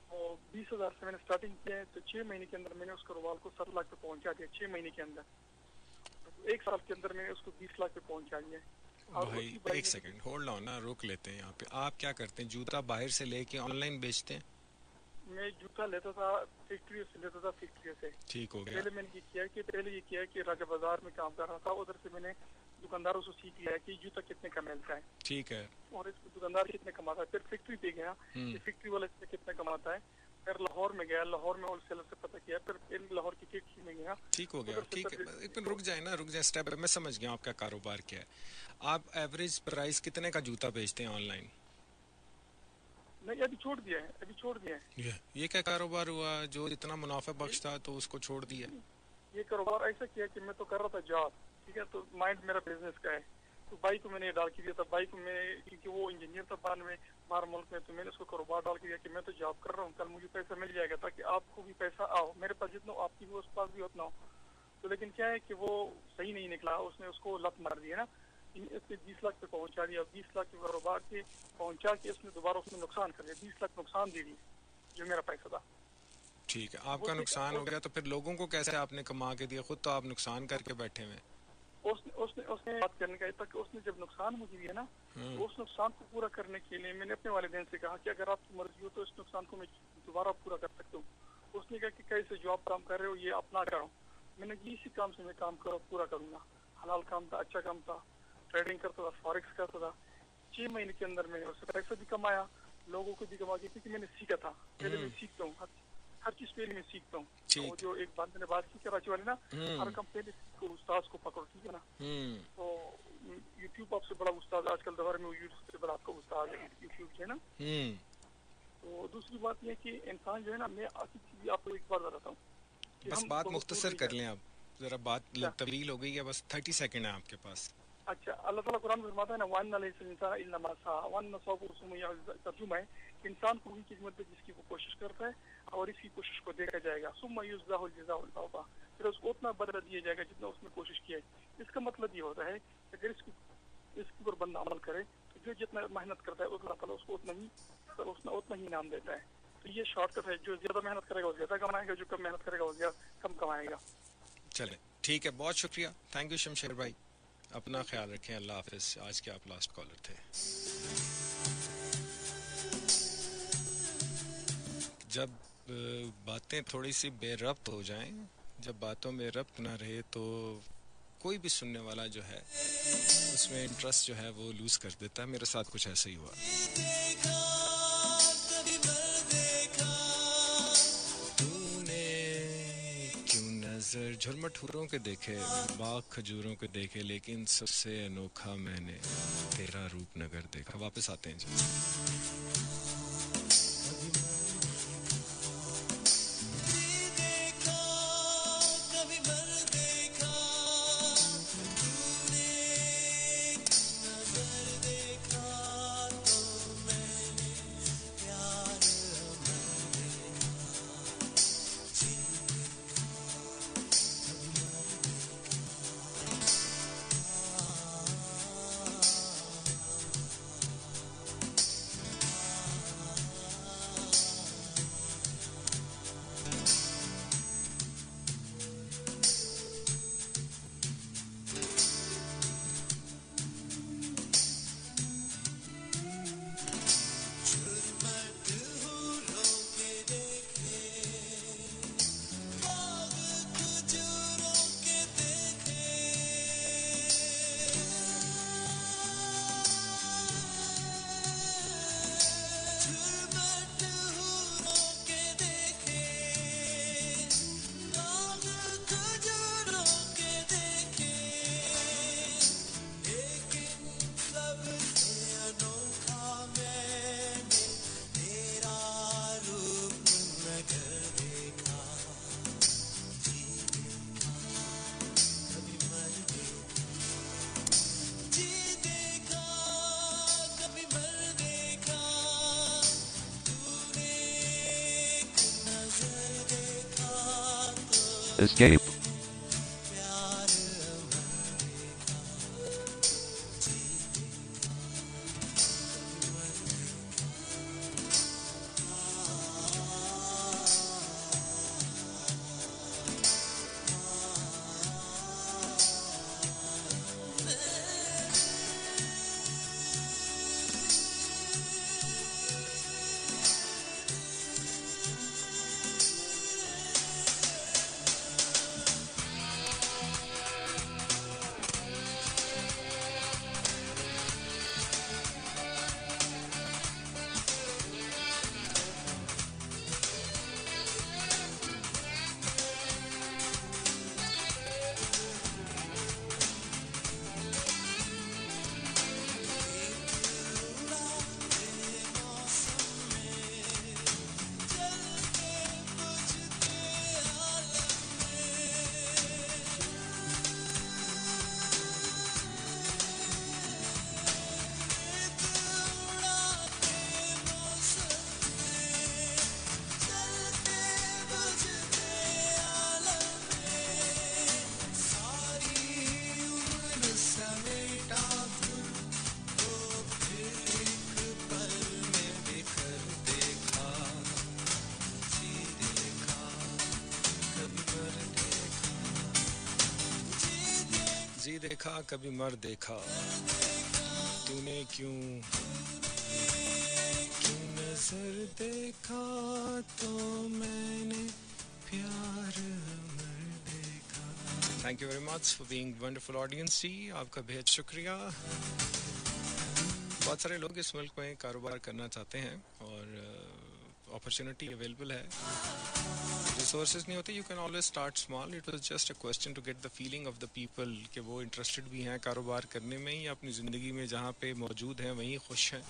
और 20,000 से मैंने स्टार्टिंग किया है, तो 6 महीने के अंदर मैंने उस कारोबार को 7 लाख पे पहुंचा दिया। 6 महीने के अंदर, एक साल के अंदर मैंने उसको 20 लाख पे पहुंचा दिया। भाई एक सेकंड होल्ड ऑन ना, रोक लेते हैं यहाँ पे। आप क्या करते हैं? जूता बाहर से लेके ऑनलाइन बेचते हैं? मैं जूता लेता था फैक्ट्री से, लेता था फैक्ट्री से। ठीक हो गया। पहले मैंने ये किया कि राजा बाजार में काम कर रहा था, उधर से मैंने दुकानदारों से सीख लिया कि जूता कितने का मिलता है। ठीक है। और इसमें दुकानदार कितने कमाता है। फिर फैक्ट्री पे गया कि फैक्ट्री वाले इसमें कितने कमाता है। फिर लाहौर में गया, लाहौर में होलसेलर से पता किया। फिर लाहौर की फैक्ट्री में गया। ठीक हो गया। ठीक है, एक मिनट रुक जाए स्टेप। मैं समझ गया आपका कारोबार क्या है। आप एवरेज प्राइस कितने का जूता बेचते हैं ऑनलाइन? नहीं, अभी छोड़ दिया है। ये क्या कारोबार हुआ जो इतना मुनाफा बख्श था तो उसको छोड़ दिया? ये कारोबार ऐसा किया कि मैं तो कर रहा था जॉब, ठीक है, तो माइंड मेरा बिजनेस का है। तो भाई को मैंने डाल के दिया था, भाई को मैं, क्योंकि वो इंजीनियर था बाहर मुल्क में, तो मैंने उसको कारोबार डाल के दिया कि मैं तो जॉब कर रहा हूँ, कल मुझे पैसा मिल जाएगा ताकि आपको भी पैसा आओ, मेरे पास जितना हो आपकी भी उस पास भी उतना हो। तो लेकिन क्या है कि वो सही नहीं निकला, उसने उसको लत मार दिया ना। इसने 20 लाख पे पहुंचा दिया। 20 लाख के कारोबार के पहुंचा के इसने दोबारा उसमें नुकसान कर दिया। 20 लाख नुकसान दे दिया जो मेरा पैसा था। ठीक है, आपका नुकसान हो गया, तो फिर लोगों को कैसे आपने कमा के दिया? खुद तो आप नुकसान करके बैठे हुए। उसने बात करने का तक उसने जब नुकसान मुझे दिया ना, तो उस नुकसान को पूरा करने के लिए मैंने अपने वालिदैन से कहा कि अगर आपकी मर्जी हो तो इस नुकसान को मैं दोबारा पूरा कर सकता हूँ। उसने कहा कि कैसे? जो आप काम कर रहे हो ये अपना करो। मैंने कहा इसी काम से मैं काम करो पूरा करूंगा। हलाल काम था, अच्छा काम था, ट्रेडिंग करता था, फॉरेक्स करता था। 6 महीने के अंदर मैंने उससे पैसा भी कमाया, लोगों को भी कमा के, क्योंकि मैंने सीखा था। पहले मैं सीखता हूँ, हर चीज पहले मैं सीखता हूँ। जो एक बात मैंने बात की कराची वाली ना, हर कंपनी को उस्ताद को पकड़ो, ठीक है ना। तो यूट्यूब आपसे बड़ा उस्ताद आजकल दौर में, यूट्यूब से बड़ा आपका उस्ताद है यूट्यूब है ना। तो दूसरी बात यह कि इंसान जो है ना, मैं आपको एक बात बताता हूँ, बस बात मुख्तसर कर लें आप, जरा बात तवील हो गई है, बस 30 सेकंड है आपके पास। अच्छा, अल्लाह ताला कुरान में फरमाता है ना, वन्ना लैसल इंसान इल्ला मा सा, वन्ना सौबु सुमया, तर्जुमा है कि इंसान को वही कीमत है जिसकी वो कोशिश करता है, और इसकी कोशिश को देखा जाएगा। सुम्मा युज़्ज़ाहुल जज़ाउल औफा, फिर उसको उतना बदला दिया जाएगा जितना उसने कोशिश किया है। इसका मतलब ये होता है कि अगर इसके ऊपर बंदा अमल करे तो जो जितना मेहनत करता है अल्लाह ताला उसको उतना ही इनाम देता है। तो ये शॉर्टकट है, जो ज्यादा मेहनत करेगा वो ज्यादा कमाएगा, जो कम मेहनत करेगा वो कम कमाएगा। चले ठीक है, बहुत शुक्रिया, थैंक यू शमशेर भाई, अपना ख्याल रखें, अल्लाह हाफिज। आज के आप लास्ट कॉलर थे। जब बातें थोड़ी सी बेरब्त हो जाएं, जब बातों में रब्त ना रहे, तो कोई भी सुनने वाला जो है उसमें इंटरेस्ट जो है वो लूज कर देता है। मेरे साथ कुछ ऐसा ही हुआ। तूने क्यों नजर झुरमटूरों के देखे, बाग खजूरों के देखे, लेकिन सबसे अनोखा मैंने तेरा रूपनगर देखा। वापस आते हैं जी। Escape. जी देखा कभी मर देखा, तूने क्यों नजर देखा तो मैंने प्यार मर देखा। Thank you very much for being wonderful audience जी, आपका बेहद शुक्रिया। बहुत सारे लोग इस मुल्क में कारोबार करना चाहते हैं और अपॉर्चुनिटी अवेलेबल है, रिसोर्सेज नहीं होते। You can always start small. It was just a question to get the feeling of the people कि वो इंटरेस्टेड भी हैं कारोबार करने में या अपनी ज़िंदगी में जहाँ पे मौजूद हैं वहीं खुश हैं।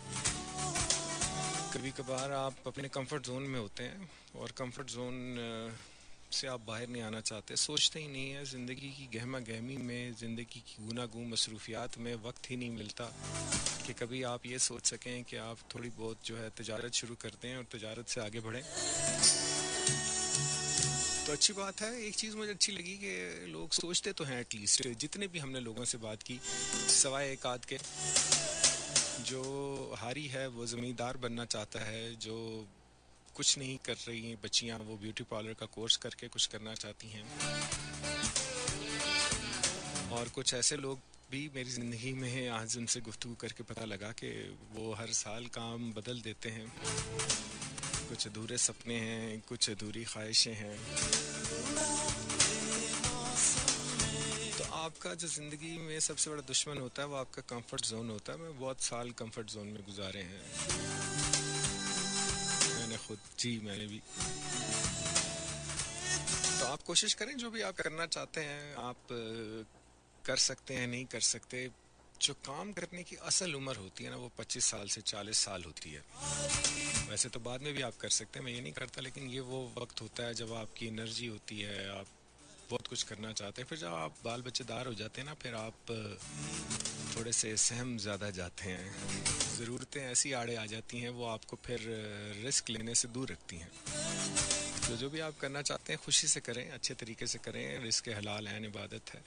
कभी कभार आप अपने कंफर्ट जोन में होते हैं और कंफर्ट जोन से आप बाहर नहीं आना चाहते, सोचते ही नहीं है। ज़िंदगी की गहमा गहमी में, ज़िंदगी की गुनागू मसरूफियात में वक्त ही नहीं मिलता कि कभी आप ये सोच सकें कि आप थोड़ी बहुत जो है तजारत शुरू करते हैं और तजारत से आगे बढ़ें। तो अच्छी बात है। एक चीज़ मुझे अच्छी लगी कि लोग सोचते तो हैं, एटलीस्ट जितने भी हमने लोगों से बात की, सवाए एक आध के, जो हारी है वो ज़मींदार बनना चाहता है, जो कुछ नहीं कर रही हैं बच्चियां वो ब्यूटी पार्लर का कोर्स करके कुछ करना चाहती हैं, और कुछ ऐसे लोग भी मेरी ज़िंदगी में हैं। आज उनसे गुफ्तगू करके पता लगा कि वो हर साल काम बदल देते हैं। कुछ अधूरे सपने हैं, कुछ अधूरी ख्वाहिशें हैं। तो आपका जो ज़िंदगी में सबसे बड़ा दुश्मन होता है वो आपका कंफर्ट जोन होता है। मैं बहुत साल कंफर्ट जोन में गुजारे हैं, मैंने भी। तो आप कोशिश करें, जो भी आप करना चाहते हैं आप कर सकते हैं, नहीं कर सकते। जो काम करने की असल उम्र होती है ना वो 25 साल से 40 साल होती है। वैसे तो बाद में भी आप कर सकते हैं, मैं ये नहीं करता, लेकिन ये वो वक्त होता है जब आपकी एनर्जी होती है, आप बहुत कुछ करना चाहते हैं। फिर जब आप बाल बच्चेदार हो जाते हैं ना, फिर आप थोड़े से सहम ज़्यादा जाते हैं, ज़रूरतें ऐसी आड़े आ जाती हैं, वो आपको फिर रिस्क लेने से दूर रखती हैं। तो जो भी आप करना चाहते हैं खुशी से करें, अच्छे तरीके से करें। रिस्क हलाल है, इबादत है,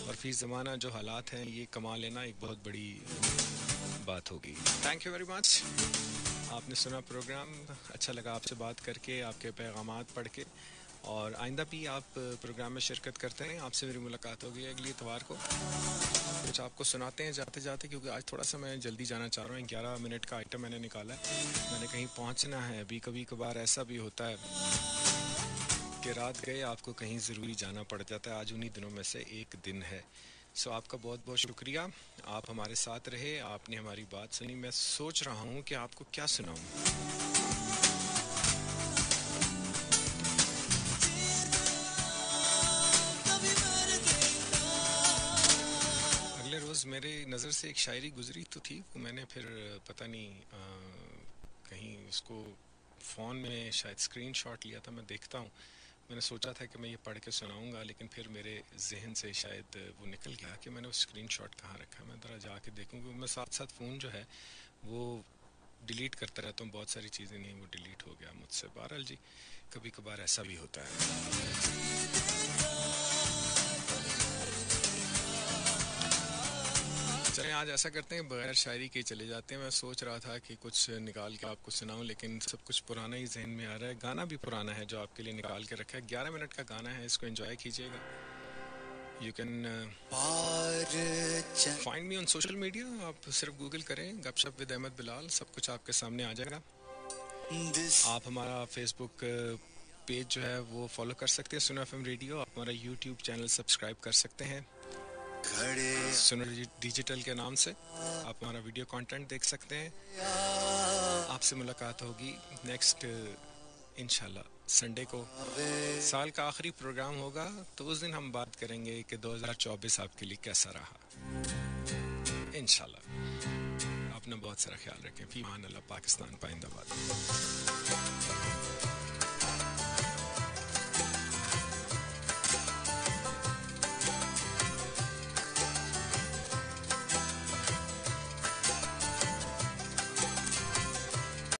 और फी ज़माना जो हालात हैं ये कमा लेना एक बहुत बड़ी बात होगी। Thank you very much. आपने सुना प्रोग्राम, अच्छा लगा आपसे बात करके, आपके पैगामात पढ़ के, और आइंदा भी आप प्रोग्राम में शिरकत करते हैं। आपसे मेरी मुलाकात होगी अगली इतवार को। कुछ आपको सुनाते हैं जाते जाते, क्योंकि आज थोड़ा सा मैं जल्दी जाना चाह रहा हूँ। 11 मिनट का आइटम मैंने निकाला है, मैंने कहीं पहुँचना है अभी। कभी कभार ऐसा भी होता है कि रात गए आपको कहीं ज़रूरी जाना पड़ जाता है। आज उन्हीं दिनों में से एक दिन है। सो आपका बहुत बहुत शुक्रिया, आप हमारे साथ रहे, आपने हमारी बात सुनी। मैं सोच रहा हूँ कि आपको क्या सुनाऊँ। अगले रोज़ मेरे नज़र से एक शायरी गुजरी तो थी, मैंने फिर पता नहीं कहीं उसको फ़ोन में शायद स्क्रीनशॉट लिया था। मैं देखता हूँ, मैंने सोचा था कि मैं ये पढ़ के सुनाऊंगा, लेकिन फिर मेरे जहन से शायद वो निकल गया कि मैंने वो स्क्रीनशॉट कहाँ रखा है। मैं ज़रा जाके देखूँ, क्योंकि मैं साथ साथ फ़ोन जो है वो डिलीट करता रहता हूँ बहुत सारी चीज़ें, नहीं वो डिलीट हो गया मुझसे। बहरहाल जी, कभी कभार ऐसा भी होता है। चलिए आज ऐसा करते हैं, बगैर शायरी के चले जाते हैं। मैं सोच रहा था कि कुछ निकाल के आपको सुनाऊं, लेकिन सब कुछ पुराना ही जहन में आ रहा है। गाना भी पुराना है जो आपके लिए निकाल के रखा है, 11 मिनट का गाना है, इसको एंजॉय कीजिएगा। You can find me on social media, आप सिर्फ गूगल करें गपशप विद अहमद बिलाल, सब कुछ आपके सामने आ जाएगा। आप हमारा फेसबुक पेज जो है वो फॉलो कर सकते हैं, सुनो एफएम रेडियो। आप हमारा यूट्यूब चैनल सब्सक्राइब कर सकते हैं सुनो डिजिटल के नाम से। आप हमारा वीडियो कंटेंट देख सकते हैं। आपसे मुलाकात होगी नेक्स्ट इंशाल्लाह संडे को। साल का आखिरी प्रोग्राम होगा, तो उस दिन हम बात करेंगे कि 2024 आपके लिए कैसा रहा इंशाल्लाह। अपना बहुत सारा ख्याल रखें। फी मान अल्लाह। पाकिस्तान पाइंदाबाद।